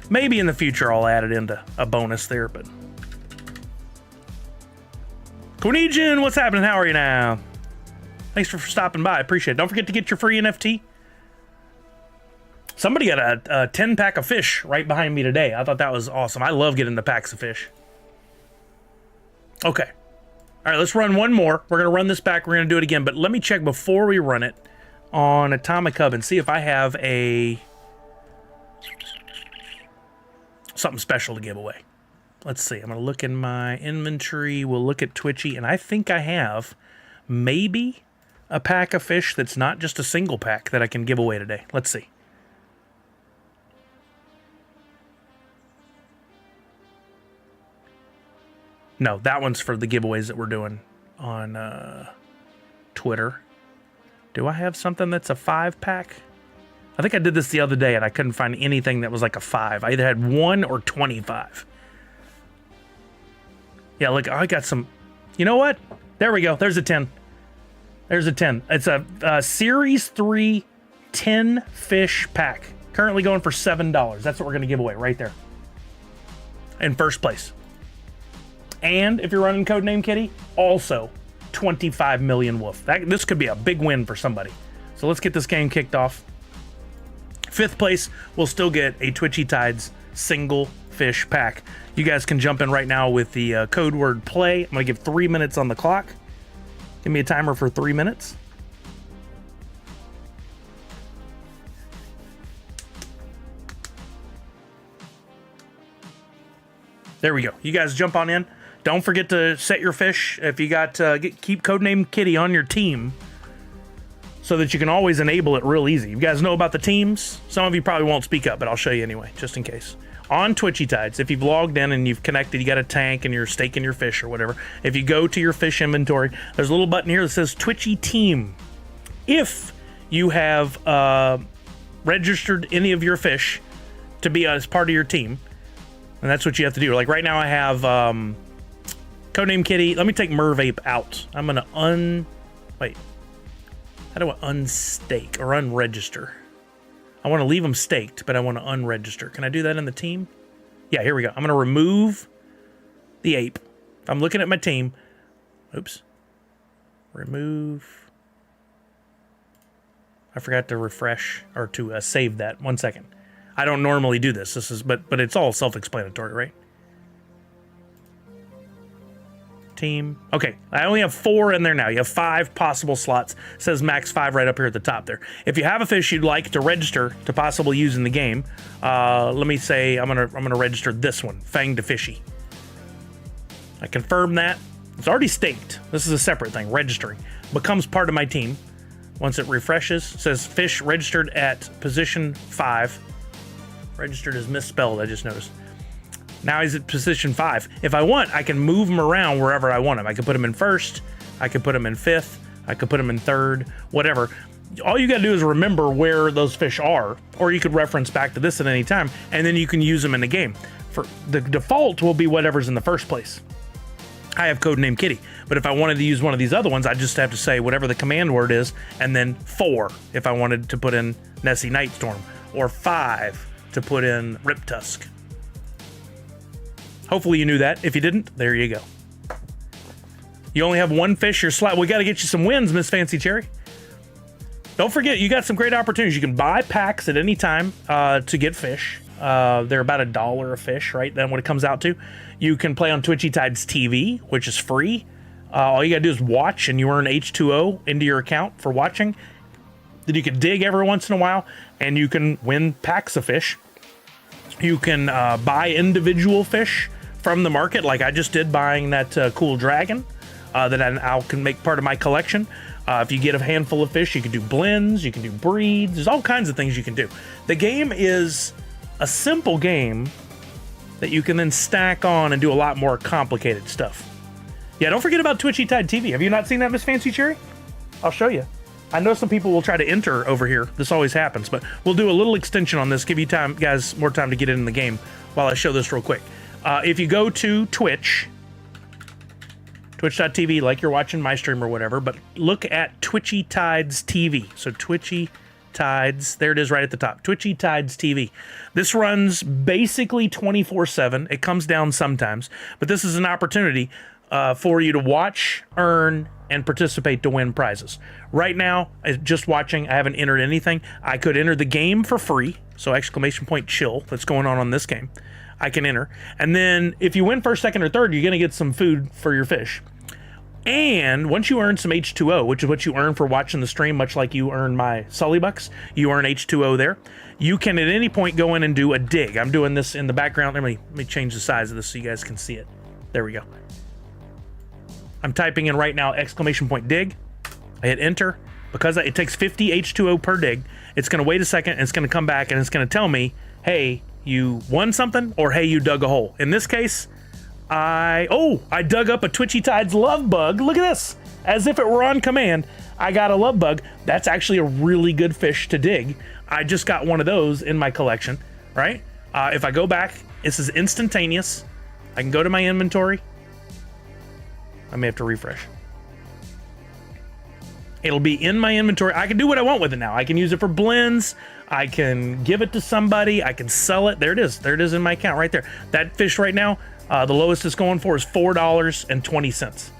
maybe in the future I'll add it into a bonus there, but... Cornesian, what's happening? How are you now? Thanks for stopping by. I appreciate it. Don't forget to get your free NFT. Somebody got a 10-pack of fish right behind me today. I thought that was awesome. I love getting the packs of fish. Okay. All right, let's run one more. We're going to run this back. We're going to do it again, but let me check before we run it on Atomic Hub and see if I have something special to give away. Let's see. I'm going to look in my inventory. We'll look at Twitchy, and I think I have maybe a pack of fish that's not just a single pack that I can give away today. Let's see. No, that one's for the giveaways that we're doing on Twitter. Do I have something that's a 5-pack? I think I did this the other day, and I couldn't find anything that was like a 5. I either had 1 or 25. Yeah, look, I got some... You know what? There we go. There's a 10. There's a 10. It's a Series 3 10-fish pack. Currently going for $7. That's what we're going to give away right there. In first place. And if you're running Codename Kitty, also 25 million wolf. This could be a big win for somebody. So let's get this game kicked off. 5th place will still get a Twitchy Tides single fish pack. You guys can jump in right now with the code word play. I'm going to give 3 minutes on the clock. Give me a timer for 3 minutes. There we go. You guys jump on in. Don't forget to set your fish if you got keep Codename Kitty on your team so that you can always enable it real easy. You guys know about the teams? Some of you probably won't speak up, but I'll show you anyway, just in case. on Twitchy Tides, if you've logged in and you've connected, you got a tank and you're staking your fish or whatever. If you go to your fish inventory, there's a little button here that says Twitchy Team. If you have registered any of your fish to be as part of your team, and that's what you have to do. Like right now I have Codename Kitty. Let me take Merv Ape out. I'm gonna wait. How do I unstake or unregister? I want to leave them staked, but I want to unregister. Can I do that in the team? Yeah, here we go. I'm gonna remove the ape. If I'm looking at my team, oops. Remove. I forgot to refresh or to save that. 1 second. I don't normally do this. But it's all self-explanatory, right? Team. Okay, I only have 4 in there now. You have 5 possible slots. It says max 5 right up here at the top there. If you have a fish you'd like to register to possibly use in the game, let me say I'm gonna register this one, Fang to Fishy. I confirm that. It's already staked. This is a separate thing. Registering becomes part of my team. Once it refreshes, it says fish registered at position 5. Registered is misspelled, I just noticed. Now he's at position 5. If I want, I can move him around wherever I want him. I can put him in 1st, I could put him in 5th, I could put him in 3rd, whatever. All you gotta do is remember where those fish are, or you could reference back to this at any time, and then you can use them in the game. For the default will be whatever's in the first place. I have Codename Kitty, but if I wanted to use one of these other ones, I just have to say whatever the command word is, and then 4 if I wanted to put in Nessie Nightstorm, or 5 to put in Rip Tusk. Hopefully you knew that. If you didn't, there you go. You only have 1 fish. Your slot. We got to get you some wins, Miss Fancy Cherry. Don't forget, you got some great opportunities. You can buy packs at any time to get fish. They're about $1 a fish, right? Then what it comes out to. You can play on Twitchy Tides TV, which is free. All you got to do is watch, and you earn H2O into your account for watching. Then you can dig every once in a while, and you can win packs of fish. You can buy individual fish from the market, like I just did buying that cool dragon that I can make part of my collection. If you get a handful of fish, you can do blends, you can do breeds. There's all kinds of things you can do. The game is a simple game that you can then stack on and do a lot more complicated stuff. Yeah, don't forget about Twitchy Tide TV. Have you not seen that, Miss Fancy Cherry? I'll show you. I know some people will try to enter over here. This always happens, but we'll do a little extension on this, give you time, guys, more time to get in the game while I show this real quick. If you go to Twitch, twitch.tv, like you're watching my stream or whatever, but look at Twitchy Tides TV. So Twitchy Tides, there it is right at the top, Twitchy Tides TV. This runs basically 24/7. It comes down sometimes, but this is an opportunity for you to watch, earn, and participate to win prizes. Right now, just watching, I haven't entered anything. I could enter the game for free, so exclamation point chill, that's going on this game. I can enter. And then if you win 1st, 2nd, or 3rd, you're gonna get some food for your fish. And once you earn some H2O, which is what you earn for watching the stream, much like you earn my Sully Bucks, you earn H2O there. You can at any point go in and do a dig. I'm doing this in the background. Let me change the size of this so you guys can see it. There we go. I'm typing in right now exclamation point dig. I hit enter. Because it takes 50 H2O per dig, it's going to wait a second and it's going to come back and it's going to tell me, hey, you won something, or hey, you dug a hole. In this case, I dug up a Twitchy Tides love bug. Look at this. As if it were on command, I got a love bug. That's actually a really good fish to dig. I just got one of those in my collection, right? If I go back, this is instantaneous. I can go to my inventory. I may have to refresh. It'll be in my inventory. I can do what I want with it now. I can use it for blends. I can give it to somebody. I can sell it. There it is. There it is in my account right there. That fish right now, the lowest it's going for is $4.20.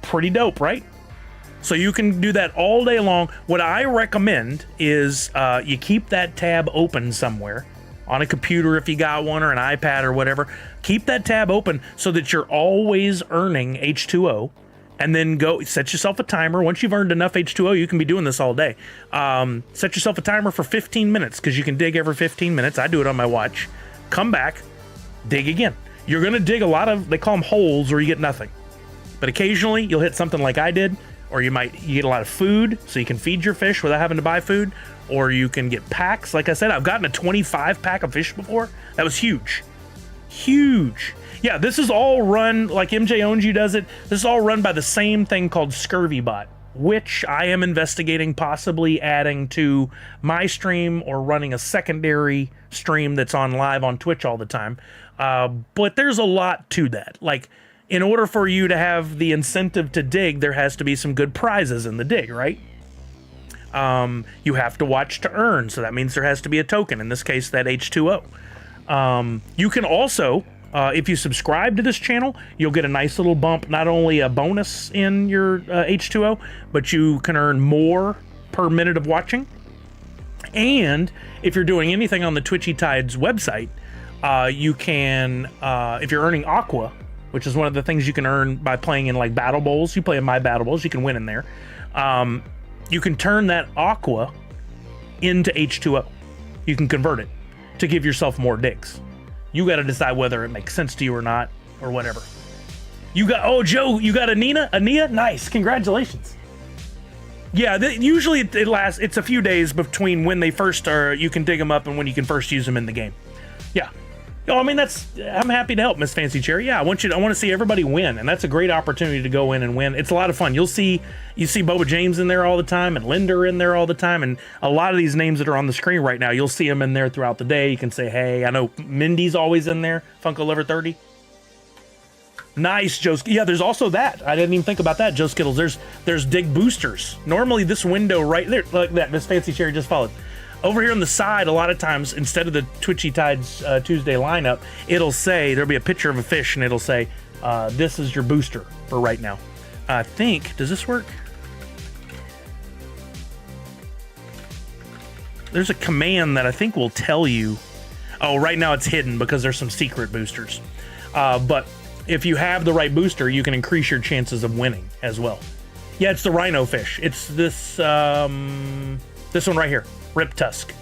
Pretty dope, right? So you can do that all day long. What I recommend is you keep that tab open somewhere on a computer if you got one, or an iPad or whatever. Keep that tab open so that you're always earning H2O. And then go set yourself a timer. Once you've earned enough H2O, you can be doing this all day. Set yourself a timer for 15 minutes because you can dig every 15 minutes. I do it on my watch. Come back, dig again. You're going to dig a lot of, they call them holes, or you get nothing. But occasionally you'll hit something like I did. or you get a lot of food, so you can feed your fish without having to buy food, or you can get packs. Like I said, I've gotten a 25 pack of fish before. That was huge. Huge. Yeah, this is all run, like MJ Owns You does it, this is all run by the same thing called ScurvyBot, which I am investigating possibly adding to my stream or running a secondary stream that's on live on Twitch all the time. But there's a lot to that. Like, in order for you to have the incentive to dig, there has to be some good prizes in the dig, right? You have to watch to earn, so that means there has to be a token, in this case that H2O. You can also, if you subscribe to this channel, you'll get a nice little bump, not only a bonus in your H2O, but you can earn more per minute of watching. And if you're doing anything on the Twitchy Tides website, you can, if you're earning Aqua, which is one of the things you can earn by playing in like Battle Bowls, you play in my Battle Bowls, you can win in there. You can turn that Aqua into H2O. You can convert it to give yourself more digs. You got to decide whether it makes sense to you or not, or whatever. You got, oh, Joe, you got Ania? Nice, congratulations. Yeah, usually it lasts, it's a few days between when they first are, you can dig them up and when you can first use them in the game. Yeah. Oh, I mean, I'm happy to help, Miss Fancy Cherry. Yeah, I want to see everybody win, and that's a great opportunity to go in and win. It's a lot of fun. You see Boba James in there all the time, and Linda in there all the time, and a lot of these names that are on the screen right now, you'll see them in there throughout the day. You can say, hey, I know Mindy's always in there, Funko Lover 30. Nice, Joe. Yeah, there's also that. I didn't even think about that, Joe Skittles. There's dig boosters. Normally this window right there, like that, Miss Fancy Cherry just followed. Over here on the side, a lot of times, instead of the Twitchy Tides Tuesday lineup, it'll say, there'll be a picture of a fish, and it'll say, this is your booster for right now. I think, does this work? There's a command that I think will tell you, oh, right now it's hidden because there's some secret boosters. But if you have the right booster, you can increase your chances of winning as well. Yeah, it's the rhino fish. It's this one right here. Rip Tusk.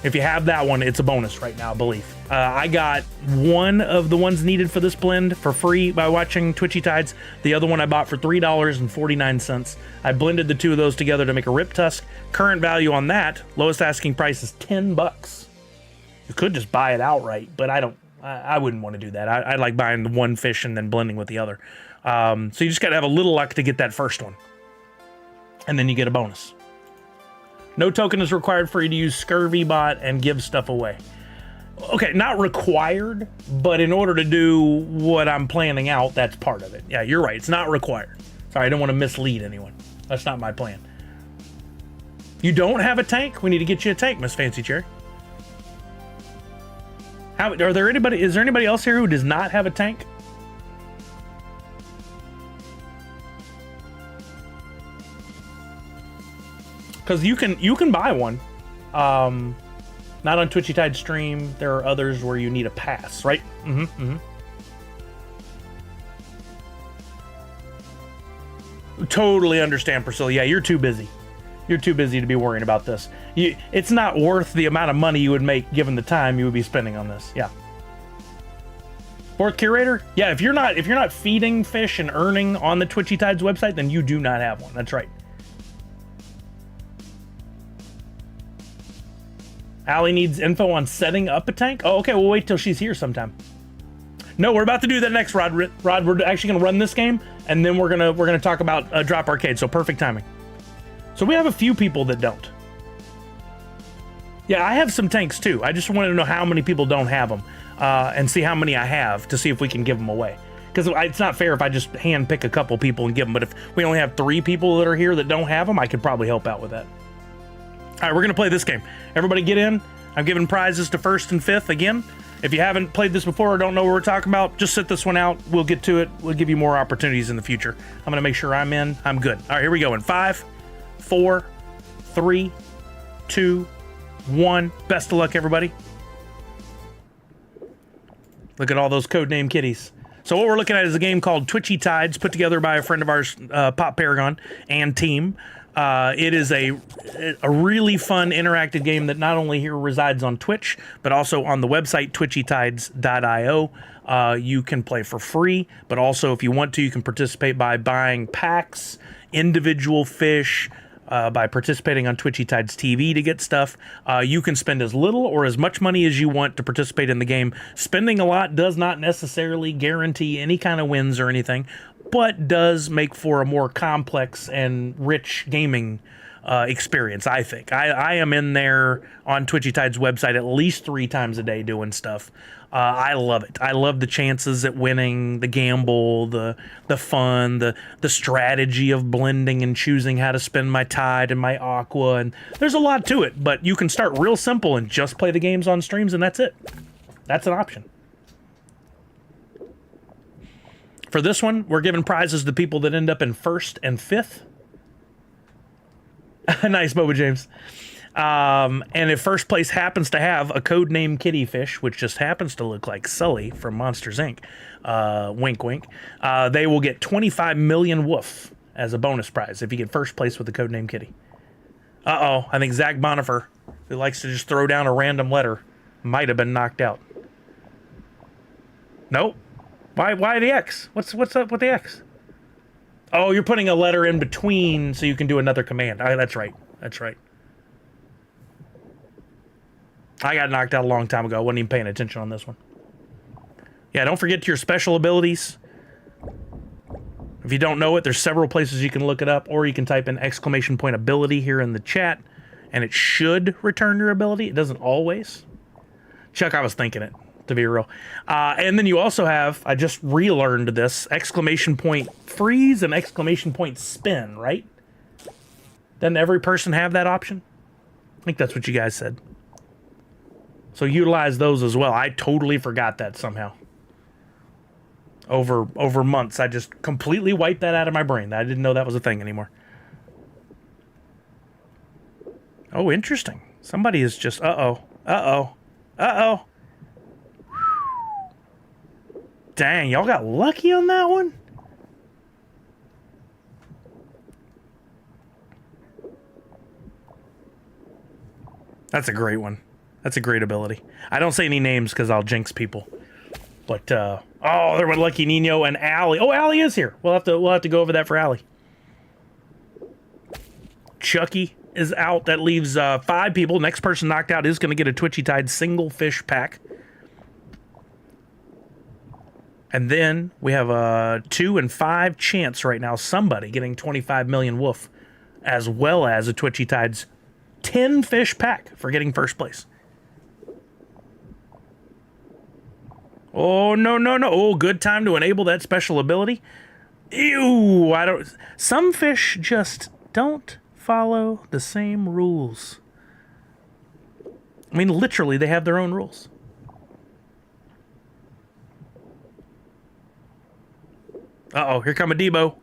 If you have that one, it's a bonus right now, I believe. I got one of the ones needed for this blend for free by watching Twitchy Tides. The other one I bought for $3.49. I blended the two of those together to make a Rip Tusk. Current value on that, lowest asking price is $10. You could just buy it outright, but I wouldn't want to do that. I like buying the one fish and then blending with the other. So you just got to have a little luck to get that first one. And then you get a bonus. No token is required for you to use ScurvyBot and give stuff away. Okay, not required, but in order to do what I'm planning out, that's part of it. Yeah, you're right. It's not required. Sorry, I don't want to mislead anyone. That's not my plan. You don't have a tank? We need to get you a tank, Miss Fancy Cherry. Is there anybody else here who does not have a tank? Because you can buy one. Not on Twitchy Tide stream. There are others where you need a pass, right? Totally understand, Priscilla. Yeah, you're too busy. You're too busy to be worrying about this. It's not worth the amount of money you would make given the time you would be spending on this. Yeah. Fourth curator? Yeah, if you're not feeding fish and earning on the Twitchy Tides website, then you do not have one. That's right. Allie needs info on setting up a tank? Oh, okay, we'll wait till she's here sometime. No, we're about to do that next, Rod. Rod, we're actually gonna run this game, and then we're gonna talk about Drop Arcade, so perfect timing. So we have a few people that don't. Yeah, I have some tanks too. I just wanted to know how many people don't have them, and see how many I have to see if we can give them away. Because it's not fair if I just hand pick a couple people and give them, but if we only have 3 people that are here that don't have them, I could probably help out with that. All right, we're going to play this game. Everybody get in. I'm giving prizes to 1st and 5th again. If you haven't played this before or don't know what we're talking about, just sit this one out. We'll get to it. We'll give you more opportunities in the future. I'm going to make sure I'm in. I'm good. All right, here we go in 5, 4, 3, 2, 1. Best of luck, everybody. Look at all those codename kitties. So what we're looking at is a game called Twitchy Tides, put together by a friend of ours, Pop Paragon, and team. It is a really fun interactive game that not only here resides on Twitch, but also on the website twitchytides.io. You can play for free, but also if you want to, you can participate by buying packs, individual fish, by participating on Twitchy Tides TV to get stuff. You can spend as little or as much money as you want to participate in the game. Spending a lot does not necessarily guarantee any kind of wins or anything, but does make for a more complex and rich gaming experience, I think. I am in there on Twitchy Tides website at least 3 times a day doing stuff. I love it. I love the chances at winning, the gamble, the fun, the strategy of blending and choosing how to spend my tide and my aqua, and there's a lot to it, but you can start real simple and just play the games on streams, and that's it. That's an option. For this one, we're giving prizes to people that end up in 1st and 5th. Nice, Boba James. And if first place happens to have a codename kitty fish, which just happens to look like Sully from Monsters Inc., wink wink, they will get 25 million woof as a bonus prize if you get first place with the codename kitty. Uh-oh, I think Zach Bonifer, who likes to just throw down a random letter, might have been knocked out. Nope. Why the X? What's up with the X? Oh, you're putting a letter in between so you can do another command. That's right. That's right. I got knocked out a long time ago. I wasn't even paying attention on this one. Yeah, don't forget your special abilities. If you don't know it, there's several places you can look it up, or you can type in !ability here in the chat, and it should return your ability. It doesn't always. Chuck, I was thinking it, to be real. And then you also have, I just relearned this, ! freeze and ! spin, right? Doesn't every person have that option? I think that's what you guys said. So utilize those as well. I totally forgot that somehow. Over months, I just completely wiped that out of my brain. I didn't know that was a thing anymore. Oh, interesting. Somebody is just, uh-oh. Dang, y'all got lucky on that one? That's a great one. That's a great ability. I don't say any names because I'll jinx people. But, oh, there went Lucky Nino and Allie. Oh, Allie is here. We'll have to go over that for Allie. Chucky is out. That leaves 5 people. Next person knocked out is going to get a Twitchy Tide single fish pack. And then we have a 2 and 5 chance right now. Somebody getting 25 million woof, as well as a Twitchy Tides 10 fish pack for getting first place. Oh, no. Oh, good time to enable that special ability. Ew, some fish just don't follow the same rules. I mean, literally, they have their own rules. Uh-oh, here come a Debo.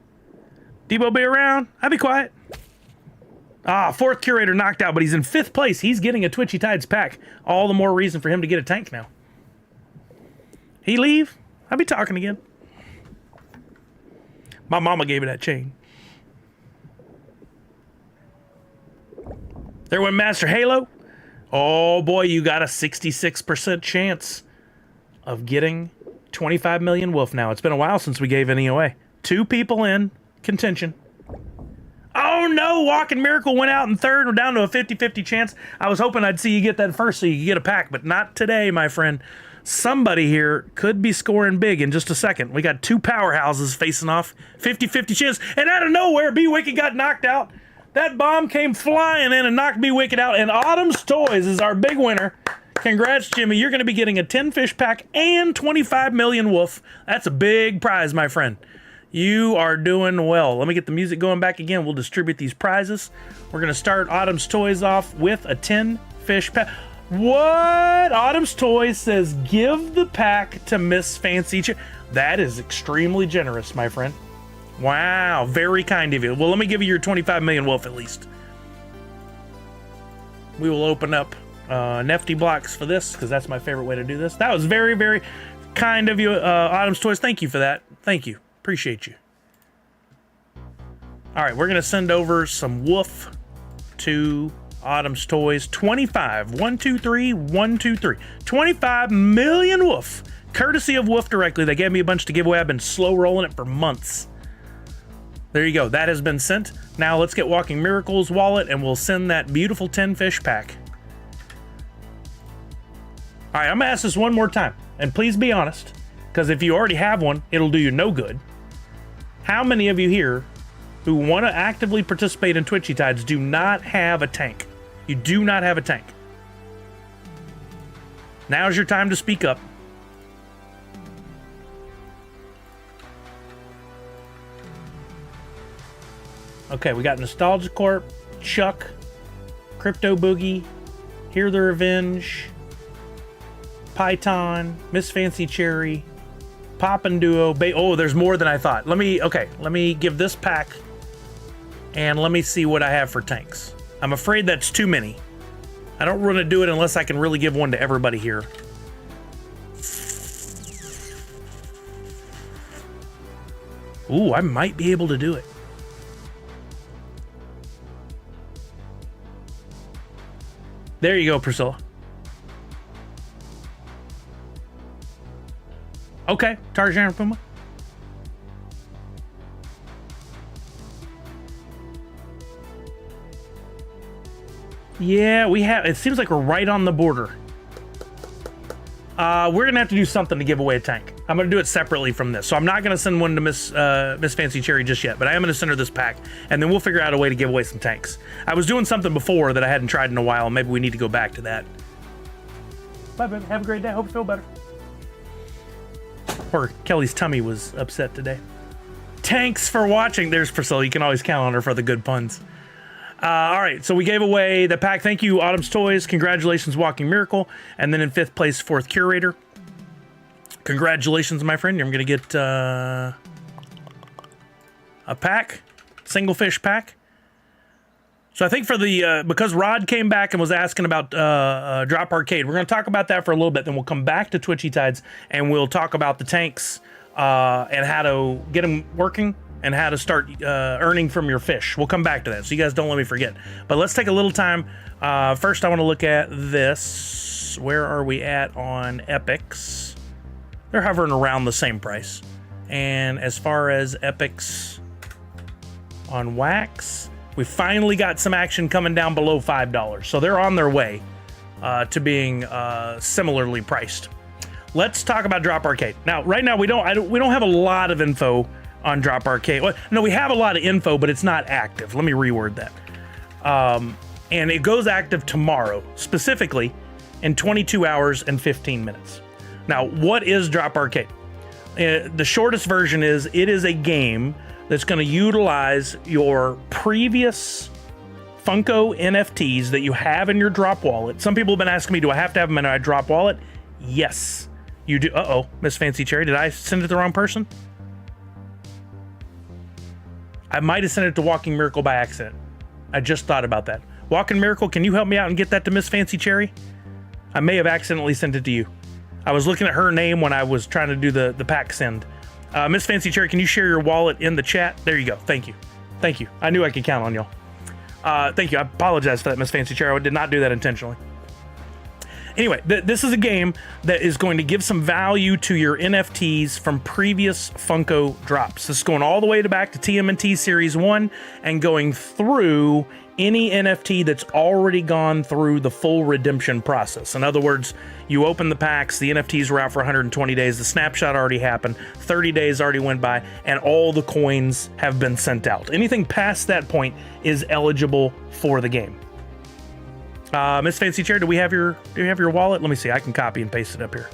Debo, be around. I'll be quiet. 4th curator knocked out, but he's in 5th place. He's getting a Twitchy Tides pack. All the more reason for him to get a tank now. He leave? I'll be talking again. My mama gave me that chain. There went Master Halo. Oh boy, you got a 66% chance of getting 25 million wolf now. It's been a while since we gave any away. 2 people in contention. Oh no, Walking Miracle went out in 3rd. We're down to a 50-50 chance. I was hoping I'd see you get that first so you could get a pack, but not today, my friend. Somebody here could be scoring big in just a second. We got 2 powerhouses facing off. 50-50 chance. And out of nowhere, B-Wicked got knocked out. That bomb came flying in and knocked B-Wicked out. And Autumn's Toys is our big winner. Congrats, Jimmy. You're going to be getting a 10 fish pack and 25 million woof. That's a big prize, my friend. You are doing well. Let me get the music going back again. We'll distribute these prizes. We're going to start Autumn's Toys off with a 10 fish pack. What? Autumn's Toys says, give the pack to Miss Fancy. That is extremely generous, my friend. Wow, very kind of you. Well, let me give you your 25 million wolf at least. We will open up NFT blocks for this because that's my favorite way to do this. That was very, very kind of you, Autumn's Toys. Thank you for that. Thank you. Appreciate you. All right, we're going to send over some woof to Autumn's Toys. 25. 1, 2, 3. 1, 2, 3. 25 million woof courtesy of Wolf directly. They gave me a bunch to give away. I've been slow rolling it for months. There you go. That has been sent. Now let's get Walking Miracles wallet and we'll send that beautiful 10 fish pack. All right, I'm gonna ask this one more time, and please be honest, because if you already have one, it'll do you no good. How many of you here who want to actively participate in Twitchy Tides do not have a tank? You do not have a tank. Now's your time to speak up. Okay, we got Nostalgia Corp, Chuck, Crypto Boogie, Hear the Revenge, Python, Miss Fancy Cherry, Pop and Duo. Oh, there's more than I thought. Let me give this pack and let me see what I have for tanks. I'm afraid that's too many. I don't want to do it unless I can really give one to everybody here. Ooh, I might be able to do it. There you go, Priscilla. Okay, Tarzan and Puma. Yeah, we have. It seems like we're right on the border. We're gonna have to do something to give away a tank. I'm gonna do it separately from this, so I'm not gonna send one to Miss Fancy Cherry just yet. But I am gonna send her this pack, and then we'll figure out a way to give away some tanks. I was doing something before that I hadn't tried in a while, and maybe we need to go back to that. Bye, baby. Have a great day. Hope you feel better. Or Kelly's tummy was upset today. Thanks for watching. There's Priscilla. You can always count on her for the good puns. All right, so we gave away the pack. Thank you, Autumn's Toys. Congratulations, Walking Miracle. And then in 5th place, 4th Curator. Congratulations, my friend. You're going to get a pack, single fish pack. So I think for the, because Rod came back and was asking about Drop Arcade, we're going to talk about that for a little bit. Then we'll come back to Twitchy Tides and we'll talk about the tanks and how to get them working and how to start earning from your fish. We'll come back to that, so you guys don't let me forget. But let's take a little time. First, I want to look at this. Where are we at on Epics? They're hovering around the same price. And as far as Epics on Wax, we finally got some action coming down below $5. So they're on their way to being similarly priced. Let's talk about Drop Arcade. Now, right now we don't have a lot of info on Drop Arcade. Well, no, we have a lot of info, but it's not active. Let me reword that. And it goes active tomorrow, specifically in 22 hours and 15 minutes. Now, what is Drop Arcade? The shortest version is it is a game that's going to utilize your previous Funko NFTs that you have in your Drop wallet. Some people have been asking me, do I have to have them in my Drop wallet? Yes, you do. Uh-oh, Miss Fancy Cherry, did I send it to the wrong person? I might have sent it to Walking Miracle by accident. I just thought about that. Walking Miracle, can you help me out and get that to Miss Fancy Cherry? I may have accidentally sent it to you. I was looking at her name when I was trying to do the pack send. Miss Fancy Cherry, can you share your wallet in the chat? There you go. Thank you. Thank you. I knew I could count on y'all. Thank you. I apologize for that, Miss Fancy Cherry. I did not do that intentionally. Anyway, this is a game that is going to give some value to your NFTs from previous Funko drops. This is going all the way back to TMNT Series 1 and going through any NFT that's already gone through the full redemption process. In other words, you open the packs, the NFTs were out for 120 days, the snapshot already happened, 30 days already went by, and all the coins have been sent out. Anything past that point is eligible for the game. Miss Fancy Chair, do you have your wallet? Let me see. I can copy and paste it up here.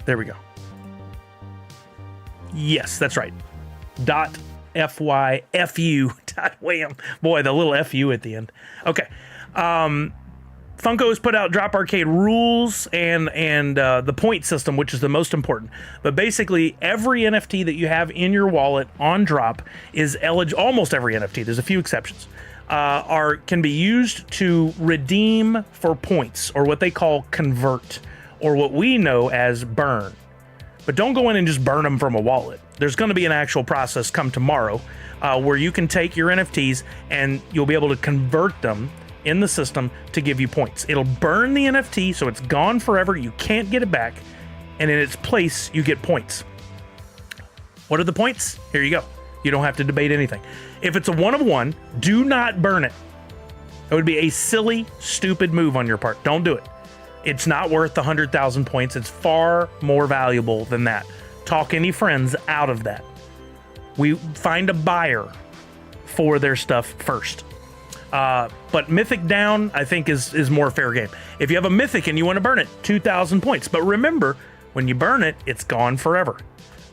There we go. Yes, that's right. .fyfu. Wham. Boy, the little FU at the end. Okay. Funko has put out Drop Arcade rules and the point system, which is the most important. But basically, every NFT that you have in your wallet on Drop is eligible. Almost every NFT. There's a few exceptions. Can be used to redeem for points, or what they call convert, or what we know as burn. But don't go in and just burn them from a wallet. There's going to be an actual process come tomorrow where you can take your NFTs and you'll be able to convert them in the system to give you points. It'll burn the NFT, so it's gone forever. You can't get it back. And in its place, you get points. What are the points? Here you go. You don't have to debate anything. If it's a 1 of 1, do not burn it. It would be a silly, stupid move on your part. Don't do it. It's not worth the 100,000 points. It's far more valuable than that. Talk any friends out of that. We find a buyer for their stuff first. But Mythic down, I think, is more fair game. If you have a Mythic and you want to burn it, 2,000 points. But remember, when you burn it, it's gone forever.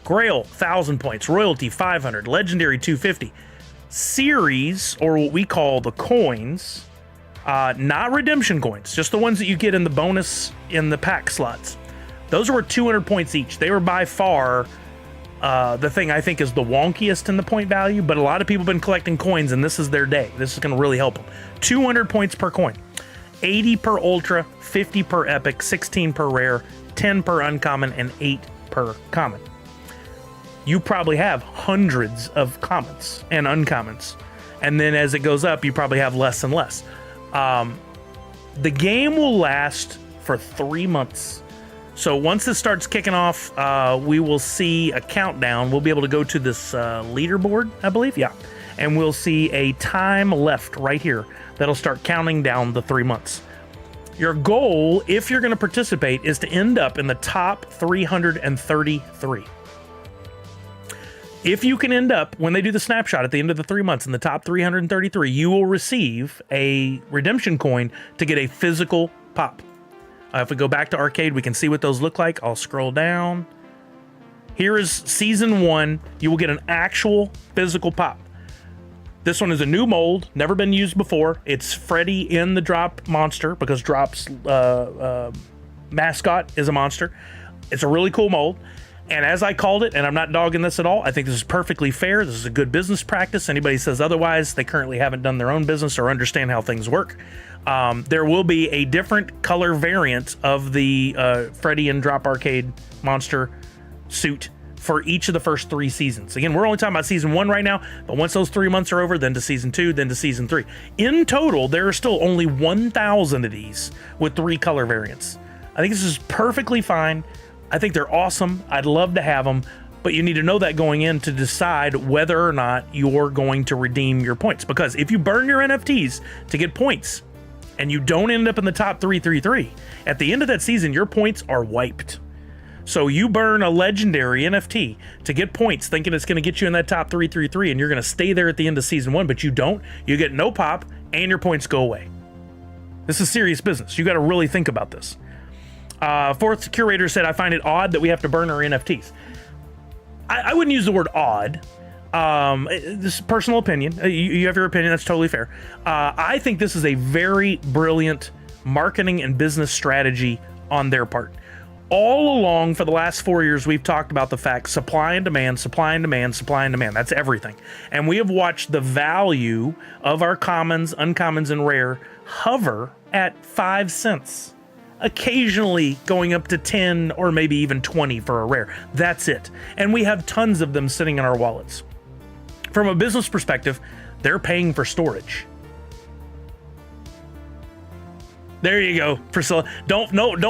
Grail, 1,000 points. Royalty, 500. Legendary, 250. Series, or what we call the coins, not redemption coins, just the ones that you get in the bonus in the pack slots. Those were 200 points each. They were by far the thing I think is the wonkiest in the point value, but a lot of people have been collecting coins, and this is their day. This is going to really help them. 200 points per coin. 80 per ultra, 50 per epic, 16 per rare, 10 per uncommon, and 8 per common. You probably have hundreds of commons and uncommons. And then as it goes up, you probably have less and less. The game will last for 3 months. So once this starts kicking off, we will see a countdown. We'll be able to go to this leaderboard, I believe. Yeah. And we'll see a time left right here that'll start counting down the 3 months. Your goal, if you're going to participate, is to end up in the top 333. If you can end up, when they do the snapshot at the end of the 3 months in the top 333, you will receive a redemption coin to get a physical pop. If we go back to arcade, we can see what those look like. I'll scroll down. Here is season 1. You will get an actual physical pop. This one is a new mold, never been used before. It's Freddy in the Drop monster, because Drop's mascot is a monster. It's a really cool mold. And as I called it, and I'm not dogging this at all, I think this is perfectly fair. This is a good business practice. Anybody says otherwise, they currently haven't done their own business or understand how things work. There will be a different color variant of the Freddy and Drop Arcade monster suit for each of the first 3 seasons. Again, we're only talking about season 1 right now, but once those 3 months are over, then to season 2, then to season 3. In total, there are still only 1,000 of these with 3 color variants. I think this is perfectly fine. I think they're awesome. I'd love to have them, but you need to know that going in to decide whether or not you're going to redeem your points. Because if you burn your NFTs to get points and you don't end up in the top 333, at the end of that season, your points are wiped. So you burn a legendary NFT to get points, thinking it's going to get you in that top 333, and you're going to stay there at the end of season 1, but you don't. You get no pop, and your points go away. This is serious business. You got to really think about this. Fourth curator said, I find it odd that we have to burn our NFTs. I wouldn't use the word odd. This is personal opinion. You have your opinion. That's totally fair. I think this is a very brilliant marketing and business strategy on their part. All along for the last 4 years, we've talked about the fact supply and demand, supply and demand, supply and demand. That's everything. And we have watched the value of our commons, uncommons, and rare hover at 5 cents. Occasionally going up to 10 or maybe even 20 for a rare. That's it. And we have tons of them sitting in our wallets. From a business perspective, they're paying for storage. There you go, Priscilla. Don't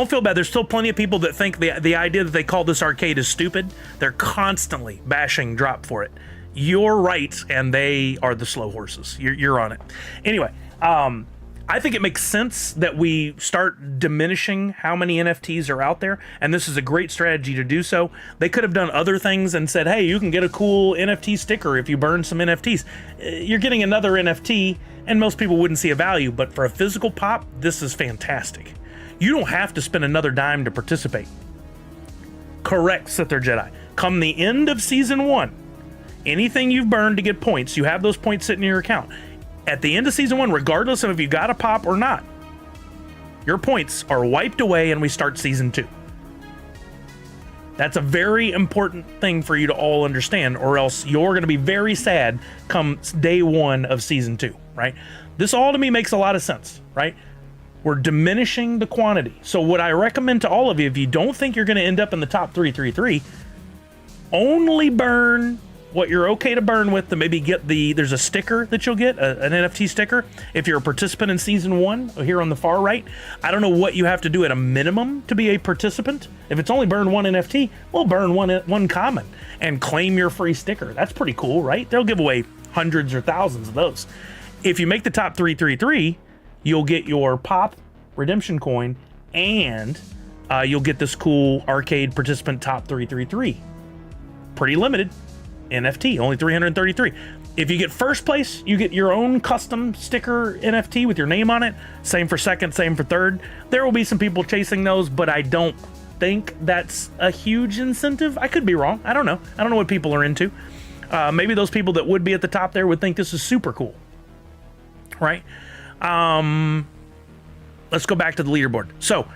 feel bad. There's still plenty of people that think the idea that they call this arcade is stupid. They're constantly bashing Drop for it. You're right, and they are the slow horses. You're on it. Anyway, I think it makes sense that we start diminishing how many NFTs are out there, and this is a great strategy to do so. They could have done other things and said, hey, you can get a cool NFT sticker if you burn some NFTs. You're getting another NFT, and most people wouldn't see a value, but for a physical pop, this is fantastic. You don't have to spend another dime to participate. Correct, Sith or Jedi. Come the end of season 1, anything you've burned to get points, you have those points sitting in your account. At the end of season 1, regardless of if you got a pop or not, your points are wiped away and we start season 2. That's a very important thing for you to all understand, or else you're going to be very sad come day 1 of season 2, right? This all to me makes a lot of sense, right? We're diminishing the quantity. So what I recommend to all of you, if you don't think you're going to end up in the top 333, only burn what you're okay to burn with to maybe get there's a sticker that you'll get, an NFT sticker, if you're a participant in season 1 here on the far right. I don't know what you have to do at a minimum to be a participant. If it's only burn 1 NFT, well, burn one common and claim your free sticker. That's pretty cool, right? They'll give away hundreds or thousands of those. If you make the top 333, you'll get your Pop redemption coin, and you'll get this cool arcade participant top 333. Pretty limited NFT, only 333. If you get first place, you get your own custom sticker NFT with your name on it. Same for second, same for third. There will be some people chasing those, but I don't think that's a huge incentive. I could be wrong. I don't know. I don't know what people are into. Maybe those people that would be at the top there would think this is super cool, right? Let's go back to the leaderboard. So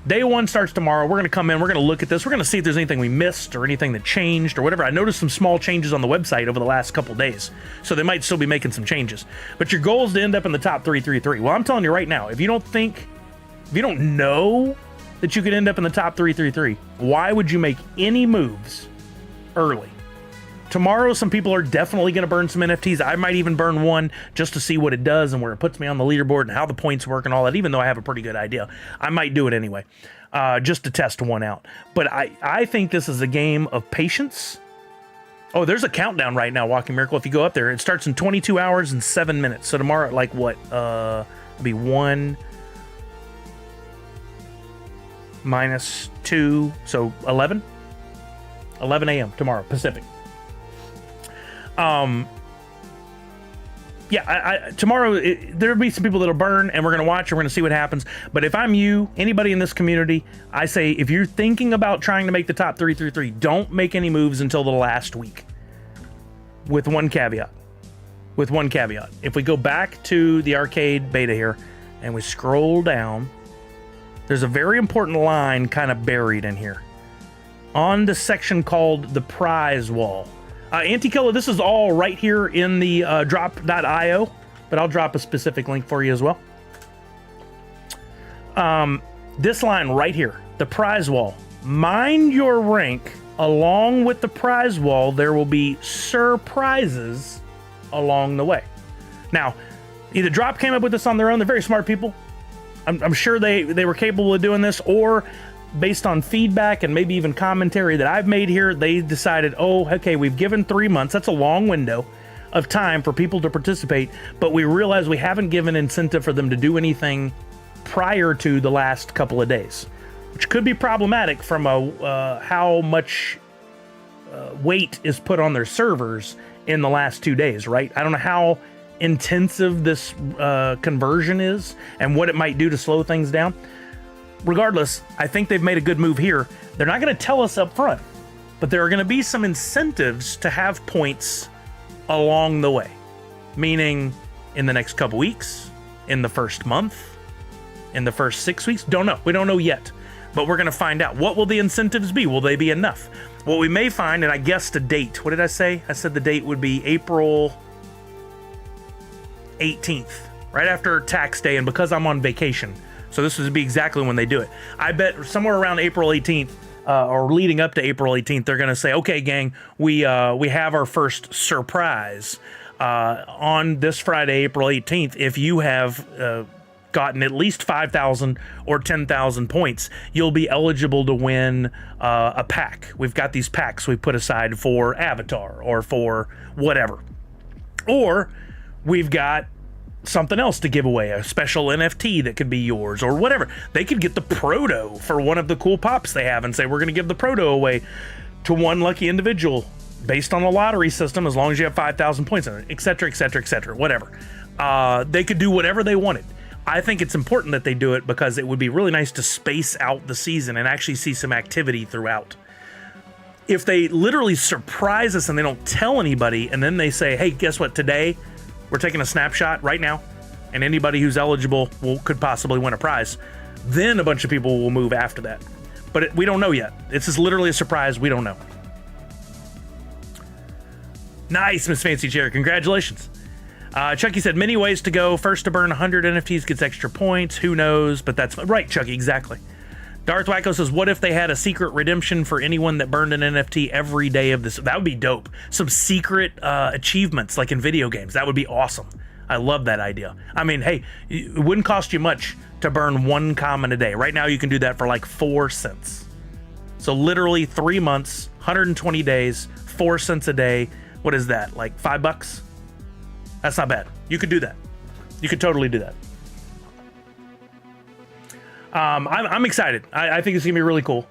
day 1 starts tomorrow. We're going to come in. We're going to look at this. We're going to see if there's anything we missed or anything that changed or whatever. I noticed some small changes on the website over the last couple days, so they might still be making some changes. But your goal is to end up in the top 333. Well, I'm telling you right now, if you don't know that you could end up in the top 333, why would you make any moves early? Tomorrow, some people are definitely going to burn some NFTs. I might even burn one just to see what it does and where it puts me on the leaderboard and how the points work and all that, even though I have a pretty good idea. I might do it anyway, just to test one out. But I think this is a game of patience. Oh, there's a countdown right now, Walking Miracle. If you go up there, it starts in 22 hours and 7 minutes. So tomorrow at like what? It'll be 1 minus 2, so 11 a.m. tomorrow, Pacific. Tomorrow there'll be some people that'll burn, and we're going to watch, and we're going to see what happens. But if I'm you, anybody in this community, I say, if you're thinking about trying to make the top 333, don't make any moves until the last week. With one caveat. If we go back to the arcade beta here, and we scroll down, there's a very important line kind of buried in here. On the section called the prize wall. Anti-Killer, this is all right here in the drop.io, but I'll drop a specific link for you as well. This line right here, the prize wall. Mind your rank. Along with the prize wall, there will be surprises along the way. Now, either Drop came up with this on their own. They're very smart people. I'm sure they were capable of doing this, or based on feedback and maybe even commentary that I've made here, they decided, oh, okay, we've given 3 months. That's a long window of time for people to participate, but we realize we haven't given incentive for them to do anything prior to the last couple of days, which could be problematic from how much weight is put on their servers in the last 2 days, right? I don't know how intensive this conversion is and what it might do to slow things down. Regardless, I think they've made a good move here. They're not going to tell us up front, but there are going to be some incentives to have points along the way. Meaning, in the next couple weeks, in the first month, in the first 6 weeks. Don't know. We don't know yet, but we're going to find out. What will the incentives be? Will they be enough? What we may find, and I guessed a date. What did I say? I said the date would be April 18th, right after tax day, and because I'm on vacation. So this would be exactly when they do it. I bet somewhere around April 18th, or leading up to April 18th, they're going to say, okay, gang, we have our first surprise on this Friday, April 18th. If you have gotten at least 5,000 or 10,000 points, you'll be eligible to win a pack. We've got these packs we put aside for Avatar or for whatever. Or we've got something else to give away, a special NFT that could be yours or whatever. They could get the proto for one of the cool pops they have and say, we're going to give the proto away to one lucky individual based on a lottery system, as long as you have 5,000 points in it, etc., etc., etc., whatever. They could do whatever they wanted. I think it's important that they do it because it would be really nice to space out the season and actually see some activity throughout. If they literally surprise us and they don't tell anybody, and then they say, hey, guess what, today we're taking a snapshot right now, and anybody who's eligible could possibly win a prize, then a bunch of people will move after that. But we don't know yet. This is literally a surprise. We don't know. Nice, Miss Fancy Chair. Congratulations. Chucky said, many ways to go. First to burn 100 NFTs gets extra points. Who knows? But that's right, Chucky, exactly. Darth Wacko says, what if they had a secret redemption for anyone that burned an NFT every day of this? That would be dope. Some secret achievements like in video games. That would be awesome. I love that idea. I mean, hey, it wouldn't cost you much to burn 1 common a day. Right now, you can do that for like 4 cents. So literally 3 months, 120 days, 4 cents a day. What is that? Like $5? That's not bad. You could do that. You could totally do that. I'm excited. I think it's gonna be really cool.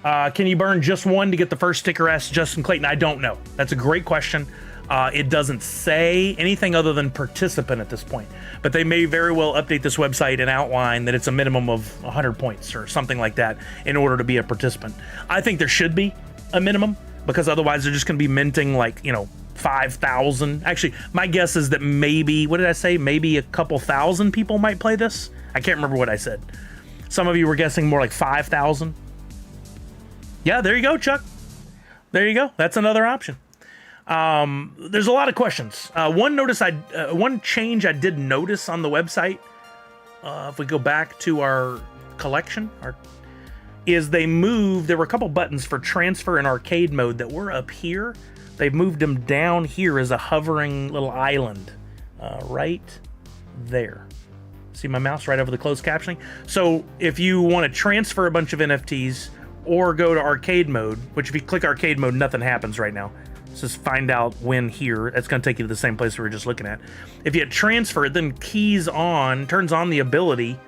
Can you burn just 1 to get the first sticker? Asked Justin Clayton. I don't know. That's a great question. It doesn't say anything other than participant at this point, but they may very well update this website and outline that it's a minimum of 100 points or something like that in order to be a participant. I think there should be a minimum, because otherwise they're just going to be minting like, 5,000. Actually, my guess is that maybe, what did I say? Maybe a couple thousand people might play this. I can't remember what I said. Some of you were guessing more like 5,000. Yeah, there you go, Chuck. There you go. That's another option. There's a lot of questions. One change I did notice on the website, if we go back to our collection, is there were a couple buttons for transfer and arcade mode that were up here. They've moved them down here as a hovering little island, right there. See my mouse right over the closed captioning? So if you want to transfer a bunch of NFTs or go to arcade mode, which if you click arcade mode, nothing happens right now. Just find out when here. It's going to take you to the same place we were just looking at. If you hit transfer, it then turns on the ability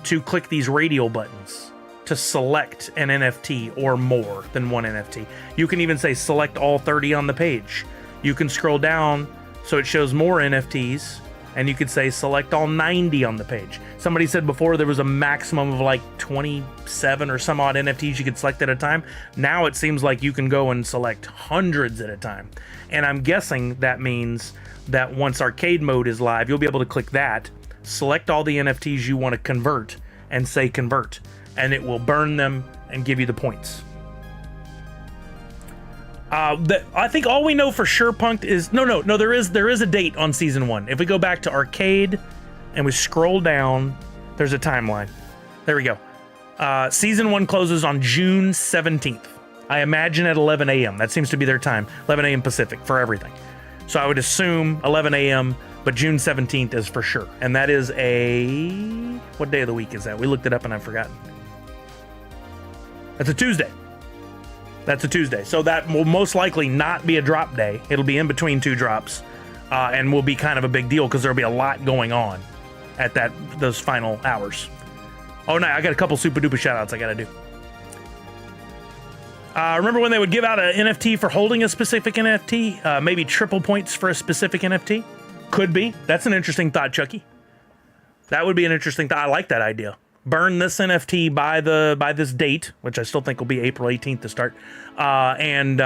to click these radial buttons to select an NFT or more than 1 NFT. You can even say select all 30 on the page. You can scroll down so it shows more NFTs, and you could say select all 90 on the page. Somebody said before there was a maximum of like 27 or some odd NFTs you could select at a time. Now it seems like you can go and select hundreds at a time. And I'm guessing that means that once arcade mode is live, you'll be able to click that, select all the NFTs you want to convert, and say convert. And it will burn them and give you the points. I think all we know for sure, Punked, is no. There is a date on season 1. If we go back to arcade and we scroll down, there's a timeline. There we go. Season 1 closes on June 17th. I imagine at 11 a.m. That seems to be their time. 11 a.m. Pacific for everything. So I would assume 11 a.m. But June 17th is for sure, and that is what day of the week is that? We looked it up and I've forgotten. That's a Tuesday. That's a Tuesday. So that will most likely not be a drop day. It'll be in between 2 drops, and will be kind of a big deal because there'll be a lot going on at those final hours. Oh, no, I got a couple super duper shout outs I got to do. Remember when they would give out an NFT for holding a specific NFT? Maybe triple points for a specific NFT? Could be. That's an interesting thought, Chucky. That would be an interesting thought. I like that idea. Burn this NFT by this date, which I still think will be April 18th to start, and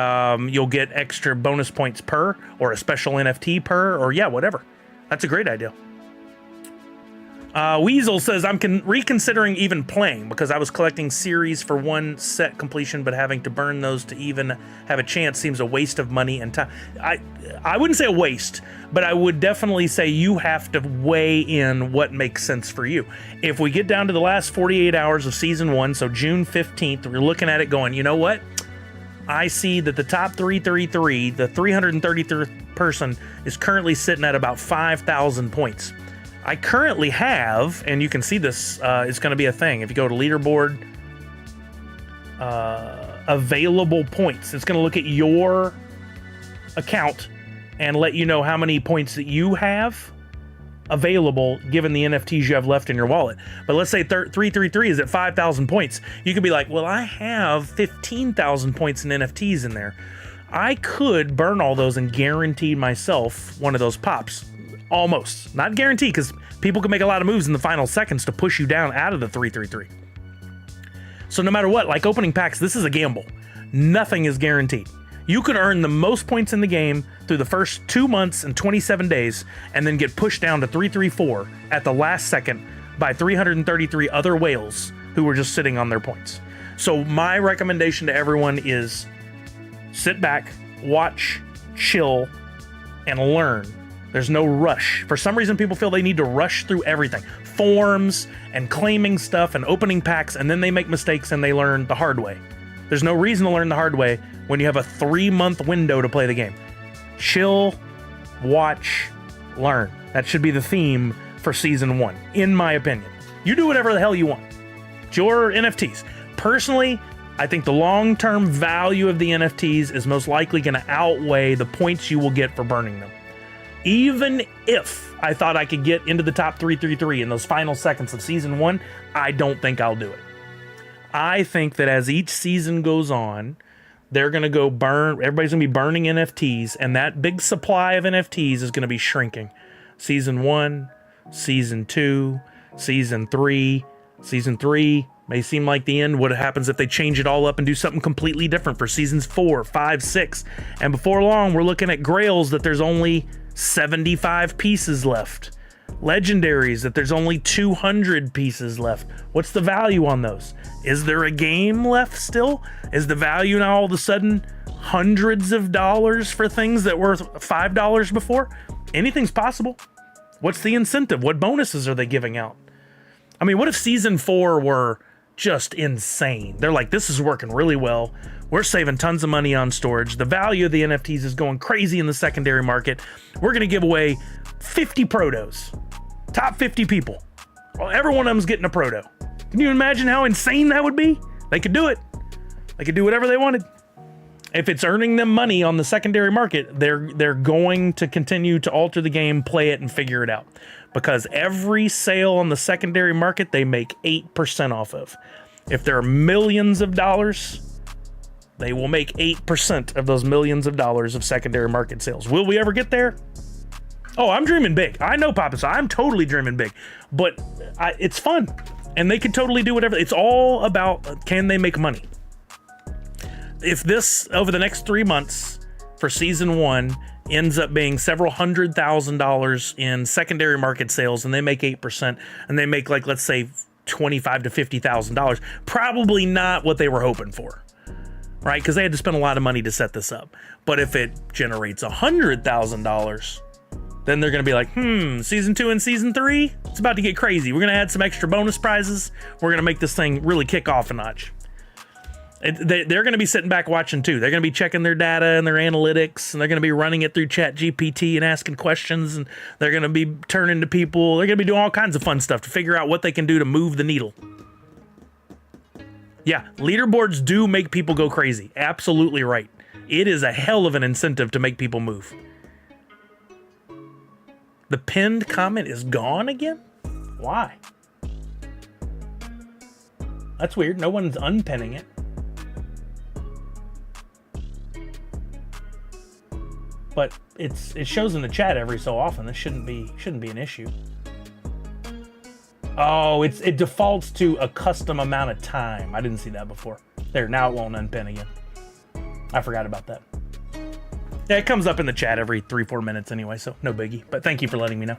you'll get extra bonus points per, or a special NFT per, or yeah, whatever. That's a great idea. Weasel says, I'm reconsidering even playing because I was collecting series for 1 set completion, but having to burn those to even have a chance seems a waste of money and time. I wouldn't say a waste, but I would definitely say you have to weigh in what makes sense for you. If we get down to the last 48 hours of season 1, so June 15th, we're looking at it going, you know what? I see that the top 333, the 333rd person, is currently sitting at about 5,000 points. I currently have, and you can see this, is going to be a thing. If you go to leaderboard, available points, it's going to look at your account and let you know how many points that you have available given the NFTs you have left in your wallet. But let's say 333 is at 5,000 points. You could be like, well, I have 15,000 points in NFTs in there. I could burn all those and guarantee myself one of those pops. Almost. Not guaranteed, because people can make a lot of moves in the final seconds to push you down out of the 333. So no matter what, like opening packs, this is a gamble. Nothing is guaranteed. You could earn the most points in the game through the first 2 months and 27 days, and then get pushed down to 334 at the last second by 333 other whales who were just sitting on their points. So my recommendation to everyone is sit back, watch, chill, and learn There's no rush. For some reason, people feel they need to rush through everything. Forms and claiming stuff and opening packs, and then they make mistakes and they learn the hard way. There's no reason to learn the hard way when you have a 3-month window to play the game. Chill, watch, learn. That should be the theme for Season 1, in my opinion. You do whatever the hell you want. It's your NFTs. Personally, I think the long-term value of the NFTs is most likely going to outweigh the points you will get for burning them. Even if I thought I could get into the top 333 in those final seconds of Season 1, I don't think I'll do it. I think that as each season goes on, they're going to go burn, everybody's going to be burning NFTs, and that big supply of NFTs is going to be shrinking. Season 1, Season 2, Season 3. Season 3 may seem like the end. What happens if they change it all up and do something completely different for Seasons 4, 5, 6? And before long, we're looking at Grails that there's only 75 pieces left. Legendaries that there's only 200 pieces left. What's the value on those? Is there a game left still? Is the value now all of a sudden hundreds of dollars for things that were $5 before? Anything's possible. What's the incentive? What bonuses are they giving out? I mean, what if Season 4 were just insane? They're like, this is working really well. We're saving tons of money on storage. The value of the NFTs is going crazy in the secondary market. We're going to give away 50 protos. Top 50 people. Well, every one of them's getting a proto. Can you imagine how insane that would be? They could do it. They could do whatever they wanted. If it's earning them money on the secondary market, they're going to continue to alter the game, play it, and figure it out. Because every sale on the secondary market, they make 8% off of. If there are millions of dollars, they will make 8% of those millions of dollars of secondary market sales. Will we ever get there? Oh, I'm dreaming big. I know, Papa, so I'm totally dreaming big. But it's fun. And they can totally do whatever. It's all about, can they make money? If this, over the next 3 months for Season 1, ends up being several $100,000 in secondary market sales, and they make 8%, and they make, like, let's say $25,000 to $50,000, probably not what they were hoping for, right? Because they had to spend a lot of money to set this up. But if it generates $100,000, then they're going to be like, Season 2 and Season 3, it's about to get crazy. We're going to add some extra bonus prizes. We're going to make this thing really kick off a notch. They're going to be sitting back watching too. They're going to be checking their data and their analytics, and they're going to be running it through ChatGPT and asking questions, and they're going to be turning to people. They're going to be doing all kinds of fun stuff to figure out what they can do to move the needle. Yeah, leaderboards do make people go crazy. Absolutely right. It is a hell of an incentive to make people move. The pinned comment is gone again? Why? That's weird. No one's unpinning it. But it shows in the chat every so often. This shouldn't be an issue. Oh, it defaults to a custom amount of time. I didn't see that before. There, now it won't unpin again. I forgot about that. Yeah, it comes up in the chat every 3-4 minutes anyway, so no biggie. But thank you for letting me know.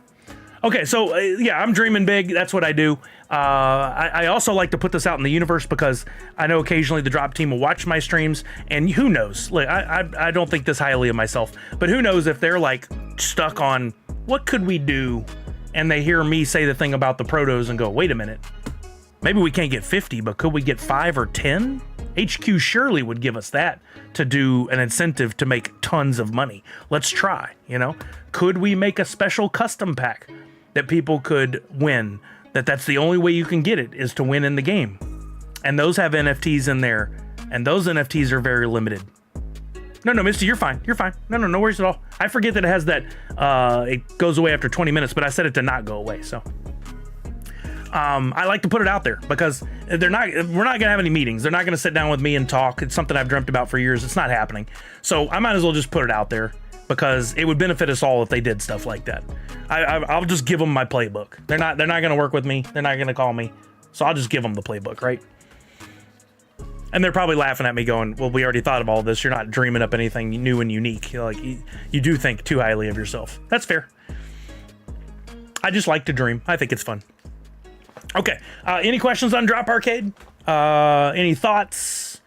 Okay, so yeah, I'm dreaming big. That's what I do. I also like to put this out in the universe because I know occasionally the drop team will watch my streams, and who knows? Like, I don't think this highly of myself, but who knows if they're like stuck on what could we do, and they hear me say the thing about the protos and go, wait a minute, maybe we can't get 50, but could we get 5 or 10? HQ surely would give us that to do an incentive to make tons of money. Let's try, you know? Could we make a special custom pack that people could win? That's the only way you can get it, is to win in the game. And those have NFTs in there, and those NFTs are very limited. No, Misty, you're fine. You're fine. No worries at all. I forget that it has that, it goes away after 20 minutes, but I set it to not go away, so. I like to put it out there because we're not gonna have any meetings. They're not gonna sit down with me and talk. It's something I've dreamt about for years. It's not happening. So I might as well just put it out there because it would benefit us all if they did stuff like that. I'll just give them my playbook. They're not gonna work with me. They're not gonna call me. So I'll just give them the playbook, right? And they're probably laughing at me going, well, we already thought of all this. You're not dreaming up anything new and unique. You're like, you do think too highly of yourself. That's fair. I just like to dream. I think it's fun. Okay, any questions on Drop Arcade? Any thoughts?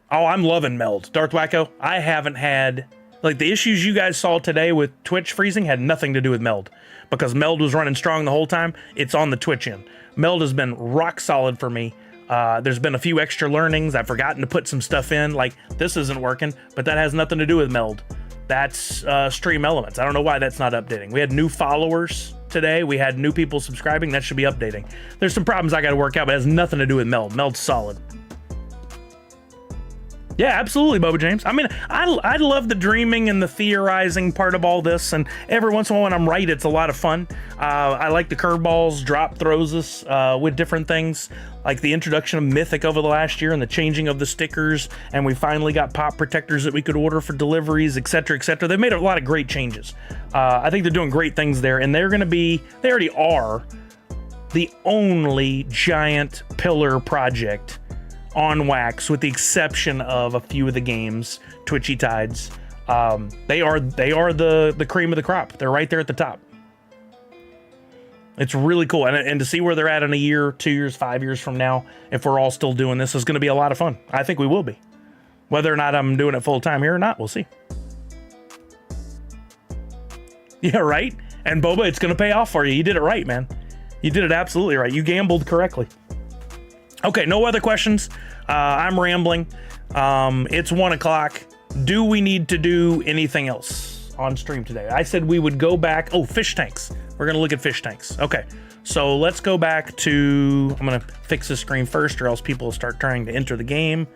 Oh, I'm loving Meld. Darth Wacko, I haven't had Like the issues you guys saw today with Twitch freezing had nothing to do with Meld, because Meld was running strong the whole time. It's on the Twitch end. Meld has been rock solid for me. There's been a few extra learnings. I've forgotten to put some stuff in, like this isn't working, but that has nothing to do with Meld. That's Stream Elements. I don't know why that's not updating. We had new followers today. We had new people subscribing. That should be updating. There's some problems I got to work out, but it has nothing to do with Meld. Meld's solid. Yeah, absolutely, Boba James. I mean, I love the dreaming and the theorizing part of all this, and every once in a while when I'm right, it's a lot of fun. I like the curveballs Drop throws us with different things, like the introduction of Mythic over the last year and the changing of the stickers, and we finally got pop protectors that we could order for deliveries, etc., etc. They've made a lot of great changes. I think they're doing great things there, and they already are the only giant pillar project on wax, with the exception of a few of the games, Twitchy Tides. They are the cream of the crop. They're right there at the top. It's really cool, and to see where they're at in a year, 2 years, 5 years from now, if we're all still doing this, is going to be a lot of fun. I think we will be. Whether or not I'm doing it full time here or not, we'll see. Yeah, right? And Boba, it's going to pay off for you. You did it right, man. You did it absolutely right. You gambled correctly. Okay, no other questions. I'm rambling. It's 1 o'clock. Do we need to do anything else on stream today? I said we would go back. Oh, fish tanks. We're going to look at fish tanks. Okay, so let's go back to... I'm going to fix this screen first, or else people will start trying to enter the game.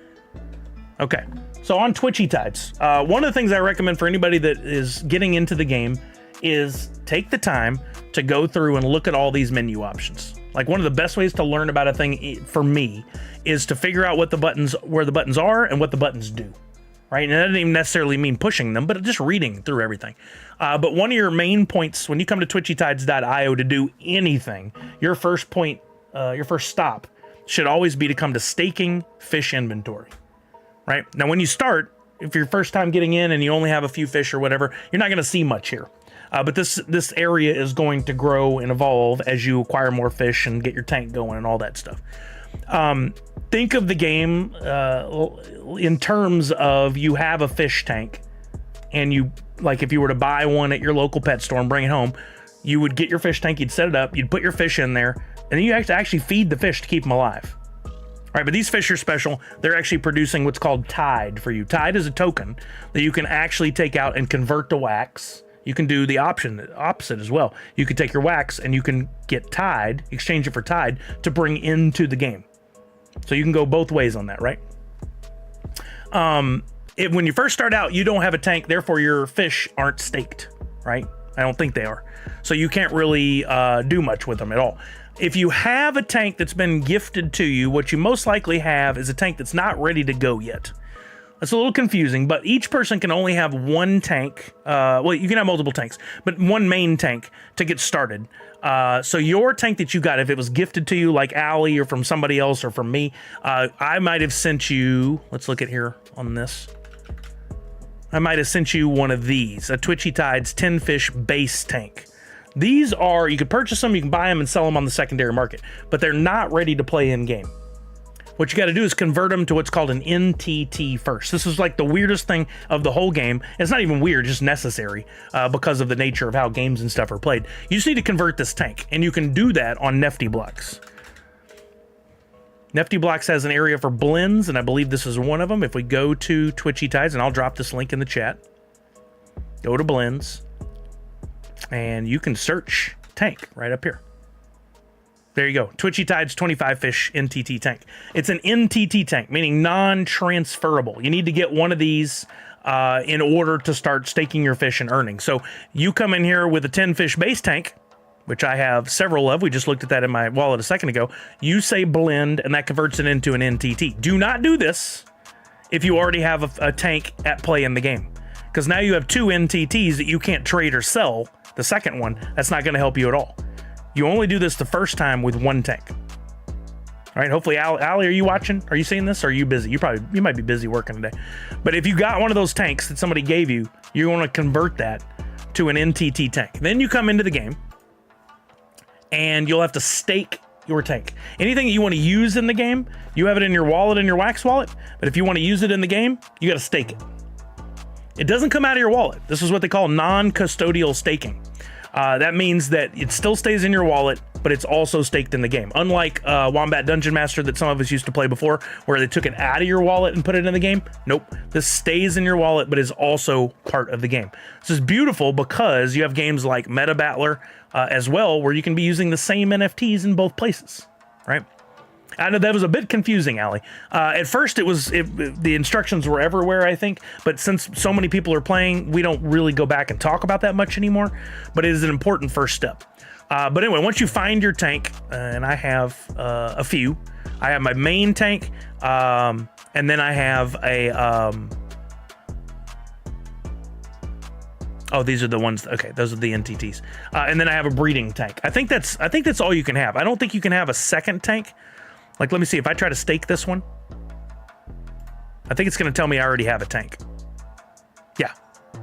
Okay, so on Twitchy Tides, one of the things I recommend for anybody that is getting into the game is take the time to go through and look at all these menu options. Like, one of the best ways to learn about a thing for me is to figure out where the buttons are and what the buttons do, right? And that doesn't even necessarily mean pushing them, but just reading through everything. But one of your main points when you come to twitchytides.io to do anything, your first stop should always be to come to staking fish inventory, right? Now, when you start, if you're first time getting in and you only have a few fish or whatever, you're not going to see much here. But this area is going to grow and evolve as you acquire more fish and get your tank going and all that stuff. Think of the game in terms of, you have a fish tank, and you, like, if you were to buy one at your local pet store and bring it home, you would get your fish tank, you'd set it up, you'd put your fish in there, and then you have to actually feed the fish to keep them alive. Right, but these fish are special. They're actually producing what's called Tide for you. Tide is a token that you can actually take out and convert to wax. You can do the opposite as well. You can take your wax and you can get Tide, exchange it for Tide to bring into the game. So you can go both ways on that, right? When you first start out, you don't have a tank, therefore your fish aren't staked, right? I don't think they are. So you can't really do much with them at all. If you have a tank that's been gifted to you, what you most likely have is a tank that's not ready to go yet. It's a little confusing, but each person can only have one tank. Well, you can have multiple tanks, but one main tank to get started. So your tank that you got, if it was gifted to you like Allie or from somebody else or from me, I might have sent you, let's look at here on this. I might have sent you one of these, a Twitchy Tides 10 fish base tank. These are, you can purchase them, you can buy them and sell them on the secondary market, but they're not ready to play in game. What you got to do is convert them to what's called an NTT first. This is like the weirdest thing of the whole game. It's not even weird, just necessary because of the nature of how games and stuff are played. You just need to convert this tank, and you can do that on NFT Blocks. NFT Blocks has an area for blends, and I believe this is one of them. If we go to Twitchy Tides, and I'll drop this link in the chat, go to blends, and you can search tank right up here. There you go. Twitchy Tides 25 fish NTT tank. It's an NTT tank, meaning non-transferable. You need to get one of these in order to start staking your fish and earning. So you come in here with a 10 fish base tank, which I have several of. We just looked at that in my wallet a second ago. You say blend, and that converts it into an NTT. Do not do this if you already have a tank at play in the game, because now you have two NTTs that you can't trade or sell. The second one, that's not going to help you at all. You only do this the first time with one tank. All right, hopefully, Allie, are you watching? Are you seeing this? Or are you busy? You might be busy working today. But if you got one of those tanks that somebody gave you, you want to convert that to an NTT tank. Then you come into the game, and you'll have to stake your tank. Anything that you want to use in the game, you have it in your wallet, in your Wax wallet. But if you want to use it in the game, you got to stake it. It doesn't come out of your wallet. This is what they call non-custodial staking. That means that it still stays in your wallet, but it's also staked in the game. Unlike Wombat Dungeon Master that some of us used to play before, where they took it out of your wallet and put it in the game. Nope, this stays in your wallet, but is also part of the game. This is beautiful because you have games like Meta Battler as well, where you can be using the same NFTs in both places, right? I know that was a bit confusing, Allie. At first, the instructions were everywhere, I think, but since so many people are playing, we don't really go back and talk about that much anymore, but it is an important first step. But anyway, once you find your tank, and I have a few, I have my main tank, and then I have a... oh, these are the ones. Okay, those are the NTTs, and then I have a breeding tank. I think that's all you can have. I don't think you can have a second tank. Like, let me see if I try to stake this one. I think it's going to tell me I already have a tank. Yeah,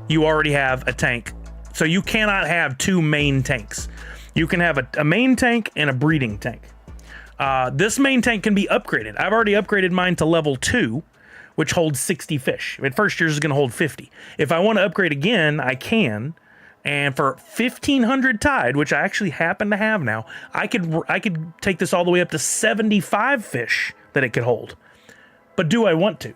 you already have a tank. So you cannot have two main tanks. You can have a main tank and a breeding tank. This main tank can be upgraded. I've already upgraded mine to level 2, which holds 60 fish. At first, yours is going to hold 50. If I want to upgrade again, I can. And for 1,500 tide, which I actually happen to have now, I could take this all the way up to 75 fish that it could hold. But do I want to?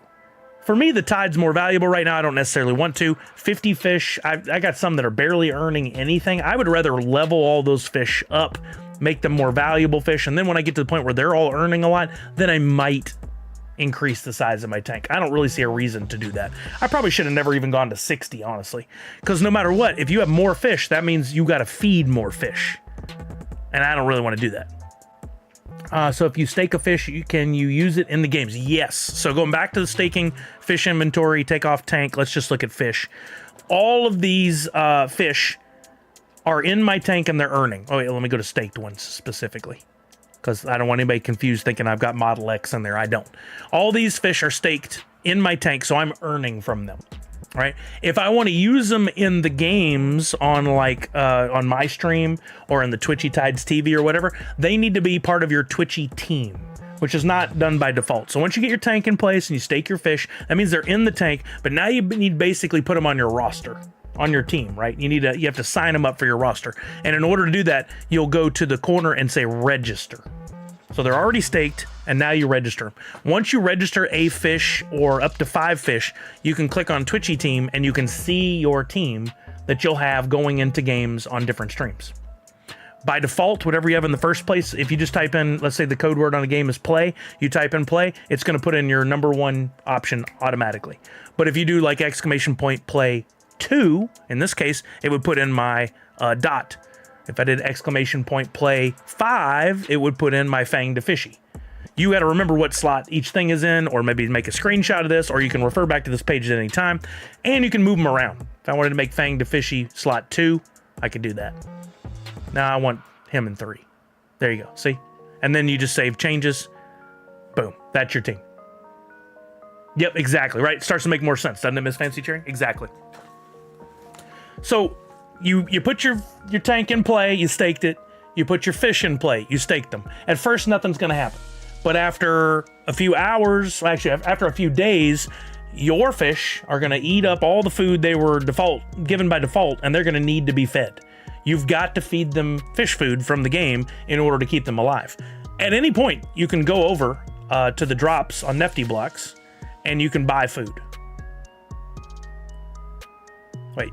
For me, the tide's more valuable right now. I don't necessarily want to. 50 fish, I got some that are barely earning anything. I would rather level all those fish up, make them more valuable fish, and then when I get to the point where they're all earning a lot, then I might increase the size of my tank. I don't really see a reason to do that. I probably should have never even gone to 60, honestly, because no matter what, if you have more fish, that means you got to feed more fish, and I don't really want to do that. So if you stake a fish, can you use it in the games? Yes. So going back to the staking fish inventory, take off tank. Let's just look at fish. All of these fish are in my tank and they're earning. Oh, wait, let me go to staked ones specifically, because I don't want anybody confused thinking I've got Model X in there. I don't. All these fish are staked in my tank, so I'm earning from them, right? If I want to use them in the games on on my stream or in the Twitchy Tides TV or whatever, they need to be part of your Twitchy team, which is not done by default. So once you get your tank in place and you stake your fish, that means they're in the tank, but now you need to basically put them on your roster, on your team, right? You have to sign them up for your roster. And in order to do that, you'll go to the corner and say register. So they're already staked, and now you register. Once you register a fish or up to 5 fish, you can click on Twitchy Team and you can see your team that you'll have going into games on different streams. By default, whatever you have in the first place, if you just type in, let's say the code word on a game is play, you type in play, it's going to put in your #1 option automatically. But if you do like !play 2, in this case, it would put in my dot. If I did !play 5, it would put in my fanged fishy. You got to remember what slot each thing is in, or maybe make a screenshot of this, or you can refer back to this page at any time, and you can move them around. If I wanted to make fanged fishy slot 2, I could do that. Now I want him in 3. There you go. See? And then you just save changes. Boom. That's your team. Yep, exactly. Right? It starts to make more sense, doesn't it, Miss Fancy Cherry? Exactly. So you put your tank in play, you staked it. You put your fish in play, you staked them. At first, nothing's going to happen. But after a few hours, actually, after a few days, your fish are going to eat up all the food they were given by default, and they're going to need to be fed. You've got to feed them fish food from the game in order to keep them alive. At any point, you can go over to the drops on Nifty Blocks, and you can buy food. Wait,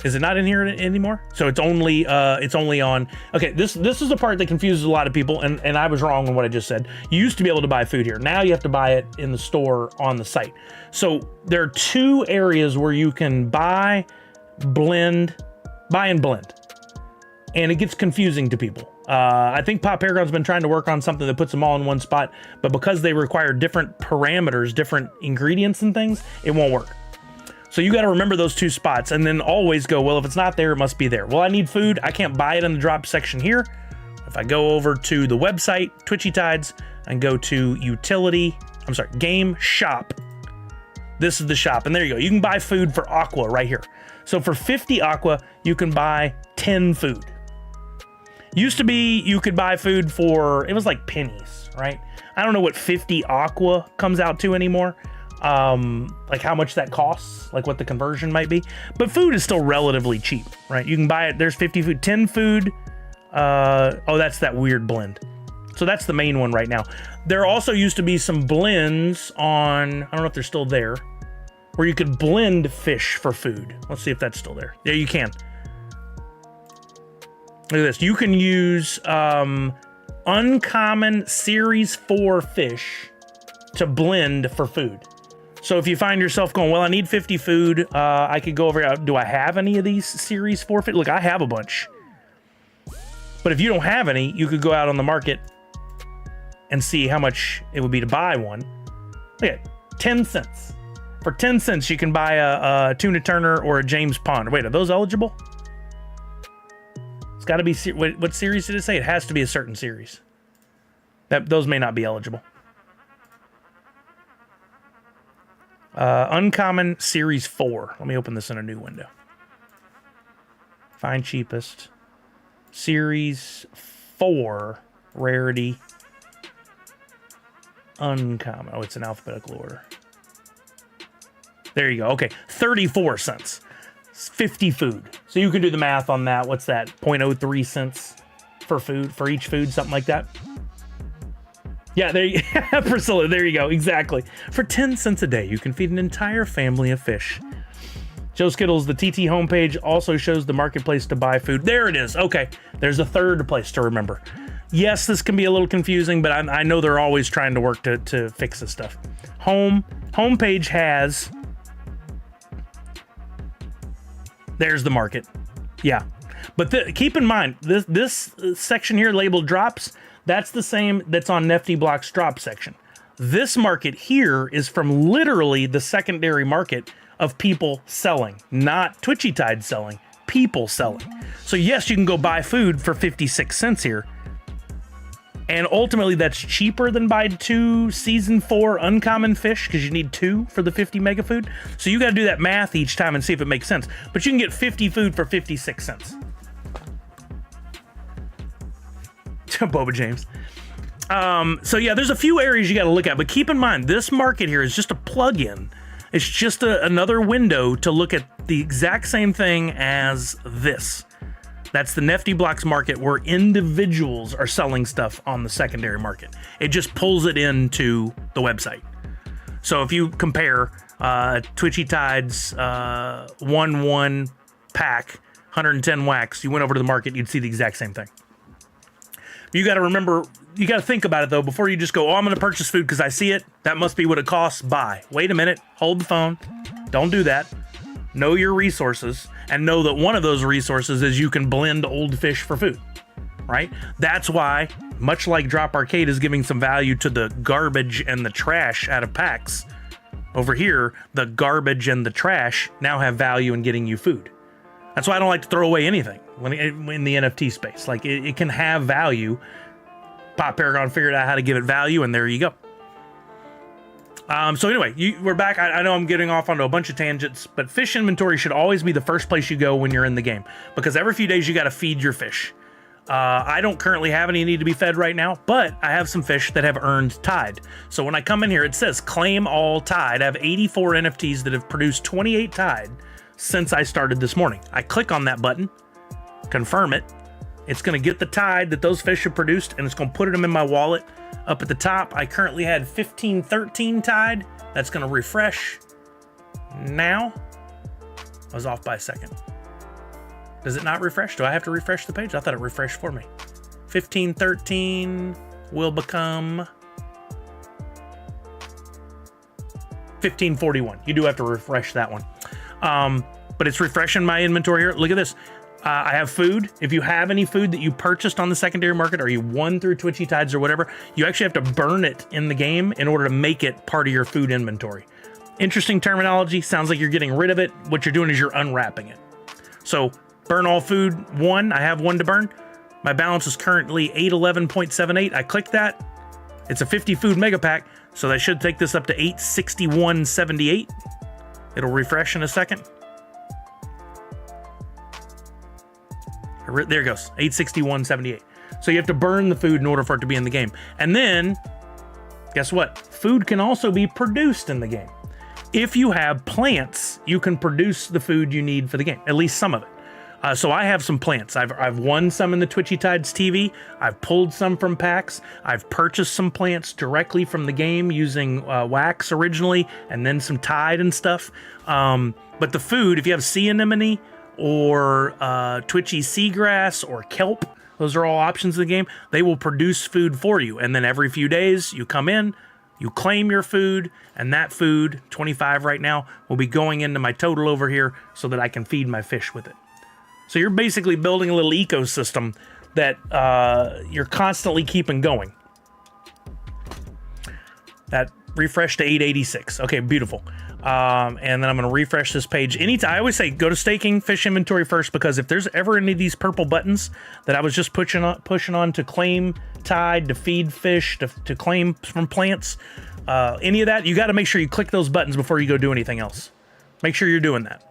is it not in here anymore? So it's only on. Okay, this is the part that confuses a lot of people, and I was wrong on what I just said. You used to be able to buy food here. Now you have to buy it in the store on the site. So there are 2 areas where you can buy and blend, and it gets confusing to people. I think Pop Paragon's been trying to work on something that puts them all in one spot, but because they require different parameters, different ingredients and things, it won't work. So you got to remember those 2 spots, and then always go, well, if it's not there, it must be there. Well, I need food. I can't buy it in the drop section here. If I go over to the website, Twitchy Tides, and go to game shop, this is the shop, and there you go. You can buy food for Aqua right here. So for 50 Aqua, you can buy 10 food. Used to be you could buy food for, it was like pennies, right? I don't know what 50 Aqua comes out to anymore. like how much that costs, like what the conversion might be. But food is still relatively cheap, right? You can buy it. There's 50 food, 10 food. Oh, that's that weird blend. So that's the main one right now. There also used to be some blends on, I don't know if they're still there, where you could blend fish for food. Let's see if that's still there. Yeah, you can. Look at this. You can use uncommon Series 4 fish to blend for food. So if you find yourself going, well, I need 50 food, I could go over here. Do I have any of these Series 4 fish? Look, I have a bunch. But if you don't have any, you could go out on the market and see how much it would be to buy one. Look at 10 cents. For 10 cents, you can buy a Tuna Turner or a James Pond. Wait, are those eligible? It's got to be, what series did it say? It has to be a certain series. Those may not be eligible. Uncommon Series 4. Let me open this in a new window. Find cheapest. Series 4 rarity. Uncommon. Oh, it's in alphabetical order. There you go. Okay, 34 cents. 50 food. So you can do the math on that. What's that? 0.03 cents for food, for each food, something like that. Yeah, there you Priscilla, there you go. Exactly. For 10 cents a day, you can feed an entire family of fish. Joe Skittles, the TT homepage also shows the marketplace to buy food. There it is. Okay, there's a third place to remember. Yes, this can be a little confusing, but I know they're always trying to work to fix this stuff. Homepage has... There's the market. Yeah. But keep in mind, this section here labeled drops, that's the same that's on Nifty Block's drop section. This market here is from literally the secondary market of people selling, not Twitchy Tide selling, people selling. So yes, you can go buy food for 56 cents here. And ultimately that's cheaper than buying 2 season 4 uncommon fish because you need 2 for the 50 mega food. So you got to do that math each time and see if it makes sense. But you can get 50 food for 56 cents. Boba James. So yeah, there's a few areas you got to look at, but keep in mind this market here is just a plug-in. It's just another window to look at the exact same thing as this. That's the Nifty Blocks market where individuals are selling stuff on the secondary market. It just pulls it into the website. So if you compare Twitchy Tide's 1-1 pack, 110 wax, you went over to the market, you'd see the exact same thing. You got to remember, you got to think about it though, before you just go, oh, I'm going to purchase food because I see it. That must be what it costs. Buy. Wait a minute. Hold the phone. Don't do that. Know your resources and know that one of those resources is you can blend old fish for food, right? That's why, much like Drop Arcade is giving some value to the garbage and the trash out of packs, over here, the garbage and the trash now have value in getting you food. That's why I don't like to throw away anything in the NFT space. Like it can have value. Pop Paragon figured out how to give it value, and there you go. So anyway, we're back. I know I'm getting off onto a bunch of tangents, but fish inventory should always be the first place you go when you're in the game, because every few days you got to feed your fish. I don't currently have any need to be fed right now, but I have some fish that have earned Tide. So when I come in here, it says claim all Tide. I have 84 NFTs that have produced 28 Tide since I started this morning. I click on that button, confirm it. It's going to get the Tide that those fish have produced, and it's going to put them in my wallet. Up at the top, I currently had 1513 Tide. That's going to refresh now. I was off by a second. Does it not refresh? Do I have to refresh the page? I thought it refreshed for me. 1513 will become 1541. You do have to refresh that one. But it's refreshing my inventory here. Look at this. I have food. If you have any food that you purchased on the secondary market or you won through Twitchy Tides or whatever, you actually have to burn it in the game in order to make it part of your food inventory. Interesting terminology. Sounds like you're getting rid of it. What you're doing is you're unwrapping it. So burn all food 1. I have 1 to burn. My balance is currently 811.78. I click that. It's a 50 food mega pack. So that should take this up to 861.78. It'll refresh in a second. There it goes, 861.78. So you have to burn the food in order for it to be in the game. And then, guess what? Food can also be produced in the game. If you have plants, you can produce the food you need for the game, at least some of it. So I have some plants. I've won some in the Twitchy Tides TV. I've pulled some from packs. I've purchased some plants directly from the game using wax originally, and then some Tide and stuff. But the food, if you have sea anemone or twitchy seagrass or kelp, those are all options in the game. They will produce food for you. And then every few days you come in, you claim your food, and that food, 25 right now, will be going into my total over here so that I can feed my fish with it. So you're basically building a little ecosystem that you're constantly keeping going. That refreshed to 886. Okay, beautiful. And then I'm going to refresh this page. I always say go to staking fish inventory first, because if there's ever any of these purple buttons that I was just pushing on to claim Tide, to feed fish, to claim from plants, any of that, you got to make sure you click those buttons before you go do anything else. Make sure you're doing that.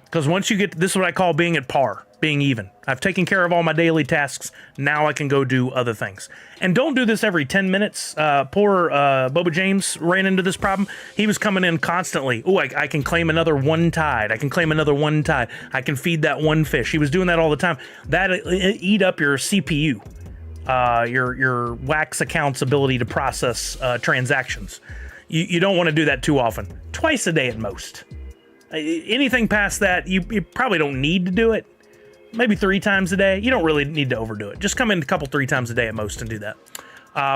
Because once you get, this is what I call being at par, being even. I've taken care of all my daily tasks. Now I can go do other things. And don't do this every 10 minutes. Poor Boba James ran into this problem. He was coming in constantly. Oh, I can claim another one Tide. I can claim another one Tide. I can feed that one fish. He was doing that all the time. That eat up your CPU, your Wax account's ability to process transactions. You don't want to do that too often. Twice a day at most. Anything past that, you probably don't need to do it. Maybe 3 times a day. You don't really need to overdo it. Just come in 3 times a day at most and do that.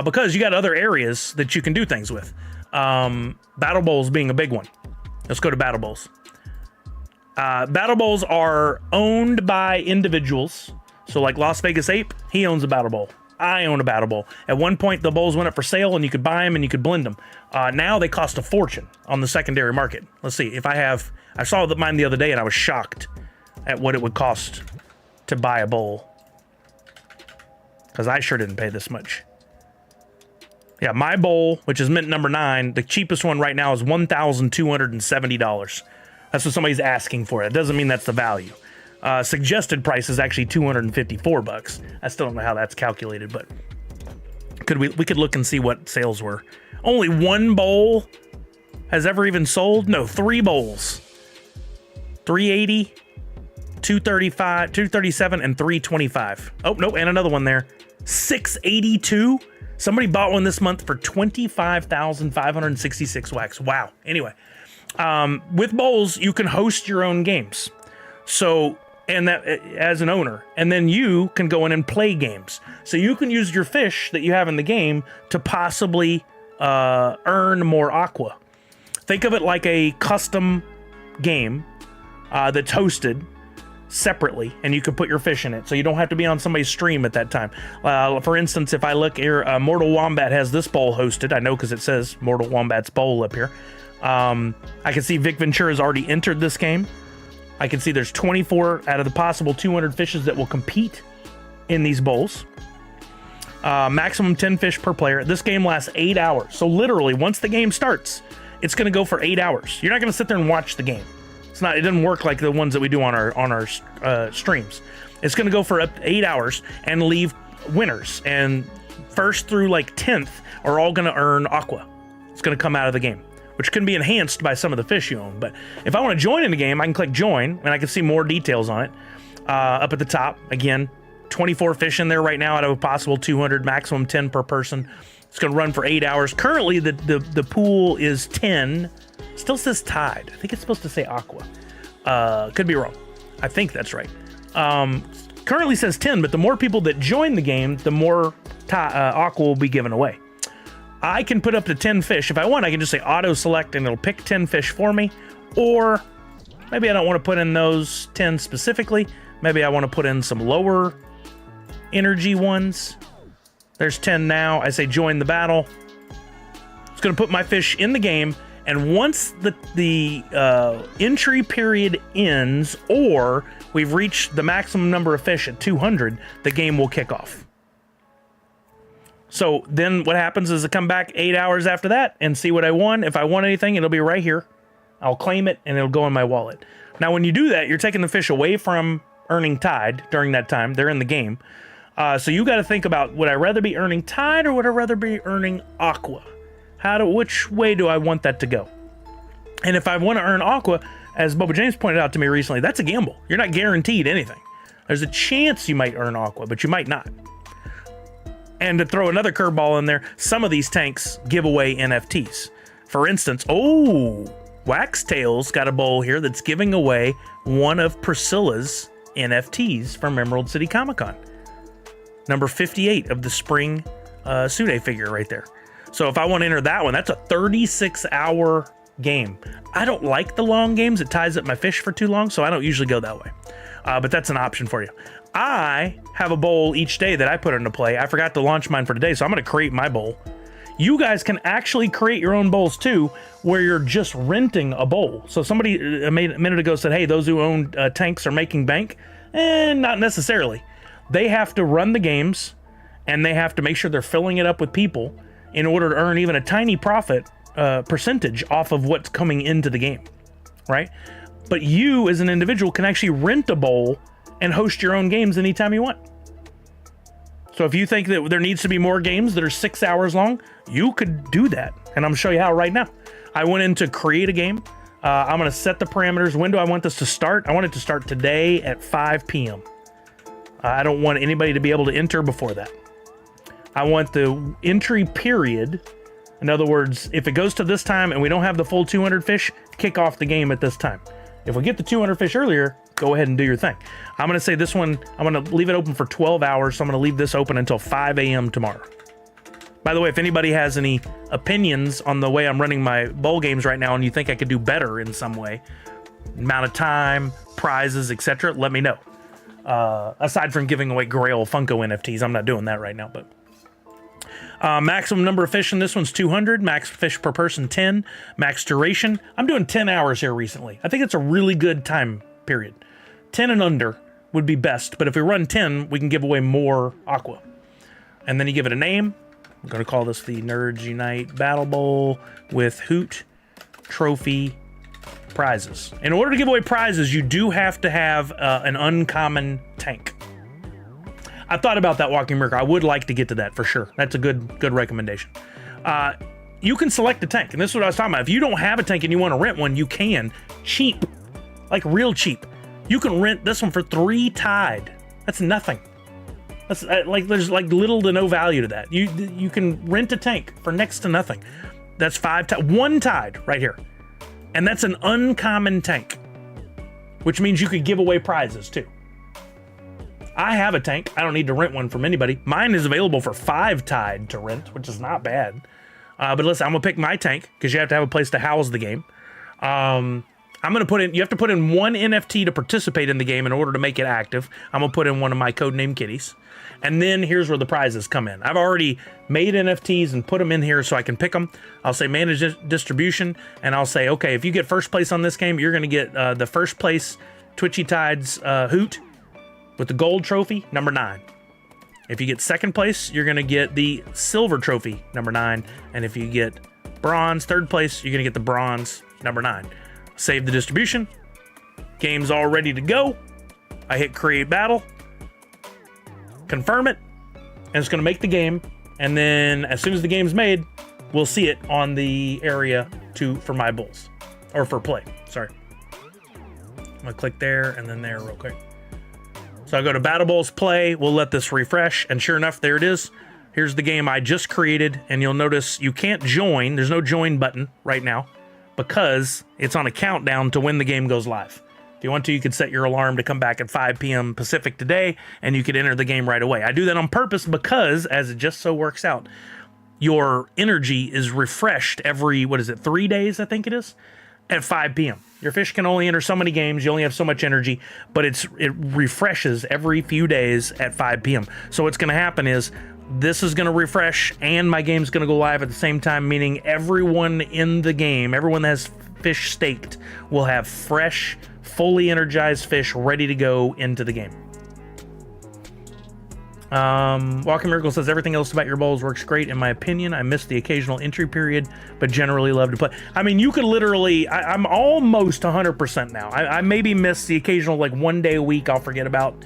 Because you got other areas that you can do things with. Battle Bowls being a big one. Let's go to Battle Bowls. Battle Bowls are owned by individuals. So like Las Vegas Ape, he owns a Battle Bowl. I own a Battle Bowl. At one point, the bowls went up for sale, and you could buy them and you could blend them. Now they cost a fortune on the secondary market. Let's see. If I saw mine the other day, and I was shocked at what it would cost to buy a bowl, because I sure didn't pay this much. Yeah, my bowl, which is mint number 9, the cheapest one right now is $1,270. That's what somebody's asking for. It doesn't mean that's the value. Suggested price is actually $254. I still don't know how that's calculated, but we could look and see what sales were. Only one bowl has ever even sold? No, 3 bowls. 380, 235, 237, and 325. Oh, no, and another one there. 682. Somebody bought one this month for 25,566 wax. Wow. Anyway, with bowls, you can host your own games. So, and that as an owner, and then you can go in and play games. So you can use your fish that you have in the game to possibly earn more aqua. Think of it like a custom game that's hosted separately, and you can put your fish in it, so you don't have to be on somebody's stream at that time. For instance, if I look here, Mortal Wombat has this bowl hosted. I know because it says Mortal Wombat's bowl up here. I can see Vic Ventura's already entered this game. I can see there's 24 out of the possible 200 fishes that will compete in these bowls. Maximum 10 fish per player. This game lasts 8 hours. So literally, once the game starts, it's going to go for 8 hours. You're not going to sit there and watch the game. It doesn't work like the ones that we do on our streams. It's going to go for up to 8 hours and leave winners. And first through like 10th are all going to earn aqua. It's going to come out of the game, which can be enhanced by some of the fish you own. But if I want to join in the game, I can click join, and I can see more details on it. Up at the top, again, 24 fish in there right now out of a possible 200, maximum 10 per person. It's going to run for 8 hours. Currently, the pool is 10. Still says Tide. I think it's supposed to say Aqua. Could be wrong. I think that's right. Currently says 10, but the more people that join the game, the more Aqua will be given away. I can put up to 10 fish. If I want, I can just say auto select and it'll pick 10 fish for me. Or maybe I don't want to put in those 10 specifically. Maybe I want to put in some lower energy ones. There's 10 now. I say join the battle. It's going to put my fish in the game. And once the entry period ends, or we've reached the maximum number of fish at 200, the game will kick off. So then what happens is I come back 8 hours after that and see what I won. If I won anything, it'll be right here. I'll claim it and it'll go in my wallet. Now, when you do that, you're taking the fish away from earning Tide during that time. They're in the game. So you got to think about, would I rather be earning Tide or would I rather be earning Aqua? Which way do I want that to go? And if I want to earn Aqua, as Bubba James pointed out to me recently, that's a gamble. You're not guaranteed anything. There's a chance you might earn Aqua, but you might not. And to throw another curveball in there, some of these tanks give away NFTs. For instance, Waxtails got a bowl here that's giving away one of Priscilla's NFTs from Emerald City Comic Con. Number 58 of the spring Sude figure right there. So if I want to enter that one, that's a 36-hour game. I don't like the long games. It ties up my fish for too long, so I don't usually go that way. But that's an option for you. I have a bowl each day that I put into play. I forgot to launch mine for today, so I'm going to create my bowl. You guys can actually create your own bowls too, where you're just renting a bowl. So somebody a minute ago said, hey, those who own tanks are making bank. Not necessarily. They have to run the games, and they have to make sure they're filling it up with people in order to earn even a tiny profit percentage off of what's coming into the game, right? But you as an individual can actually rent a bowl and host your own games anytime you want. So if you think that there needs to be more games that are 6 hours long, you could do that. And I'm gonna show you how right now. I went in to create a game. I'm gonna set the parameters. When do I want this to start? I want it to start today at 5 p.m. I don't want anybody to be able to enter before that. I want the entry period. In other words, if it goes to this time and we don't have the full 200 fish, kick off the game at this time. If we get the 200 fish earlier, go ahead and do your thing. I'm going to say this one, I'm going to leave it open for 12 hours. So I'm going to leave this open until 5 a.m. tomorrow. By the way, if anybody has any opinions on the way I'm running my bowl games right now and you think I could do better in some way, amount of time, prizes, etc., let me know. Aside from giving away Grail Funko NFTs, I'm not doing that right now, but maximum number of fish in this one's 200, max fish per person 10, max duration. I'm doing 10 hours here recently. I think it's a really good time period. 10 and under would be best, but if we run 10, we can give away more Aqua. And then you give it a name. I'm going to call this the Nerds Unite Battle Bowl with Hoot Trophy prizes. In order to give away prizes, you do have to have an uncommon tank. I thought about that, Walking Miracle. I would like to get to that for sure. That's a good recommendation. You can select a tank, and this is what I was talking about. If you don't have a tank and you want to rent one, you can. Cheap. Like real cheap. You can rent this one for 3 Tide. That's nothing. That's like there's like little to no value to that. You can rent a tank for next to nothing. That's 5 Tide. 1 Tide right here. And that's an uncommon tank, which means you could give away prizes too. I have a tank. I don't need to rent one from anybody. Mine is available for 5 Tide to rent, which is not bad. But listen, I'm gonna pick my tank because you have to have a place to house the game. I'm gonna put in, you have to put in 1 NFT to participate in the game in order to make it active. I'm gonna put in one of my codename kitties. And then here's where the prizes come in. I've already made NFTs and put them in here so I can pick them. I'll say manage distribution, and I'll say, okay, if you get first place on this game, you're gonna get the first place Twitchy Tides Hoot with the gold trophy, number 9. If you get second place, you're gonna get the silver trophy, number 9. And if you get bronze, third place, you're gonna get the bronze, number 9. Save the distribution. Game's all ready to go. I hit create battle. Confirm it. And it's going to make the game. And then as soon as the game's made, we'll see it on the area for my bulls. Or for play. Sorry. I'm going to click there and then there real quick. So I go to Battle Bowls play. We'll let this refresh. And sure enough, there it is. Here's the game I just created. And you'll notice you can't join. There's no join button right now, because it's on a countdown to when the game goes live. If you want to, you could set your alarm to come back at 5 p.m. Pacific today, and you could enter the game right away. I do that on purpose because, as it just so works out, your energy is refreshed every, 3 days, I think it is, at 5 p.m. Your fish can only enter so many games, you only have so much energy, but it refreshes every few days at 5 p.m. So what's going to happen is, this is going to refresh and my game's going to go live at the same time, meaning everyone in the game, everyone that has fish staked, will have fresh, fully energized fish ready to go into the game. Walking Miracle says, everything else about your bowls works great in my opinion. I missed the occasional entry period, but generally love to play. I mean, you could literally, I'm almost 100% now. I maybe miss the occasional, like 1 day a week I'll forget about.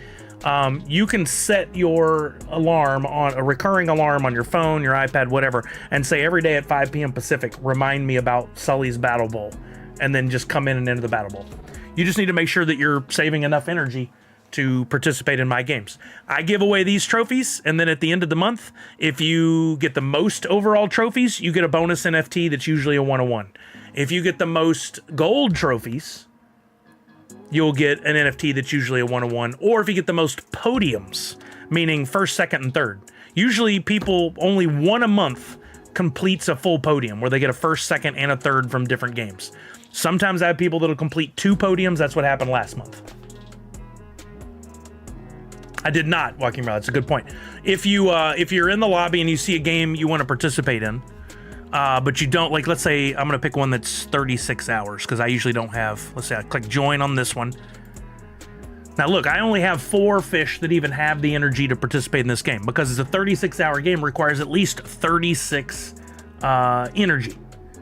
You can set your alarm on a recurring alarm on your phone, your iPad, whatever, and say every day at 5 p.m. Pacific, remind me about Sully's Battle Bowl. and then just come in and enter the battle bowl. You just need to make sure that you're saving enough energy to participate in my games. I give away these trophies, and then at the end of the month, if you get the most overall trophies, you get a bonus NFT that's usually a 101. If you get the most gold trophies, you'll get an NFT that's usually a 101. Or if you get the most podiums, meaning first, second, and third. Usually people, only one a month completes a full podium where they get a first, second, and a third from different games. Sometimes I have people that'll complete 2 podiums. That's what happened last month. I did not, Walking Around. That's a good point. If you're in the lobby and you see a game you want to participate in, but you don't, like, let's say I'm going to pick one that's 36 hours because I usually don't have, let's say I click join on this one. Now look, I only have 4 fish that even have the energy to participate in this game because it's a 36-hour game, requires at least 36 energy,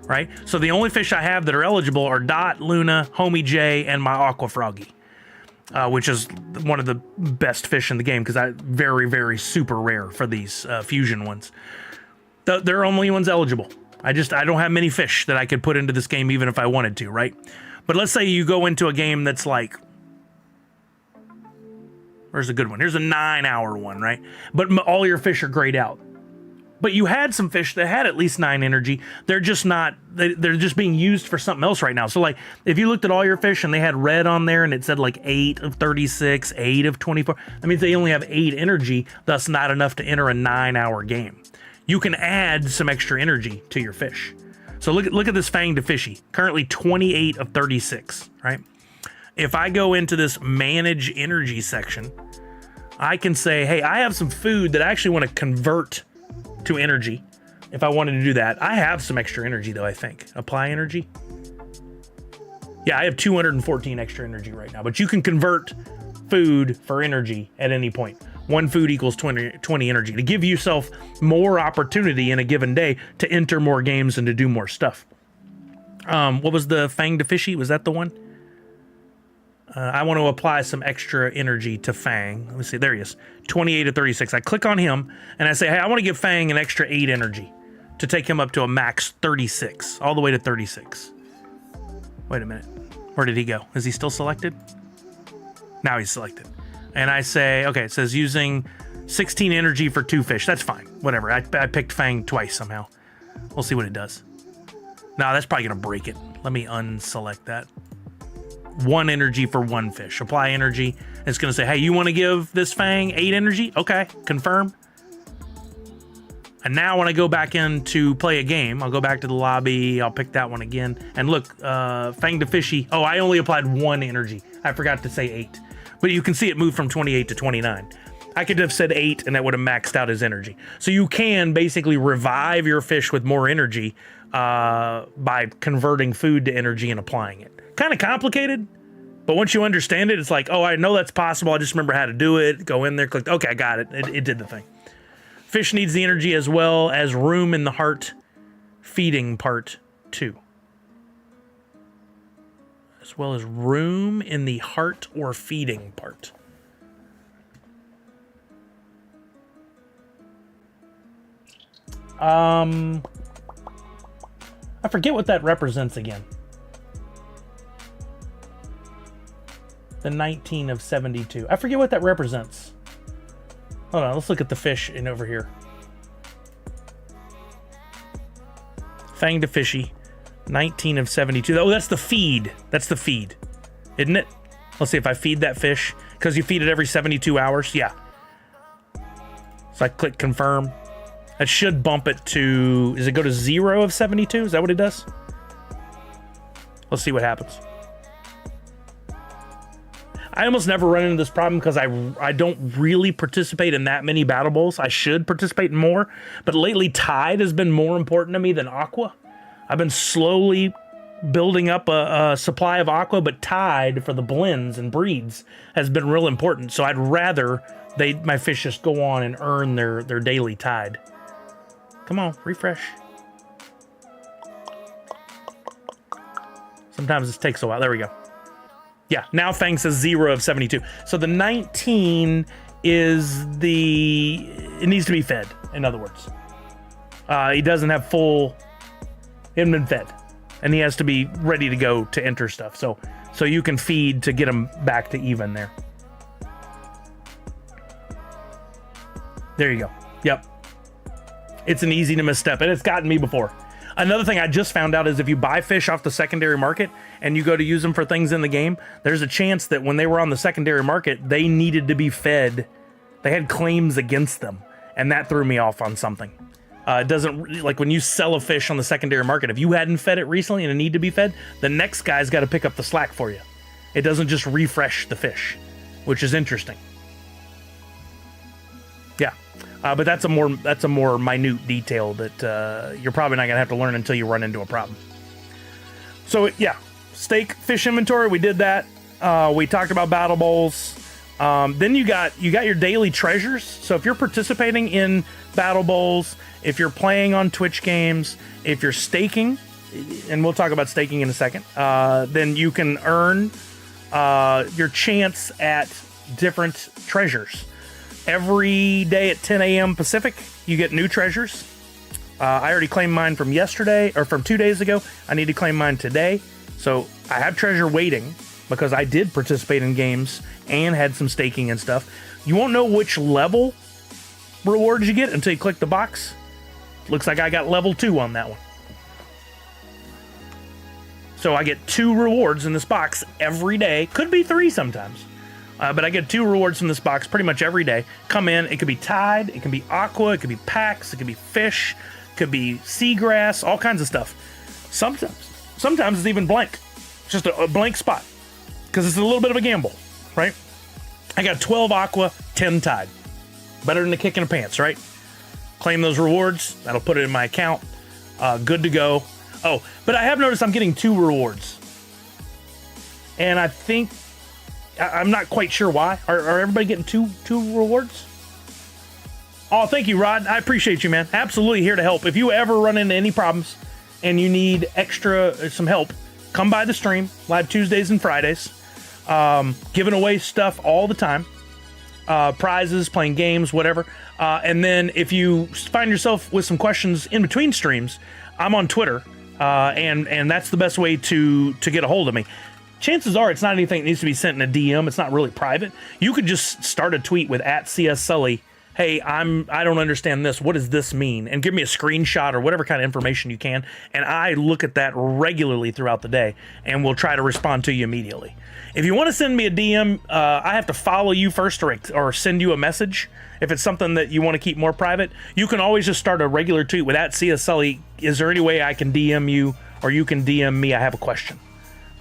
right? So the only fish I have that are eligible are Dot, Luna, Homie J, and my Aqua Froggy. Which is one of the best fish in the game because I very, very super rare for these fusion ones. They're only ones eligible. I don't have many fish that I could put into this game even if I wanted to, right? But let's say you go into a game that's like, where's a good one? Here's a 9-hour one, right? But all your fish are grayed out. But you had some fish that had at least 9 energy. They're just not, they're just being used for something else right now. So like, if you looked at all your fish and they had red on there and it said like 8 of 36, 8 of 24, that means they only have 8 energy, thus not enough to enter a 9-hour game. You can add some extra energy to your fish. So look at this Fanged Fishy, currently 28 of 36, right? If I go into this manage energy section, I can say, hey, I have some food that I actually want to convert to energy. If I wanted to do that, I have some extra energy though, I think. Apply energy. Yeah, I have 214 extra energy right now, but you can convert food for energy at any point. 1 food equals 20 energy to give yourself more opportunity in a given day to enter more games and to do more stuff. What was the Fanged Fishy? Was that the one? I want to apply some extra energy to Fang. Let me see. There he is. 28 to 36. I click on him and I say, hey, I want to give Fang an extra 8 energy to take him up to a max 36, all the way to 36. Wait a minute. Where did he go? Is he still selected? Now he's selected. And I say, okay, it says using 16 energy for 2 fish. That's fine. Whatever. I picked Fang twice somehow. We'll see what it does. No, that's probably going to break it. Let me unselect that. 1 energy for 1 fish. Apply energy. It's going to say, hey, you want to give this Fang 8 energy? Okay, confirm. And now when I go back in to play a game, I'll go back to the lobby. I'll pick that one again. And look, Fanged Fishy. Oh, I only applied 1 energy. I forgot to say 8. But you can see it moved from 28 to 29. I could have said 8 and that would have maxed out his energy. So you can basically revive your fish with more energy by converting food to energy and applying it. Kind of complicated, but once you understand it, it's like, oh, I know that's possible. I just remember how to do it. Go in there, click. Okay, I got it. It did the thing. Fish needs the energy as well as room in the heart feeding part 2. As well as room in the heart or feeding part. I forget what that represents again. The 19 of 72. I forget what that represents. Hold on, let's look at the fish in over here. Fanged Fishy. 19 of 72. Oh, that's the feed. That's the feed. Isn't it? Let's see if I feed that fish. Because you feed it every 72 hours. Yeah. So I click confirm. That should bump it to... Does it go to 0 of 72? Is that what it does? Let's see what happens. I almost never run into this problem because I don't really participate in that many battle bowls. I should participate in more, but lately Tide has been more important to me than Aqua. I've been slowly building up a supply of Aqua, but Tide for the blends and breeds has been real important. So I'd rather my fish just go on and earn their daily Tide. Come on, refresh. Sometimes this takes a while. There we go. Yeah, now Fang says 0 of 72. So the 19 is it needs to be fed, in other words. He doesn't have full, he hasn't been fed. and he has to be ready to go to enter stuff. So you can feed to get him back to even there. There you go. Yep. It's an easy to misstep, and it's gotten me before. Another thing I just found out is if you buy fish off the secondary market and you go to use them for things in the game, there's a chance that when they were on the secondary market, they needed to be fed. They had claims against them, and that threw me off on something. It doesn't, like when you sell a fish on the secondary market, if you hadn't fed it recently and it need to be fed, the next guy's got to pick up the slack for you. It doesn't just refresh the fish, which is interesting. Yeah. But that's a more minute detail that you're probably not gonna have to learn until you run into a problem. So yeah, stake fish inventory. We did that. We talked about battle bowls. Then you got your daily treasures. So if you're participating in battle bowls, if you're playing on Twitch games, if you're staking, and we'll talk about staking in a second, then you can earn your chance at different treasures. Every day at 10 a.m. Pacific, you get new treasures. I already claimed mine from yesterday, or from 2 days ago. I need to claim mine today. So I have treasure waiting because I did participate in games and had some staking and stuff. You won't know which level rewards you get until you click the box. Looks like I got level 2 on that one. So I get 2 rewards in this box every day. Could be 3 sometimes. But I get 2 rewards from this box pretty much every day. Come in, it could be tide, it can be aqua, it could be packs, it could be fish, it could be seagrass, all kinds of stuff. Sometimes it's even blank. It's just a blank spot. Because it's a little bit of a gamble, right? I got 12 aqua, 10 tide. Better than a kick in the pants, right? Claim those rewards, that'll put it in my account. Good to go. Oh, but I have noticed I'm getting 2 rewards. And I think I'm not quite sure why. Are everybody getting two rewards? Oh, thank you, Rod. I appreciate you, man. Absolutely here to help. If you ever run into any problems and you need some help, come by the stream, live Tuesdays and Fridays. Giving away stuff all the time. Prizes, playing games, whatever. And then if you find yourself with some questions in between streams, I'm on Twitter. And that's the best way to get a hold of me. Chances are it's not anything that needs to be sent in a DM. It's not really private. You could just start a tweet with @CSSully. Hey, I don't understand this. What does this mean? And give me a screenshot or whatever kind of information you can. And I look at that regularly throughout the day and will try to respond to you immediately. If you want to send me a DM, I have to follow you first or send you a message. If it's something that you want to keep more private, you can always just start a regular tweet with @CSSully. Is there any way I can DM you or you can DM me? I have a question.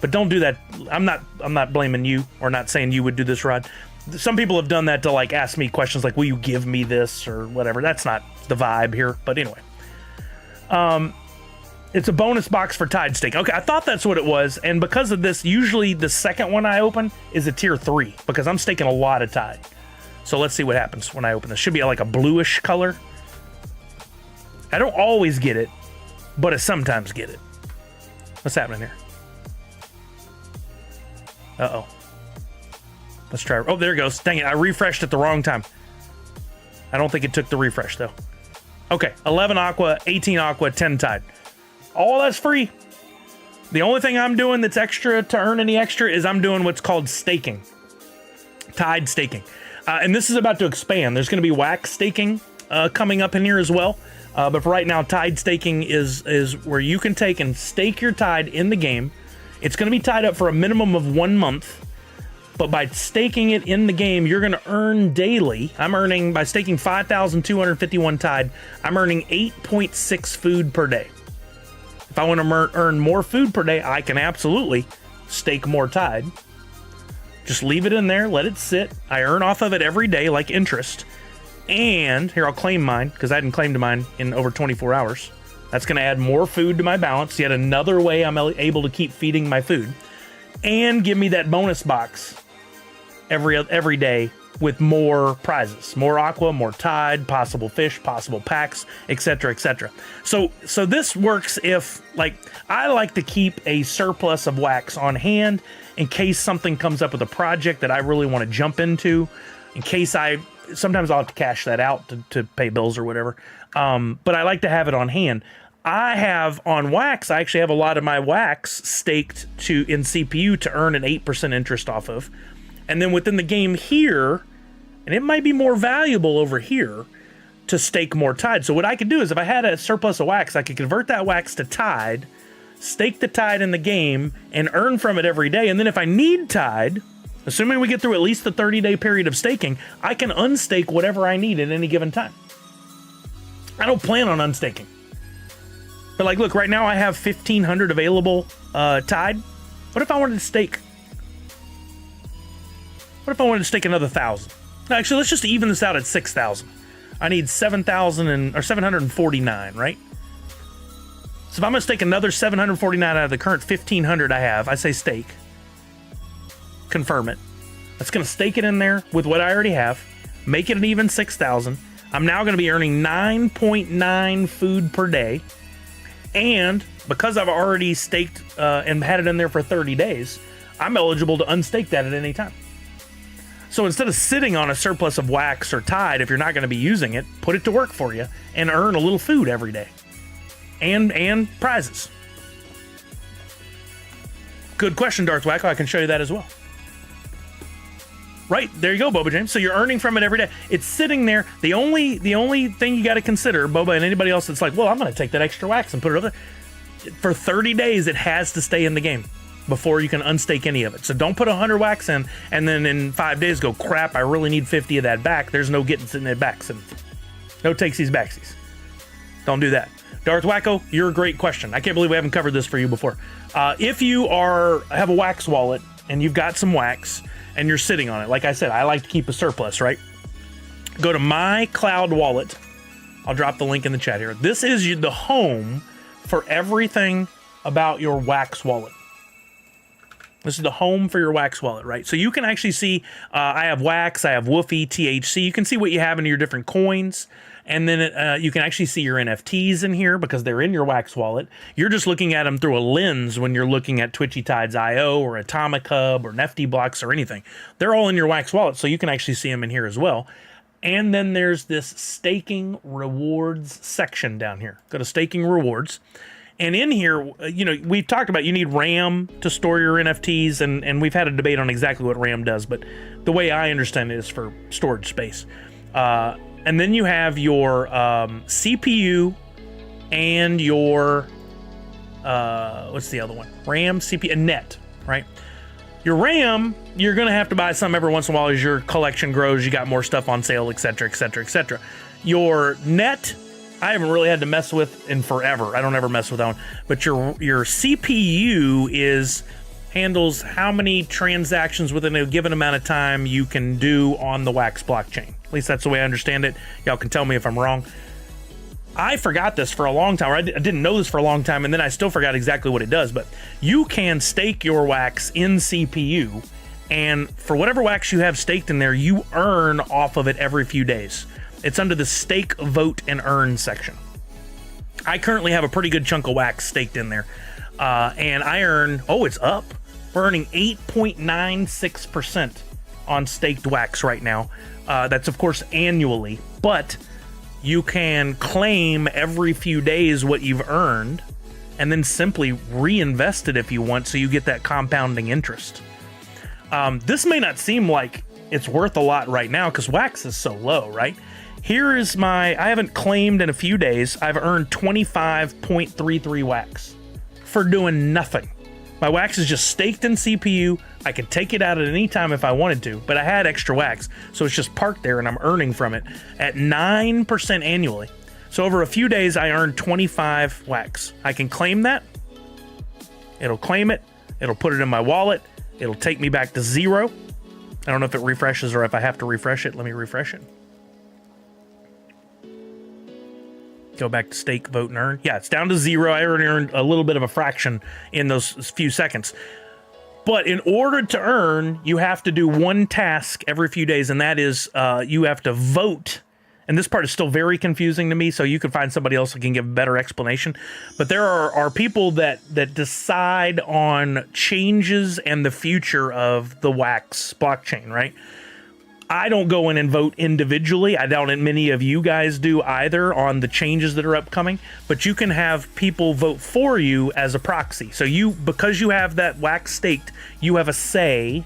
But don't do that. I'm not blaming you or not saying you would do this, Rod. Some people have done that to like ask me questions like, will you give me this or whatever. That's not the vibe here. But anyway, it's a bonus box for tide stake. Okay, I thought that's what it was. And because of this, usually the second one I open is a tier 3 because I'm staking a lot of tide. So let's see what happens when I open this. Should be like a bluish color. I don't always get it, but I sometimes get it. What's happening here? Uh-oh. Let's try. Oh, there it goes. Dang it. I refreshed at the wrong time. I don't think it took the refresh, though. Okay. 11 aqua, 18 aqua, 10 tide. All that's free. The only thing I'm doing that's extra to earn any extra is I'm doing what's called staking. Tide staking. And this is about to expand. There's going to be wax staking coming up in here as well. But for right now, tide staking is where you can take and stake your tide in the game. It's going to be tied up for a minimum of 1 month, but by staking it in the game, you're going to earn daily. I'm earning, by staking 5,251 tide, I'm earning 8.6 food per day. If I want to earn more food per day, I can absolutely stake more tide. Just leave it in there, let it sit. I earn off of it every day like interest. And here, I'll claim mine because I hadn't claimed mine in over 24 hours. That's going to add more food to my balance. Yet another way I'm able to keep feeding my food. And give me that bonus box every day with more prizes. More aqua, more tide, possible fish, possible packs, etc., etc. So this works if, like, I like to keep a surplus of wax on hand in case something comes up with a project that I really want to jump into. In case sometimes I'll have to cash that out to pay bills or whatever. But I like to have it on hand. I have on Wax, I actually have a lot of my Wax staked in CPU to earn an 8% interest off of. And then within the game here, and it might be more valuable over here to stake more Tide. So what I could do is if I had a surplus of Wax, I could convert that Wax to Tide, stake the Tide in the game, and earn from it every day. And then if I need Tide, assuming we get through at least the 30-day period of staking, I can unstake whatever I need at any given time. I don't plan on unstaking. But like, look, right now I have 1,500 available Tide. What if I wanted to stake? What if I wanted to stake another 1,000? No, actually, let's just even this out at 6,000. I need 749, right? So if I'm gonna stake another 749 out of the current 1,500 I have, I say stake. Confirm it. That's gonna stake it in there with what I already have, make it an even 6,000. I'm now gonna be earning 9.9 food per day. And because I've already staked and had it in there for 30 days, I'm eligible to unstake that at any time. So instead of sitting on a surplus of Wax or Tide, if you're not going to be using it, put it to work for you and earn a little food every day. And prizes. Good question, Darth Wacko. I can show you that as well. Right, there you go, Boba James. So you're earning from it every day. It's sitting there. The only thing you got to consider, Boba and anybody else that's like, well, I'm going to take that extra Wax and put it over there. For 30 days, it has to stay in the game before you can unstake any of it. So don't put 100 Wax in and then in 5 days go, crap, I really need 50 of that back. There's no getting it back. So no takesies backsies. Don't do that. Darth Wacko, you're a great question. I can't believe we haven't covered this for you before. If you have a Wax wallet and you've got some Wax and you're sitting on it, like I said, I like to keep a surplus, right? Go to My Cloud Wallet. I'll drop the link in the chat here. This is the home for everything about your Wax wallet. This is the home for your Wax wallet, right? So you can actually see, I have Wax, I have Woofy, THC. You can see what you have in your different coins. And then you can actually see your NFTs in here because they're in your Wax wallet. You're just looking at them through a lens when you're looking at Twitchy Tides IO or Atomic Hub or Nifty Blocks or anything. They're all in your Wax wallet, so you can actually see them in here as well. And then there's this staking rewards section down here. Go to staking rewards. And in here, you know, we've talked about you need RAM to store your NFTs, and we've had a debate on exactly what RAM does, but the way I understand it is for storage space. And then you have your CPU and your, what's the other one? RAM, CPU, and net, right? Your RAM, you're going to have to buy some every once in a while as your collection grows, you got more stuff on sale, etc., etc., etc. Your net, I haven't really had to mess with in forever. I don't ever mess with that one. But your CPU handles how many transactions within a given amount of time you can do on the Wax blockchain. At least that's the way I understand it. Y'all can tell me if I'm wrong. I forgot this for a long time, or I didn't know this for a long time, and then I still forgot exactly what it does. But you can stake your Wax in CPU, and for whatever Wax you have staked in there, you earn off of it every few days. It's under the stake, vote, and earn section. I currently have a pretty good chunk of Wax staked in there. And I earn, it's up. We're earning 8.96% on staked Wax right now. That's, of course, annually. But you can claim every few days what you've earned and then simply reinvest it if you want, so you get that compounding interest. This may not seem like it's worth a lot right now because Wax is so low, right? Here is I haven't claimed in a few days. I've earned 25.33 Wax for doing nothing. My Wax is just staked in CPU. I could take it out at any time if I wanted to, but I had extra Wax, so it's just parked there and I'm earning from it at 9% annually. So over a few days, I earned 25 Wax. I can claim that. It'll claim it. It'll put it in my wallet. It'll take me back to 0. I don't know if it refreshes or if I have to refresh it. Let me refresh it. Go back to stake, vote, and earn. Yeah, it's down to 0. I already earned a little bit of a fraction in those few seconds. But in order to earn, you have to do one task every few days, and that is you have to vote. And this part is still very confusing to me, so you can find somebody else who can give a better explanation. But there are people that decide on changes and the future of the Wax blockchain, right? I don't go in and vote individually. I doubt many of you guys do either on the changes that are upcoming, but you can have people vote for you as a proxy. So because you have that wax staked, you have a say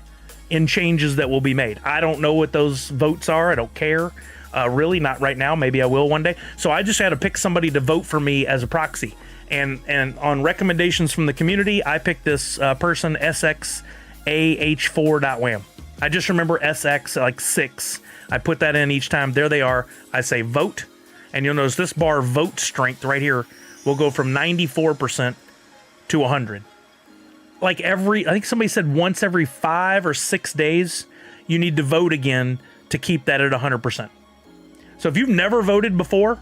in changes that will be made. I don't know what those votes are. I don't care. Really, not right now. Maybe I will one day. So I just had to pick somebody to vote for me as a proxy. And on recommendations from the community, I picked this person, SXAH4.wham. I just remember SX, like 6. I put that in each time. There they are. I say vote. And you'll notice this bar vote strength right here will go from 94% to 100. Like I think somebody said once every 5 or 6 days, you need to vote again to keep that at 100%. So if you've never voted before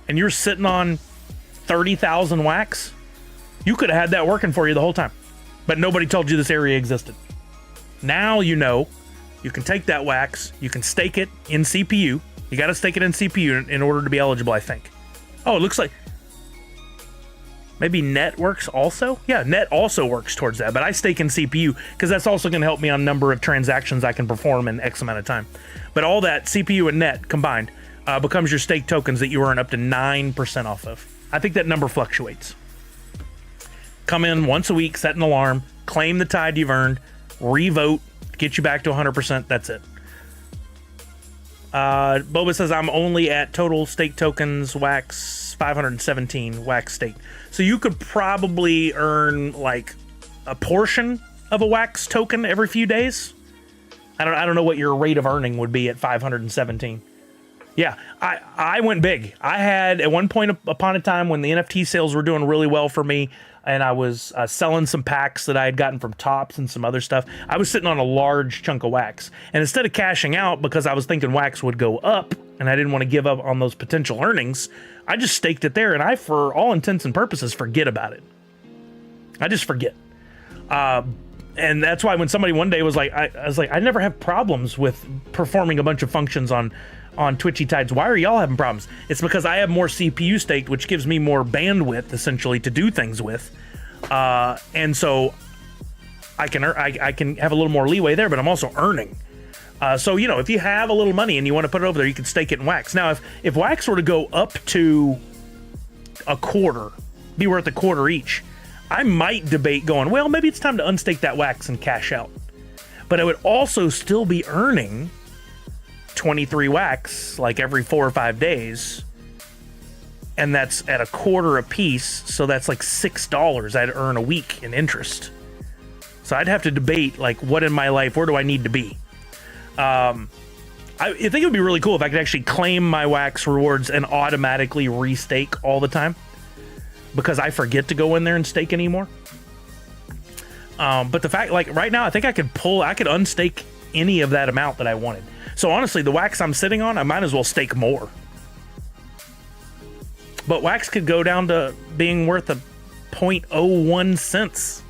and you're sitting on 30,000 wax, you could have had that working for you the whole time. But nobody told you this area existed. Now you know. You can take that wax, you can stake it in CPU. You got to stake it in CPU in order to be eligible, I think. Oh, it looks like maybe net works also? Yeah, net also works towards that, but I stake in CPU because that's also going to help me on number of transactions I can perform in X amount of time. But all that CPU and net combined becomes your stake tokens that you earn up to 9% off of. I think that number fluctuates. Come in once a week, set an alarm, claim the tide you've earned, revote, get you back to 100%. That's it. Boba says I'm only at total stake tokens wax 517 wax stake. So you could probably earn like a portion of a wax token every few days. I don't know what your rate of earning would be at 517. Yeah, I went big. I had at one point upon a time when the NFT sales were doing really well for me, and I was selling some packs that I had gotten from Tops and some other stuff. I was sitting on a large chunk of wax. And instead of cashing out because I was thinking wax would go up and I didn't want to give up on those potential earnings, I just staked it there and I, for all intents and purposes, forget about it. I just forget. And that's why when somebody one day was like, I was like, I never have problems with performing a bunch of functions on Twitchy Tides. Why are y'all having problems? It's because I have more CPU staked, which gives me more bandwidth essentially to do things with, and so I can have a little more leeway there. But I'm also earning. So you know, if you have a little money and you want to put it over there, you can stake it in wax. Now, if wax were to go up to a quarter, be worth a quarter each, I might debate going, well, maybe it's time to unstake that wax and cash out. But I would also still be earning 23 wax like every 4 or 5 days, and that's at a quarter a piece, so that's like $6 I'd earn a week in interest. So I'd have to debate like, what in my life, where do I need to be? I think it would be really cool if I could actually claim my wax rewards and automatically restake all the time, because I forget to go in there and stake anymore. But the fact, like right now, I think I could unstake any of that amount that I wanted. So honestly, the wax I'm sitting on, I might as well stake more. But wax could go down to being worth a 0.01 cents.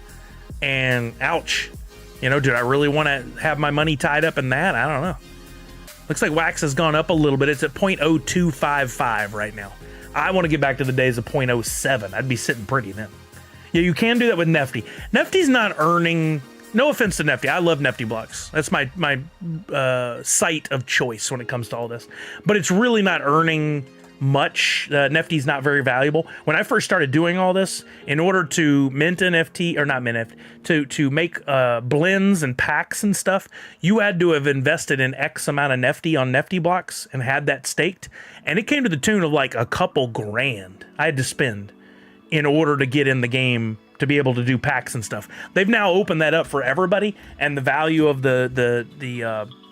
And ouch. You know, did I really want to have my money tied up in that? I don't know. Looks like wax has gone up a little bit. It's at 0.0255 right now. I want to get back to the days of 0.07. I'd be sitting pretty then. Yeah, you can do that with Nefty. Nefty's not earning... No offense to Nefty. I love Nefty blocks. That's my site of choice when it comes to all this. But it's really not earning much. Nefty's not very valuable. When I first started doing all this, in order to mint NFT, or not mint NFT, to make blends and packs and stuff, you had to have invested in X amount of Nefty on Nefty blocks and had that staked. And it came to the tune of like a couple grand I had to spend in order to get in the game to be able to do packs and stuff. They've now opened that up for everybody, and the value of the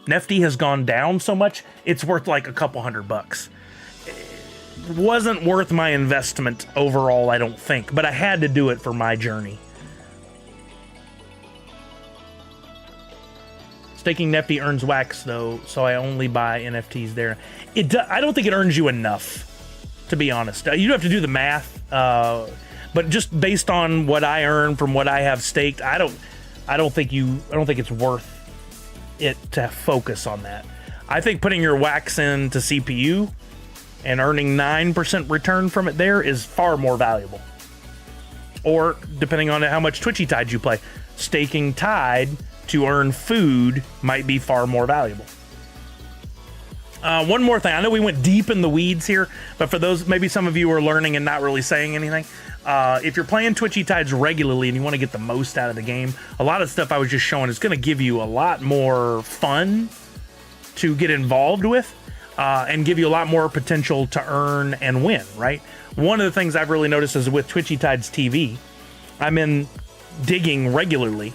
Nefty has gone down so much, it's worth like a couple $100. It wasn't worth my investment overall, I don't think, but I had to do it for my journey. Staking Nefty earns wax though, so I only buy NFTs there. I don't think it earns you enough, to be honest. You have to do the math. But just based on what I earn from what I have staked, I don't think it's worth it to focus on that. I think putting your wax into CPU and earning 9% return from it there is far more valuable. Or depending on how much Twitchy Tide you play, staking Tide to earn food might be far more valuable. One more thing. I know we went deep in the weeds here, but for those, maybe some of you are learning and not really saying anything. If you're playing Twitchy Tides regularly and you want to get the most out of the game, a lot of stuff I was just showing is going to give you a lot more fun to get involved with, and give you a lot more potential to earn and win, right? One of the things I've really noticed is with Twitchy Tides TV, I'm in digging regularly.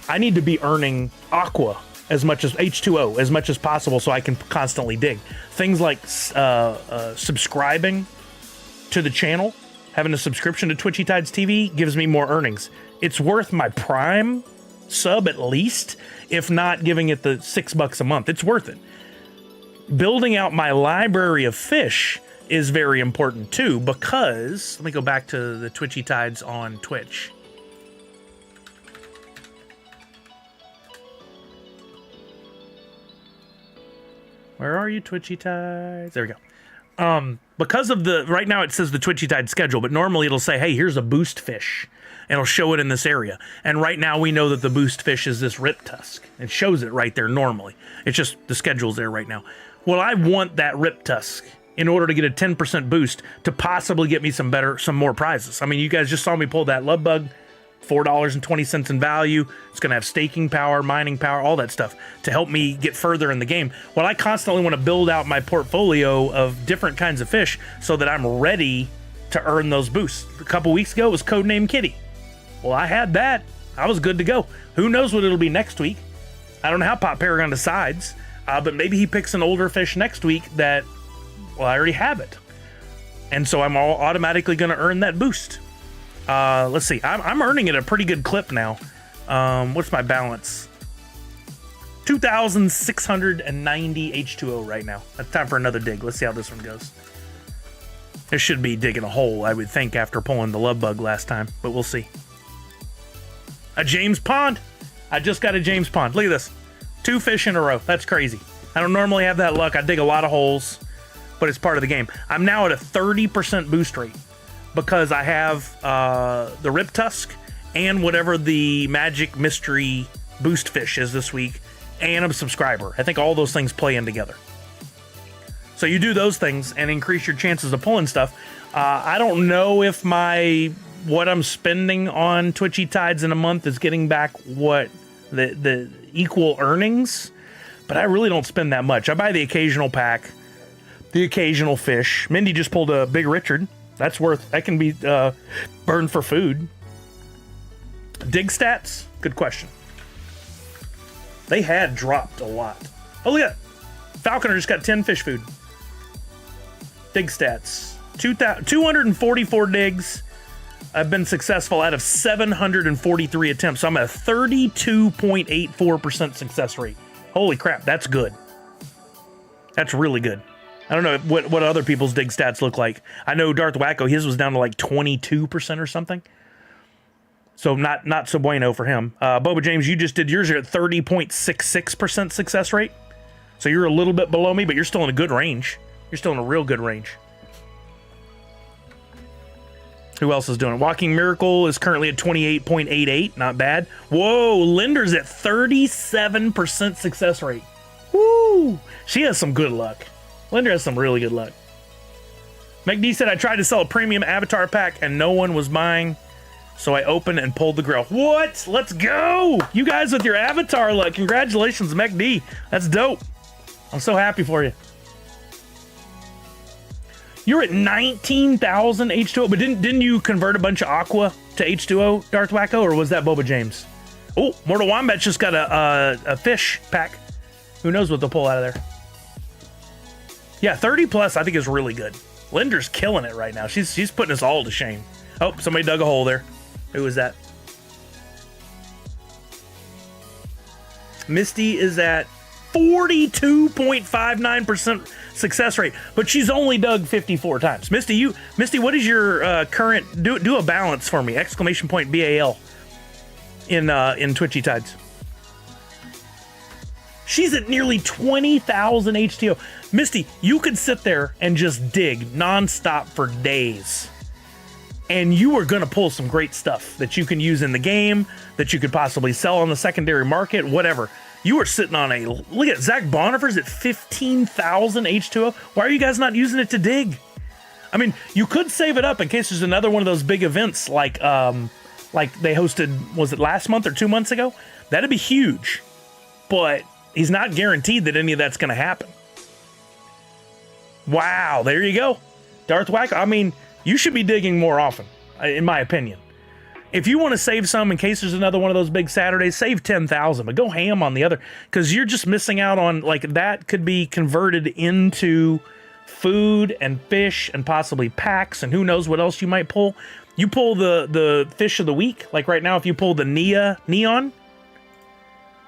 I need to be earning Aqua as much as H2O as much as possible so I can constantly dig. Things like subscribing to the channel, having a subscription to Twitchy Tides TV gives me more earnings. It's worth my Prime sub at least, if not giving it the $6 a month. It's worth it. Building out my library of fish is very important too, because let me go back to the Twitchy Tides on Twitch. Where are you, Twitchy Tides? There we go. Because of the, right now it says the Twitchy Tide schedule, but normally it'll say, hey, here's a boost fish. And it'll show it in this area. And right now we know that the boost fish is this rip tusk. It shows it right there normally. It's just the schedule's there right now. Well, I want that rip tusk in order to get a 10% boost to possibly get me some more prizes. I mean, you guys just saw me pull that love bug, $4.20 in value. It's going to have staking power, mining power, all that stuff to help me get further in the game. Well, I constantly want to build out my portfolio of different kinds of fish so that I'm ready to earn those boosts. A couple weeks ago, it was Codename Kitty. Well, I had that. I was good to go. Who knows what it'll be next week? I don't know how Pop Paragon decides, but maybe he picks an older fish next week that, well, I already have it. And so I'm automatically going to earn that boost. Let's see. I'm earning at a pretty good clip now. What's my balance? 2,690 H2O right now. That's time for another dig. Let's see how this one goes. This should be digging a hole, I would think, after pulling the love bug last time, but we'll see. A James Pond. I just got a James Pond. Look at this. 2 fish in a row. That's crazy. I don't normally have that luck. I dig a lot of holes, but it's part of the game. I'm now at a 30% boost rate because I have the Rip Tusk and whatever the Magic Mystery Boost Fish is this week, and I'm a subscriber. I think all those things play in together. So you do those things and increase your chances of pulling stuff. I don't know if what I'm spending on Twitchy Tides in a month is getting back what the equal earnings, but I really don't spend that much. I buy the occasional pack, the occasional fish. Mindy just pulled a Big Richard. That can be burned for food. Dig stats? Good question. They had dropped a lot. Oh, look at that. Falconer just got 10 fish food. Dig stats. 244 digs. I've been successful out of 743 attempts. So I'm at a 32.84% success rate. Holy crap, that's good. That's really good. I don't know what other people's dig stats look like. I know Darth Wacko, his was down to like 22% or something. So not so bueno for him. Boba James, you just did yours. You're at 30.66% success rate. So you're a little bit below me, but you're still in a good range. You're still in a real good range. Who else is doing it? Walking Miracle is currently at 28.88. Not bad. Whoa, Linder's at 37% success rate. Woo! She has some good luck. Linder has some really good luck. McD said, I tried to sell a premium avatar pack and no one was buying, so I opened and pulled the grill. What? Let's go! You guys with your avatar luck. Congratulations, McD. That's dope. I'm so happy for you. You're at 19,000 H2O, but didn't you convert a bunch of Aqua to H2O, Darth Wacko, or was that Boba James? Oh, Mortal Wombat just got a fish pack. Who knows what they'll pull out of there? Yeah, 30 plus I think is really good. Linder's killing it right now. She's putting us all to shame. Oh, somebody dug a hole there. Who was that? Misty is at 42.59% success rate, but she's only dug 54 times. Misty, what is your current? Do a balance for me! Exclamation point BAL in Twitchy Tides. She's at nearly 20,000 HTO. Misty, you could sit there and just dig nonstop for days, and you are going to pull some great stuff that you can use in the game, that you could possibly sell on the secondary market, whatever. You are sitting on a, look at Zach Bonifer's at 15,000 H2O. Why are you guys not using it to dig? I mean, you could save it up in case there's another one of those big events like they hosted, was it last month or 2 months ago? That'd be huge. But he's not guaranteed that any of that's going to happen. Wow, there you go. Darth Whack, I mean, you should be digging more often, in my opinion. If you want to save some in case there's another one of those big Saturdays, save 10,000, but go ham on the other, because you're just missing out on, like, that could be converted into food and fish and possibly packs and who knows what else you might pull. You pull the fish of the week, like right now, if you pull the Neon,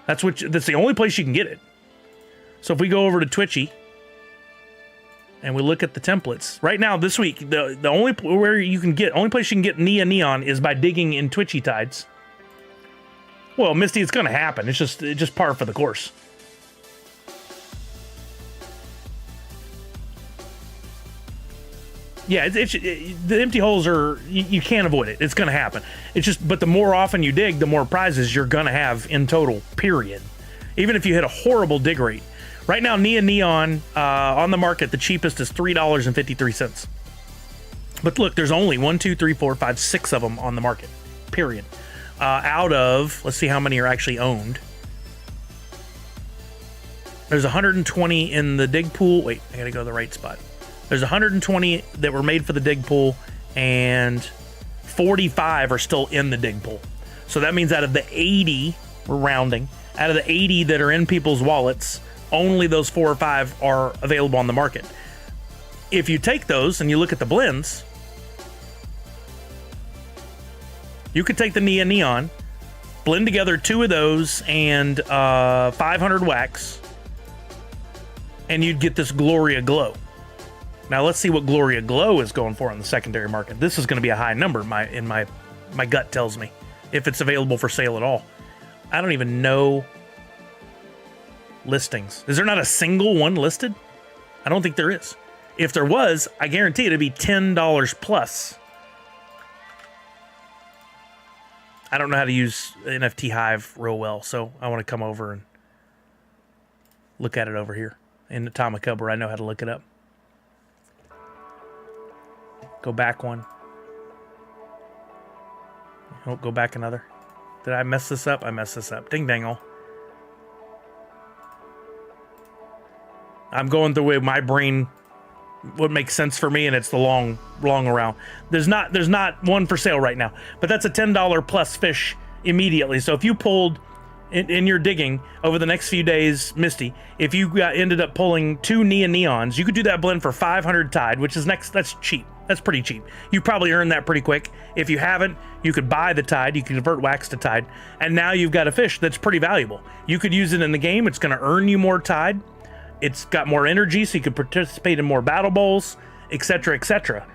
that's the only place you can get it. So if we go over to Twitchy, and we look at the templates right now this week, the only place you can get Neon is by digging in Twitchy tides. Well, Misty, it's going to happen. It's just par for the course. Yeah, the empty holes are, you can't avoid it. It's going to happen. But the more often you dig, the more prizes you're going to have in total. Period. Even if you hit a horrible dig rate. Right now, Neon on the market, the cheapest is $3.53. But look, there's only 1, 2, 3, 4, 5, 6 of them on the market. Period. Out of, let's see how many are actually owned. There's 120 in the dig pool. Wait, I gotta go to the right spot. There's 120 that were made for the dig pool, and 45 are still in the dig pool. So that means out of the 80, we're rounding, out of the 80 that are in people's wallets, only those 4 or 5 are available on the market. If you take those and you look at the blends, you could take the Neon, blend together 2 of those and 500 wax, and you'd get this Gloria Glow. Now let's see what Gloria Glow is going for on the secondary market. This is going to be a high number, my gut tells me, if it's available for sale at all. I don't even know listings. Is there not a single one listed? I don't think there is. If there was, I guarantee it'd be $10 plus. I don't know how to use NFT Hive real well, so I want to come over and look at it over here in Atomic Hub where I know how to look it up. Go back one. Oh, go back another. Did I mess this up? I messed this up. Ding dangle. I'm going through with my brain what makes sense for me, and it's the long around. There's not one for sale right now, but that's a $10 plus fish immediately. So if you pulled in your digging over the next few days, Misty, if you ended up pulling 2 Neons, you could do that blend for 500 Tide, which is that's cheap. That's pretty cheap. You probably earned that pretty quick. If you haven't, you could buy the Tide. You can convert wax to Tide, and now you've got a fish that's pretty valuable. You could use it in the game. It's going to earn you more Tide. It's got more energy, so you can participate in more battle bowls, etc., etc.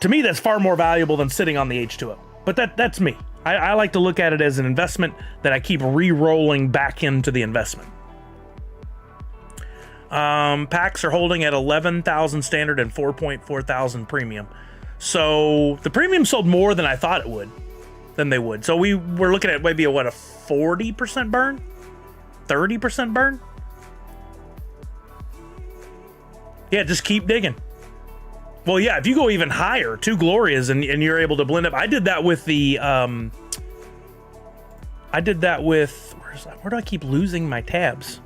To me, that's far more valuable than sitting on the H2O. But that's me. I like to look at it as an investment that I keep re-rolling back into the investment. Packs are holding at 11,000 standard and 4,400 premium. So the premium sold more than I thought it would, they would. So we're looking at maybe a 40% burn? 30% burn? Yeah, just keep digging. Well, yeah, if you go even higher, 2 Glorias, and you're able to blend up. I did that with the, where do I keep losing my tabs?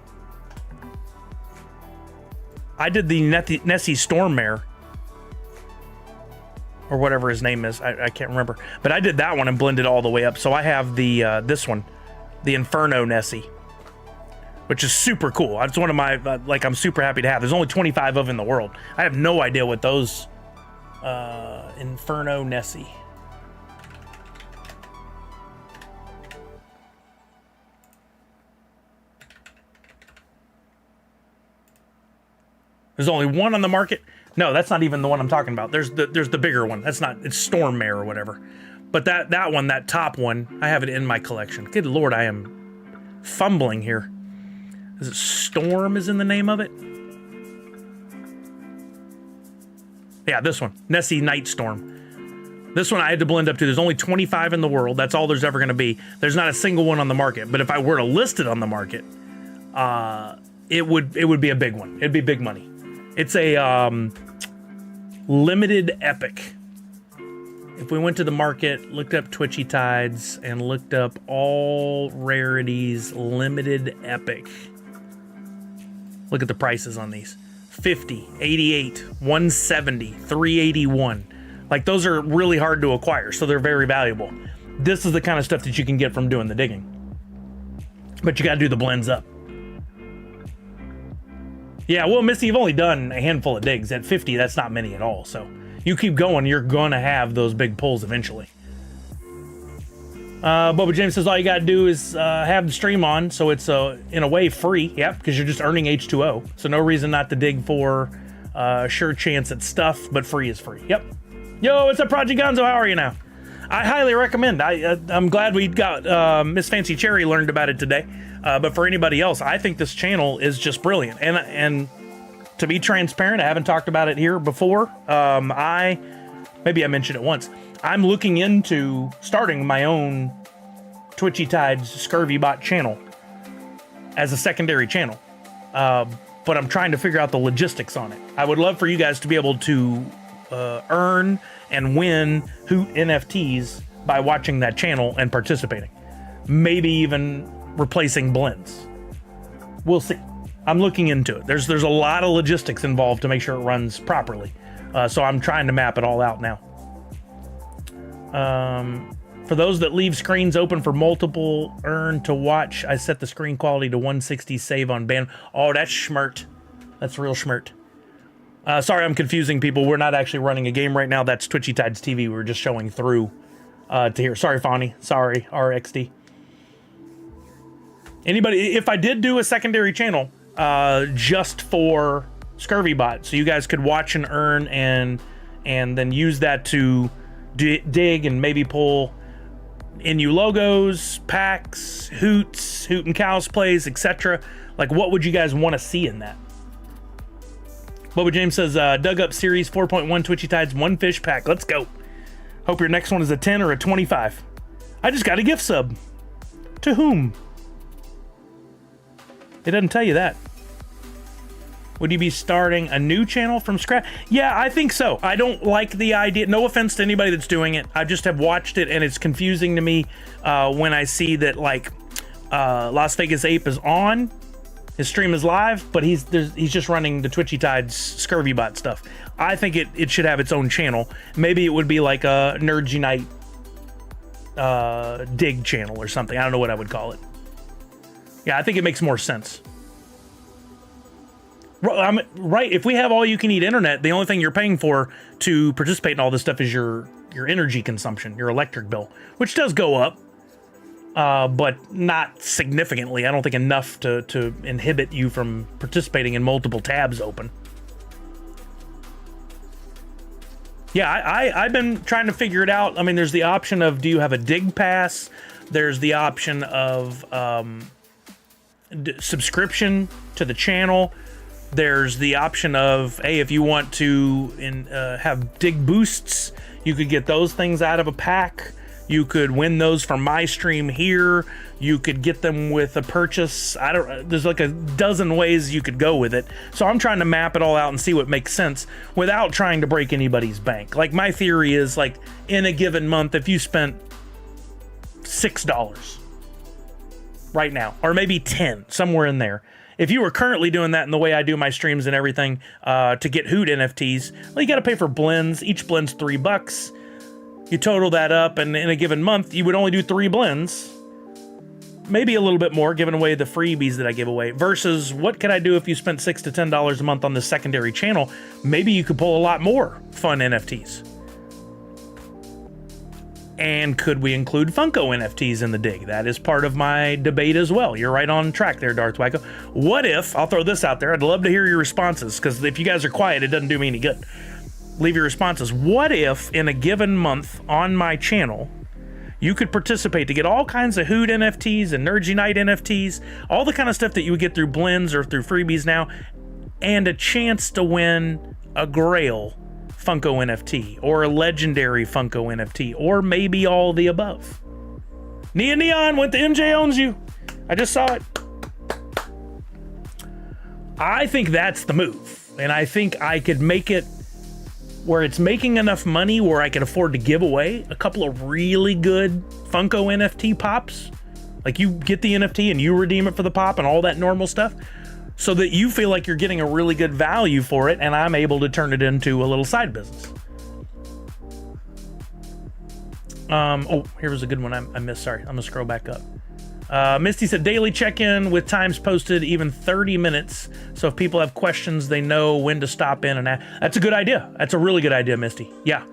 I did the Nessie Stormmare, or whatever his name is. I can't remember. But I did that one and blended all the way up. So I have the this one, the Inferno Nessie, which is super cool. It's one of my, I'm super happy to have. There's only 25 of them in the world. I have no idea what those, Inferno Nessie. There's only one on the market. No, that's not even the one I'm talking about. There's the bigger one. That's not, it's Stormmare or whatever. But that one, that top one, I have it in my collection. Good Lord, I am fumbling here. Is it Storm is in the name of it? Yeah, this one. Nessie Nightstorm. This one I had to blend up to. There's only 25 in the world. That's all there's ever going to be. There's not a single one on the market. But if I were to list it on the market, it would be a big one. It'd be big money. It's a limited epic. If we went to the market, looked up Twitchy Tides, and looked up all rarities limited epic. Look at the prices on these. 50, 88, 170, 381. Like, those are really hard to acquire, so they're very valuable. This is the kind of stuff that you can get from doing the digging. But you gotta do the blends up. Yeah, well, Missy, you've only done a handful of digs. At 50, that's not many at all, so you keep going, you're gonna have those big pulls eventually. Bubba James says all you gotta do is have the stream on, so it's in a way free. Yep, because you're just earning H2O, so no reason not to dig for a sure chance at stuff, but free is free. Yep. Yo, what's up, Project Gonzo? How are you now? I highly recommend. I'm glad we got Miss Fancy Cherry learned about it today. But for anybody else, I think this channel is just brilliant. And to be transparent, I haven't talked about it here before. Maybe I mentioned it once. I'm looking into starting my own Twitchy Tides Scurvy Bot channel as a secondary channel. But I'm trying to figure out the logistics on it. I would love for you guys to be able to earn and win Hoot NFTs by watching that channel and participating. Maybe even replacing blends. We'll see. I'm looking into it. There's a lot of logistics involved to make sure it runs properly. So I'm trying to map it all out now. For those that leave screens open for multiple earn to watch, I set the screen quality to 160 save on band. Oh, that's schmert. That's real schmert. Sorry, I'm confusing people. We're not actually running a game right now. That's Twitchy Tides TV. We were just showing through to here. Sorry, Fawny. Sorry, RXD. Anybody, if I did do a secondary channel just for Scurvy Bot, so you guys could watch and earn and then use that to dig and maybe pull NU logos, packs, hoots, hoot and cows plays, etc. Like, what would you guys want to see in that? Bubba James says, dug up series 4.1 Twitchy Tides, one fish pack. Let's go. Hope your next one is a 10 or a 25. I just got a gift sub. To whom? It doesn't tell you that. Would you be starting a new channel from scratch? Yeah, I think so. I don't like the idea. No offense to anybody that's doing it. I just have watched it, and it's confusing to me when I see that, like, Las Vegas Ape is on. His stream is live, but he's just running the Twitchy Tides Scurvy Bot stuff. I think it should have its own channel. Maybe it would be like a Nerds Unite dig channel or something. I don't know what I would call it. Yeah, I think it makes more sense. Right, if we have all-you-can-eat internet, the only thing you're paying for to participate in all this stuff is your energy consumption, your electric bill, which does go up. But not significantly. I don't think enough to inhibit you from participating in multiple tabs open. Yeah, I've been trying to figure it out. I mean, there's the option of, do you have a dig pass? There's the option of subscription to the channel. There's the option of, hey, if you want to have dig boosts, you could get those things out of a pack. You could win those from my stream here. You could get them with a purchase. There's like a dozen ways you could go with it. So I'm trying to map it all out and see what makes sense without trying to break anybody's bank. Like, my theory is, like, in a given month, if you spent $6 right now, or maybe 10, somewhere in there, if you were currently doing that in the way I do my streams and everything, to get Hoot NFTs, well, you got to pay for blends. Each blend's $3. You total that up, and in a given month, you would only do 3 blends. Maybe a little bit more, giving away the freebies that I give away. Versus, what could I do if you spent $6 to $10 a month on this secondary channel? Maybe you could pull a lot more fun NFTs. And could we include Funko NFTs in the dig? That is part of my debate as well. You're right on track there, Darth Wacko. What if, I'll throw this out there, I'd love to hear your responses, because if you guys are quiet, it doesn't do me any good. Leave your responses. What if in a given month on my channel, you could participate to get all kinds of Hoot NFTs and Nerds Unite NFTs, all the kind of stuff that you would get through blends or through freebies now, and a chance to win a Grail Funko NFT or a legendary Funko NFT or maybe all the above. Neon went to MJ Owns You. I just saw it. I think that's the move. And I think I could make it where it's making enough money where I can afford to give away a couple of really good Funko NFT pops. Like you get the NFT and you redeem it for the pop and all that normal stuff, so that you feel like you're getting a really good value for it, and I'm able to turn it into a little side business. Oh, here was a good one I missed. Sorry, I'm gonna scroll back up. Misty said daily check-in with times posted, even 30 minutes. So if people have questions, they know when to stop in and ask. That's a good idea. That's a really good idea, Misty. Yeah,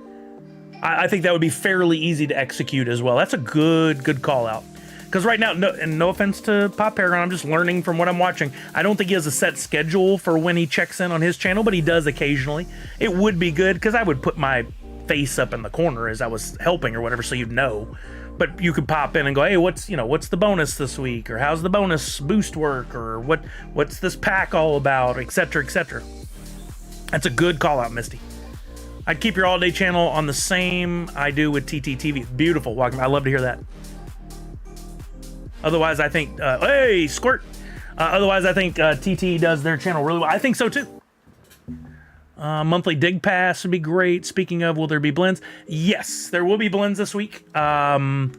I think that would be fairly easy to execute as well. That's a good call out. Because right now, no offense to Pop Paragon, I'm just learning from what I'm watching. I don't think he has a set schedule for when he checks in on his channel, but he does occasionally. It would be good, because I would put my face up in the corner as I was helping or whatever, so you'd know. But you could pop in and go, hey, what's the bonus this week? Or how's the bonus boost work? Or what's this pack all about? Et cetera, et cetera. That's a good call out, Misty. I'd keep your all-day channel on the same I do with TTTV. Beautiful. I love to hear that. Otherwise, I think, hey, Squirt. Otherwise, I think TT does their channel really well. I think so, too. Monthly dig pass would be great. Speaking of, will there be blends? Yes, there will be blends this week. I'm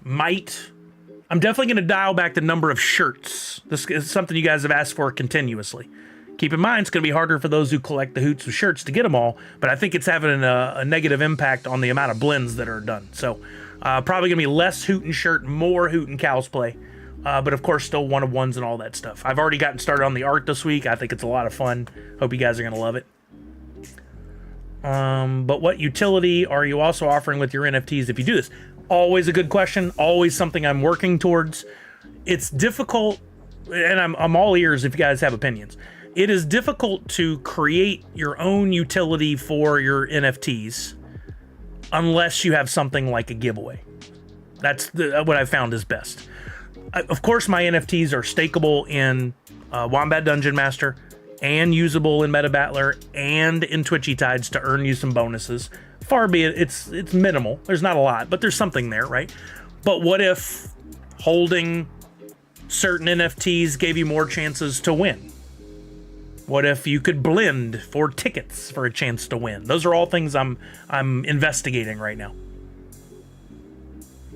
definitely going to dial back the number of shirts. This is something you guys have asked for continuously. Keep in mind, it's going to be harder for those who collect the Hoots of shirts to get them all, but I think it's having a negative impact on the amount of blends that are done. So, probably gonna be less Hoot and shirt, more Hoot and cows play, but of course still one of ones and all that stuff. I've already gotten started on the art this week. I think it's a lot of fun. Hope you guys are gonna love it. But what utility are you also offering with your NFTs if you do this? Always a good question. Always something I'm working towards. It's difficult, and I'm all ears if you guys have opinions. It is difficult to create your own utility for your NFTs unless you have something like a giveaway. That's what I've found is best. Of course, my NFTs are stakeable in Wombat Dungeon Master and usable in Meta Battler and in Twitchy Tides to earn you some bonuses. Far be it, it's minimal. There's not a lot, but there's something there, right? But what if holding certain NFTs gave you more chances to win? What if you could blend for tickets for a chance to win? Those are all things I'm investigating right now.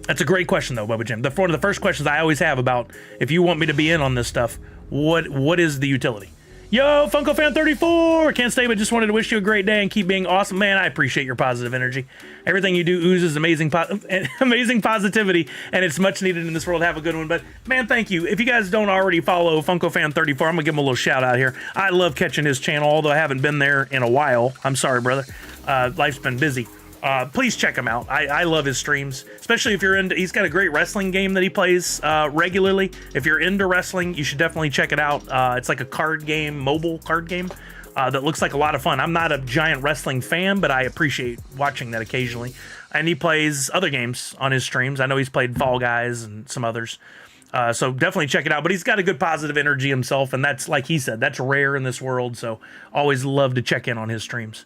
That's a great question though, Bubba Jim. One of the first questions I always have about if you want me to be in on this stuff, what is the utility? Yo, Funko Fan 34! Can't stay, but just wanted to wish you a great day and keep being awesome. Man, I appreciate your positive energy. Everything you do oozes amazing positivity, and it's much needed in this world. Have a good one. But, man, thank you. If you guys don't already follow Funko Fan 34, I'm going to give him a little shout out here. I love catching his channel, although I haven't been there in a while. I'm sorry, brother. Life's been busy. Please check him out. I love his streams, especially if you're into, he's got a great wrestling game that he plays regularly. If you're into wrestling, you should definitely check it out. It's like a card game, mobile card game that looks like a lot of fun. I'm not a giant wrestling fan, but I appreciate watching that occasionally. And he plays other games on his streams. I know he's played Fall Guys and some others. So definitely check it out. But he's got a good positive energy himself, and that's, like he said, that's rare in this world. So always love to check in on his streams.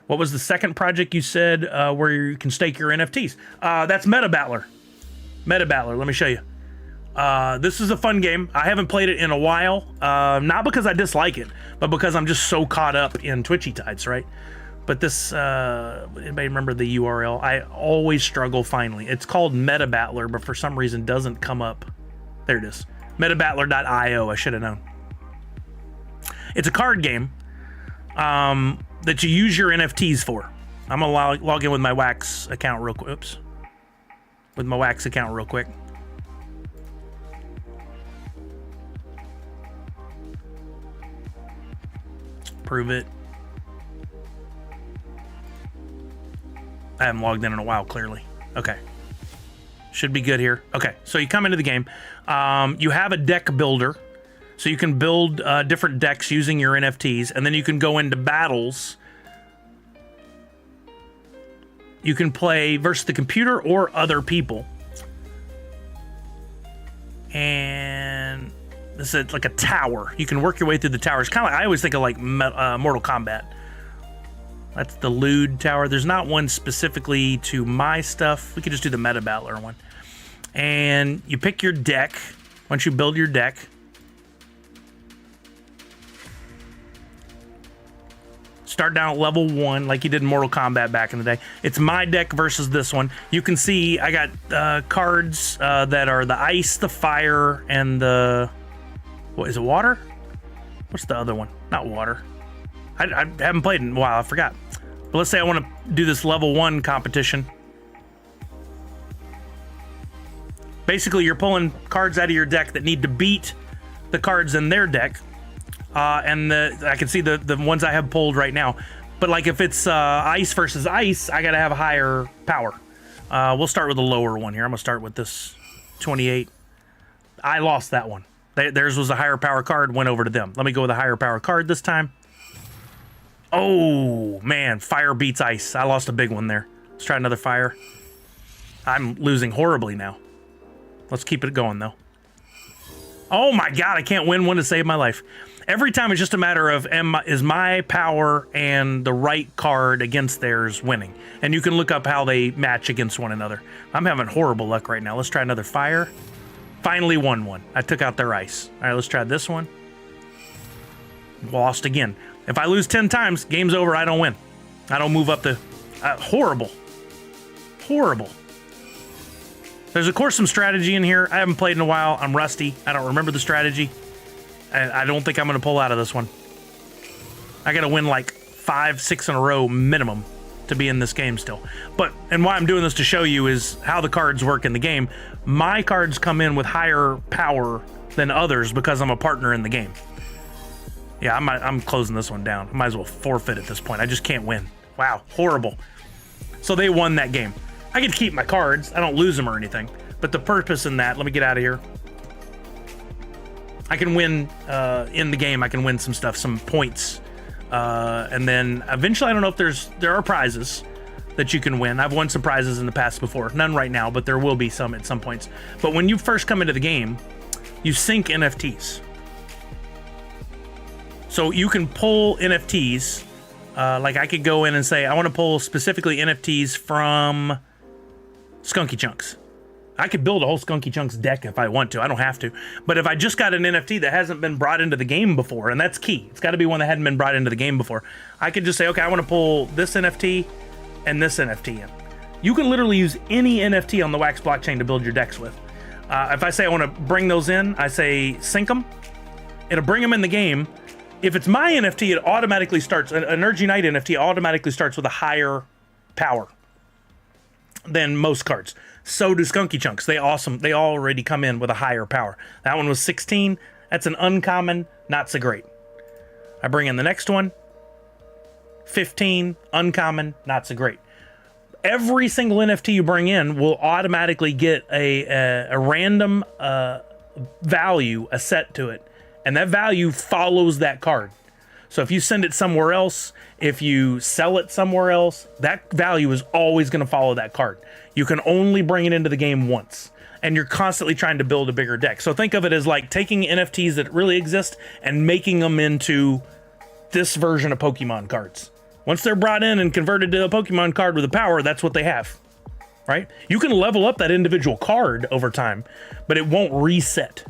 What was the second project you said where you can stake your NFTs? That's Meta Battler. Meta Battler, let me show you. This is a fun game. I haven't played it in a while. Not because I dislike it, but because I'm just so caught up in Twitchy Tides, right? But this, anybody remember the URL? I always struggle finding. It's called Meta Battler, but for some reason doesn't come up. There it is. Metabattler.io, I should have known. It's a card game. That you use your NFTs for. I'm gonna log in with my Wax account real quick. Oops. With my Wax account real quick. Prove it. I haven't logged in a while, clearly. Okay. Should be good here. Okay, so you come into the game. You have a deck builder. So you can build different decks using your NFTs, and then you can go into battles. You can play versus the computer or other people. And this is like a tower. You can work your way through the towers. Kind of like, I always think of like Mortal Kombat. That's the Lewd Tower. There's not one specifically to my stuff. We could just do the Meta Battler one. And you pick your deck. Once you build your deck, start down at level 1 like you did in Mortal Kombat back in the day. It's my deck versus this one. You can see I got cards that are the ice, the fire, and the... What, is it water? What's the other one? Not water. I haven't played in a while. I forgot. But let's say I want to do this level 1 competition. Basically, you're pulling cards out of your deck that need to beat the cards in their deck. And I can see the ones I have pulled right now. But like if it's ice versus ice, I got to have a higher power. We'll start with the lower one here. I'm going to start with this 28. I lost that one. Theirs was a higher power card, went over to them. Let me go with a higher power card this time. Oh, man, fire beats ice. I lost a big one there. Let's try another fire. I'm losing horribly now. Let's keep it going, though. Oh, my God, I can't win one to save my life. Every time it's just a matter of is my power and the right card against theirs winning. And you can look up how they match against one another. I'm having horrible luck right now. Let's try another fire. Finally won one. I took out their ice. All right, let's try this one. Lost again. If I lose 10 times, game's over. I don't win. I don't move up the... horrible. Horrible. There's, of course, some strategy in here. I haven't played in a while. I'm rusty. I don't remember the strategy. And I don't think I'm going to pull out of this one. I got to win like 5, 6 in a row minimum to be in this game still. And why I'm doing this to show you is how the cards work in the game. My cards come in with higher power than others because I'm a partner in the game. Yeah, I'm closing this one down. I might as well forfeit at this point. I just can't win. Wow, horrible. So they won that game. I get to keep my cards. I don't lose them or anything. But the purpose in that, let me get out of here. I can win in the game. I can win some stuff, some points. And then eventually, I don't know if there are prizes that you can win. I've won some prizes in the past before. None right now, but there will be some at some points. But when you first come into the game, you sync NFTs. So you can pull NFTs. Like I could go in and say, I want to pull specifically NFTs from Skunky Chunks. I could build a whole Skunky Chunks deck if I want to. I don't have to. But if I just got an NFT that hasn't been brought into the game before, and that's key. It's got to be one that hadn't been brought into the game before. I could just say, okay, I want to pull this NFT and this NFT in. You can literally use any NFT on the Wax blockchain to build your decks with. If I say I want to bring those in, I say sync them. It'll bring them in the game. If it's my NFT, it automatically starts, an Energy Night NFT automatically starts with a higher power than most cards. So do Skunky Chunks. They already come in with a higher power. That one was 16. That's an uncommon, not so great. I bring in the next one. 15, uncommon, not so great. Every single NFT you bring in will automatically get a random value, a set to it. And that value follows that card. So if you send it somewhere else, if you sell it somewhere else, that value is always going to follow that card. You can only bring it into the game once. And you're constantly trying to build a bigger deck. So think of it as like taking NFTs that really exist and making them into this version of Pokemon cards. Once they're brought in and converted to a Pokemon card with a power, that's what they have. Right? You can level up that individual card over time, but it won't reset.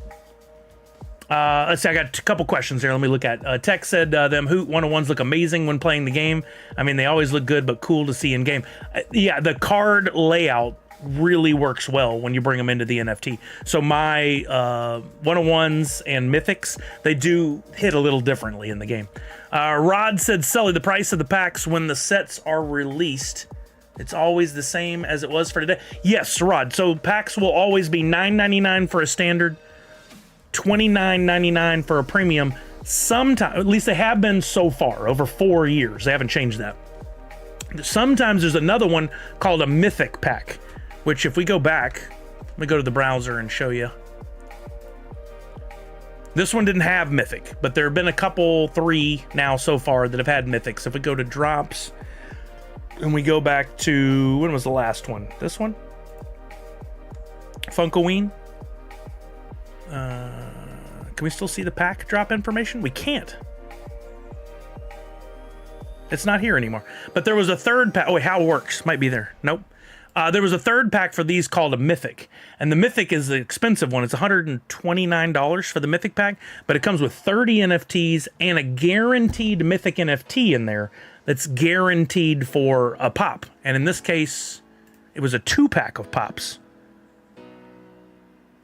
Let's see, I got a couple questions here. Let me look at. Tech said them Hoot 101s look amazing when playing the game. I mean, they always look good, but cool to see in game. Yeah, the card layout really works well when you bring them into the NFT. So my 101s and Mythics, they do hit a little differently in the game. Rod said, Sully, the price of the packs when the sets are released, it's always the same as it was for today. Yes, Rod. So packs will always be $9.99 for a standard, $29.99 for a premium. Sometimes, at least they have been so far, over 4 years. They haven't changed that. Sometimes there's another one called a Mythic pack, which if we go back, let me go to the browser and show you. This one didn't have Mythic, but there have been a couple, 3 now so far that have had Mythics. If we go to drops and we go back to, when was the last one? This one? Funkoween? Can we still see the pack drop information? We can't. It's not here anymore. But there was a third pack. Oh, wait, how it works. Might be there. Nope. There was a third pack for these called a Mythic. And the Mythic is the expensive one. It's $129 for the Mythic pack. But it comes with 30 NFTs and a guaranteed Mythic NFT in there that's guaranteed for a pop. And in this case, it was a 2-pack of pops.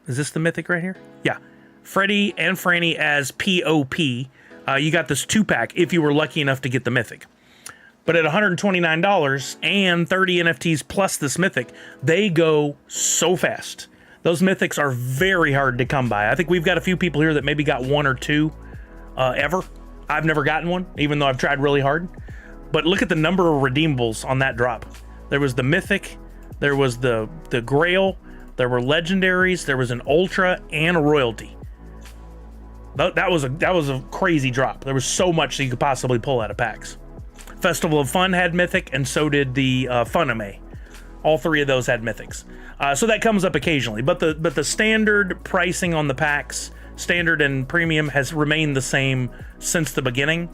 Is this the Mythic right here? Yeah. Freddy and Franny as POP. You got this 2-pack if you were lucky enough to get the Mythic. But at $129 and 30 NFTs plus this Mythic, they go so fast. Those Mythics are very hard to come by. I think we've got a few people here that maybe got 1 or 2 ever. I've never gotten one, even though I've tried really hard. But look at the number of redeemables on that drop. There was the Mythic, there was the Grail, there were Legendaries, there was an Ultra, and a Royalty. That was a crazy drop. There was so much that you could possibly pull out of packs. Festival of Fun had Mythic, and so did the Funame. All 3 of those had Mythics. So that comes up occasionally. But the standard pricing on the packs, standard and premium, has remained the same since the beginning.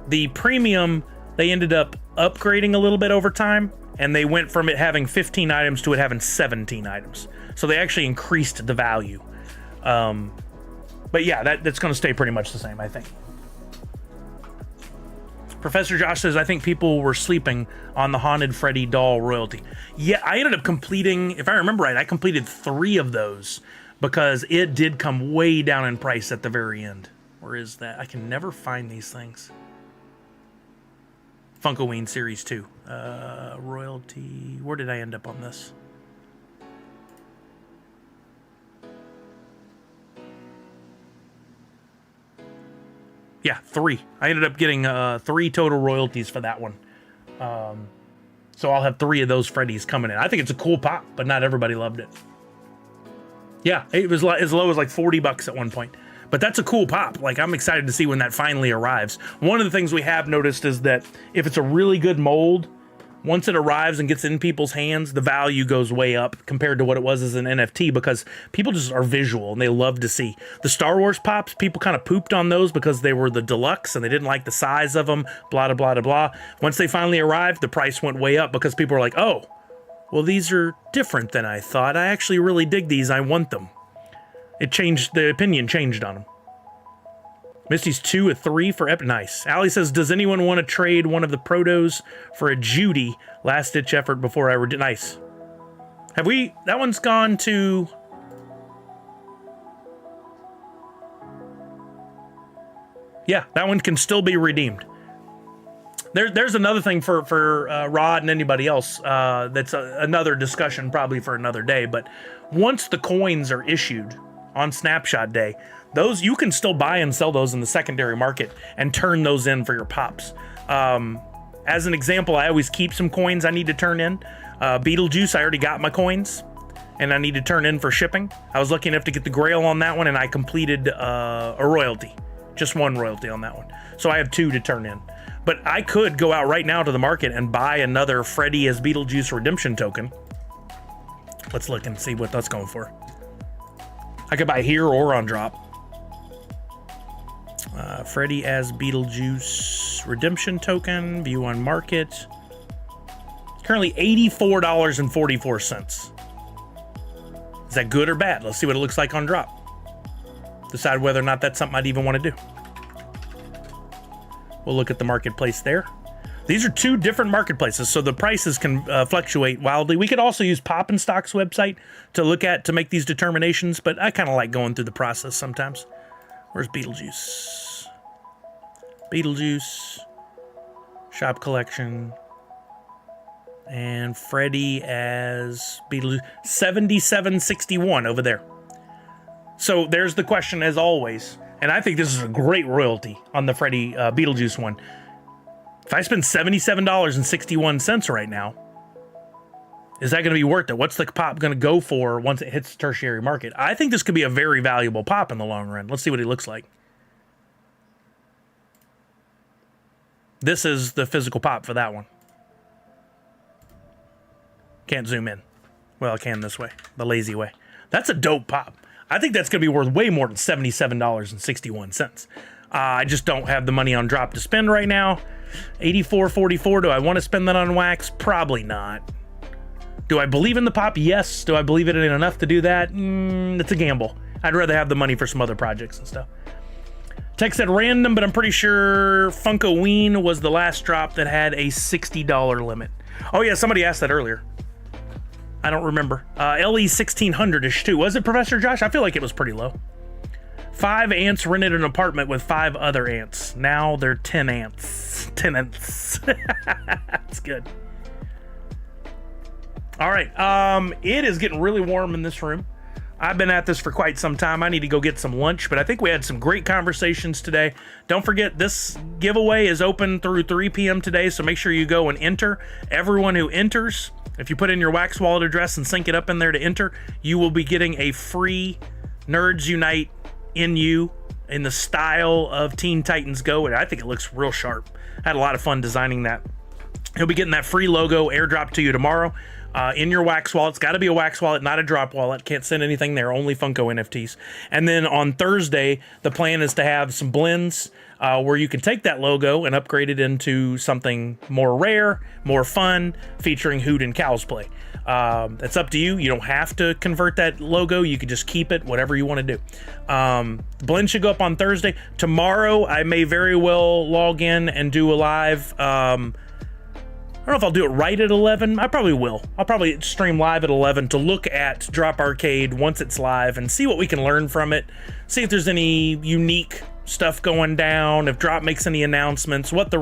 The premium, they ended up upgrading a little bit over time, and they went from it having 15 items to it having 17 items. So they actually increased the value. But yeah, that's going to stay pretty much the same, I think. Professor Josh says, I think people were sleeping on the Haunted Freddy doll royalty. Yeah, I ended up completing, if I remember right, I completed 3 of those because it did come way down in price at the very end. Where is that? I can never find these things. Funkoween Series 2. Royalty. Where did I end up on this? Yeah, 3. I ended up getting 3 total royalties for that one. So I'll have 3 of those Freddys coming in. I think it's a cool pop, but not everybody loved it. Yeah, it was as low as like $40 at one point. But that's a cool pop. Like, I'm excited to see when that finally arrives. One of the things we have noticed is that if it's a really good mold, once it arrives and gets in people's hands, the value goes way up compared to what it was as an NFT because people just are visual and they love to see. The Star Wars pops, people kind of pooped on those because they were the deluxe and they didn't like the size of them, blah, blah, blah, blah. Once they finally arrived, the price went way up because people were like, oh, well, these are different than I thought. I actually really dig these. I want them. It changed, the opinion changed on them. Misty's 2 or 3 for Epic. Nice. Allie says, does anyone want to trade one of the protos for a Judy? Last ditch effort before I nice. Have we? That one's gone to. Yeah, that one can still be redeemed. There's another thing for Rod and anybody else. That's another discussion probably for another day. But once the coins are issued on Snapshot Day, those you can still buy and sell those in the secondary market and turn those in for your pops. As an example, I always keep some coins I need to turn in. Beetlejuice, I already got my coins and I need to turn in for shipping. I was lucky enough to get the Grail on that one and I completed a royalty. Just 1 royalty on that one. So I have 2 to turn in. But I could go out right now to the market and buy another Freddy as Beetlejuice redemption token. Let's look and see what that's going for. I could buy here or on drop. Freddy as Beetlejuice redemption token, view on market. Currently $84.44. Is that good or bad? Let's see what it looks like on drop. Decide whether or not that's something I'd even want to do. We'll look at the marketplace there. These are 2 different marketplaces, so the prices can fluctuate wildly. We could also use Pop and Stock's website to look at to make these determinations, but I kind of like going through the process sometimes. Where's Beetlejuice? Beetlejuice, shop collection, and Freddy as Beetlejuice, 77.61 over there. So there's the question as always, and I think this is a great royalty on the Freddy Beetlejuice one. If I spend $77.61 right now, is that going to be worth it? What's the pop going to go for once it hits the tertiary market? I think this could be a very valuable pop in the long run. Let's see what he looks like. This is the physical pop for that one. Can't zoom in. Well, I can this way, the lazy way. That's a dope pop. I think that's going to be worth way more than $77.61. I just don't have the money on drop to spend right now. $84.44. Do I want to spend that on wax? Probably not. Do I believe in the pop? Yes. Do I believe it in enough to do that? It's a gamble. I'd rather have the money for some other projects and stuff. Text said random, but I'm pretty sure Funko Ween was the last drop that had a $60 limit. Oh yeah, somebody asked that earlier. I don't remember. LE 1600-ish too. Was it, Professor Josh? I feel like it was pretty low. 5 ants rented an apartment with 5 other ants. Now they're 10 ants. Tenants. That's good. All right. It is getting really warm in this room. I've been at this for quite some time. I need to go get some lunch, but I think we had some great conversations today. Don't forget, this giveaway is open through 3 p.m. today, so make sure you go and enter. Everyone who enters, if you put in your Wax Wallet address and sync it up in there to enter, you will be getting a free Nerds Unite NU in the style of Teen Titans Go, and I think it looks real sharp. I had a lot of fun designing that. You'll be getting that free logo airdrop to you tomorrow. In your Wax Wallet. It's got to be a Wax Wallet, not a drop wallet. Can't send anything there, only Funko NFTs. And then on Thursday, the plan is to have some blends where you can take that logo and upgrade it into something more rare, more fun, featuring Hoot and Cow's Play. It's up to you. You don't have to convert that logo. You can just keep it, whatever you want to do. Blend should go up on Thursday. Tomorrow, I may very well log in and do a live. I don't know if I'll do it right at 11. I probably will. I'll probably stream live at 11 to look at Drop Arcade once it's live and see what we can learn from it. See if there's any unique stuff going down, if Drop makes any announcements, what the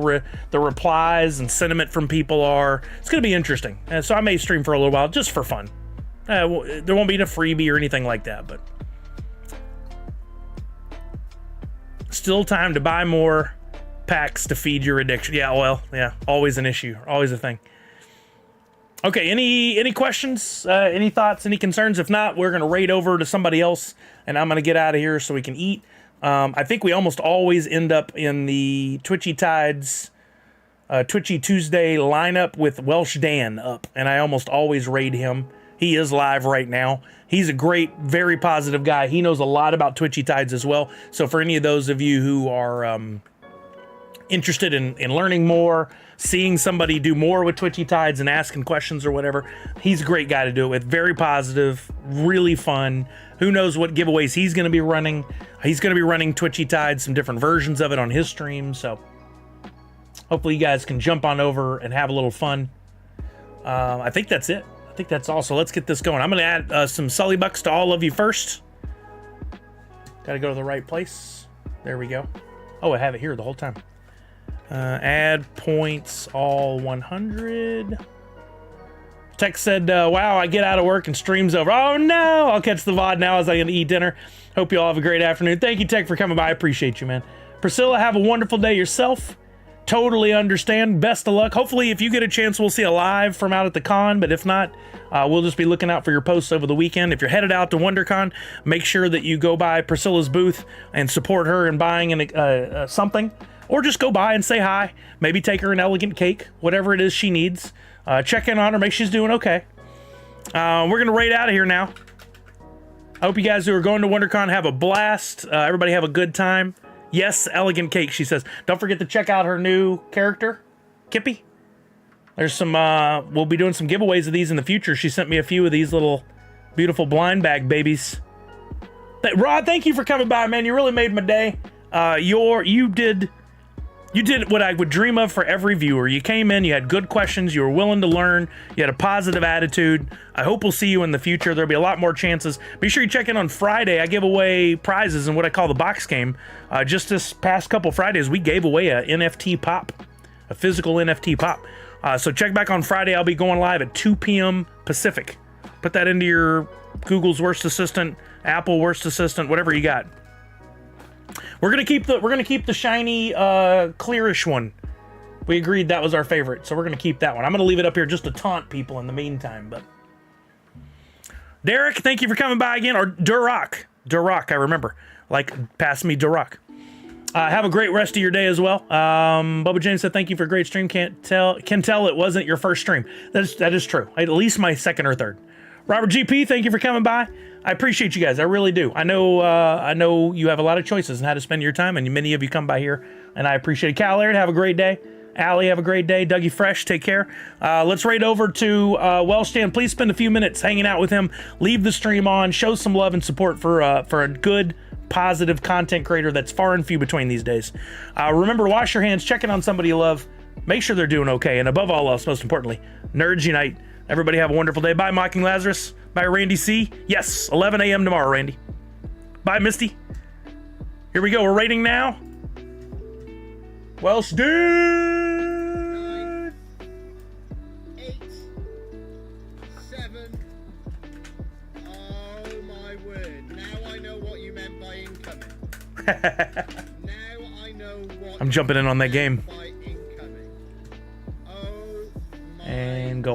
replies and sentiment from people are. It's going to be interesting. So I may stream for a little while just for fun. There won't be a freebie or anything like that, but still time to buy more packs to feed your addiction. Yeah, well, yeah, always an issue, always a thing. Okay, any questions, any thoughts, any concerns? If not, we're gonna raid over to somebody else, and I'm gonna get out of here so we can eat. I think we almost always end up in the Twitchy Tides, Twitchy Tuesday lineup with Welsh Dan up, and I almost always raid him. He is live right now. He's a great, very positive guy. He knows a lot about Twitchy Tides as well. So for any of those of you who are interested in learning more, seeing somebody do more with Twitchy Tides and asking questions or whatever, he's a great guy to do it with. Very positive, really fun. Who knows what giveaways he's going to be running. He's going to be running Twitchy Tides, some different versions of it on his stream. So hopefully you guys can jump on over and have a little fun. I think that's it. I think that's all. So let's get this going. I'm going to add some Sully Bucks to all of you first. Got to go to the right place. There we go. Oh, I have it here the whole time. Add points all 100. Tex said, wow, I get out of work and stream's over. Oh no, I'll catch the VOD now as I can eat dinner. Hope you all have a great afternoon. Thank you, Tech, for coming by. I appreciate you, man. Priscilla, have a wonderful day yourself. Totally understand. Best of luck. Hopefully, if you get a chance, we'll see a live from out at the con, but if not, we'll just be looking out for your posts over the weekend. If you're headed out to WonderCon, make sure that you go by Priscilla's booth and support her in buying something. Or just go by and say hi. Maybe take her an elegant cake, whatever it is she needs. Check in on her, make sure she's doing okay. We're going to raid out of here now. I hope you guys who are going to WonderCon have a blast. Everybody have a good time. Yes, elegant cake, she says. Don't forget to check out her new character, Kippy. There's some, we'll be doing some giveaways of these in the future. She sent me a few of these little beautiful blind bag babies. Rod, thank you for coming by, man. You really made my day. You did what I would dream of for every viewer. You came in, you had good questions, you were willing to learn, you had a positive attitude. I hope we'll see you in the future. There'll be a lot more chances. Be sure you check in on Friday. I give away prizes in what I call the box game. Just this past couple Fridays, we gave away a NFT Pop, a physical NFT Pop. So check back on Friday. I'll be going live at 2 p.m. Pacific. Put that into your Google's worst assistant, Apple worst assistant, whatever you got. We're gonna keep the shiny clearish one. We agreed that was our favorite, so we're gonna keep that one. I'm gonna leave it up here just to taunt people in the meantime. But Derek, thank you for coming by again. Or Duroc, I remember. Like, pass me Duroc. Have a great rest of your day as well. Bubba James said thank you for a great stream. Can tell it wasn't your first stream. That is true. At least my second or third. Robert GP, thank you for coming by. I appreciate you guys. I really do. I know you have a lot of choices on how to spend your time, and many of you come by here, and I appreciate it. Cal Laird, have a great day. Allie, have a great day. Dougie Fresh, take care. Let's raid over to Wellstan. Please spend a few minutes hanging out with him. Leave the stream on. Show some love and support for a good, positive content creator that's far and few between these days. Remember to wash your hands, check in on somebody you love. Make sure they're doing okay. And above all else, most importantly, nerds unite. Everybody have a wonderful day. Bye, Mocking Lazarus. Bye, Randy C. Yes, 11 a.m. tomorrow, Randy. Bye, Misty. Here we go. We're rating now. Welsh, dude. 9, 8, 7. Oh my word. Now I know what you meant by incoming. Now I know what I'm jumping in on that game. by incoming.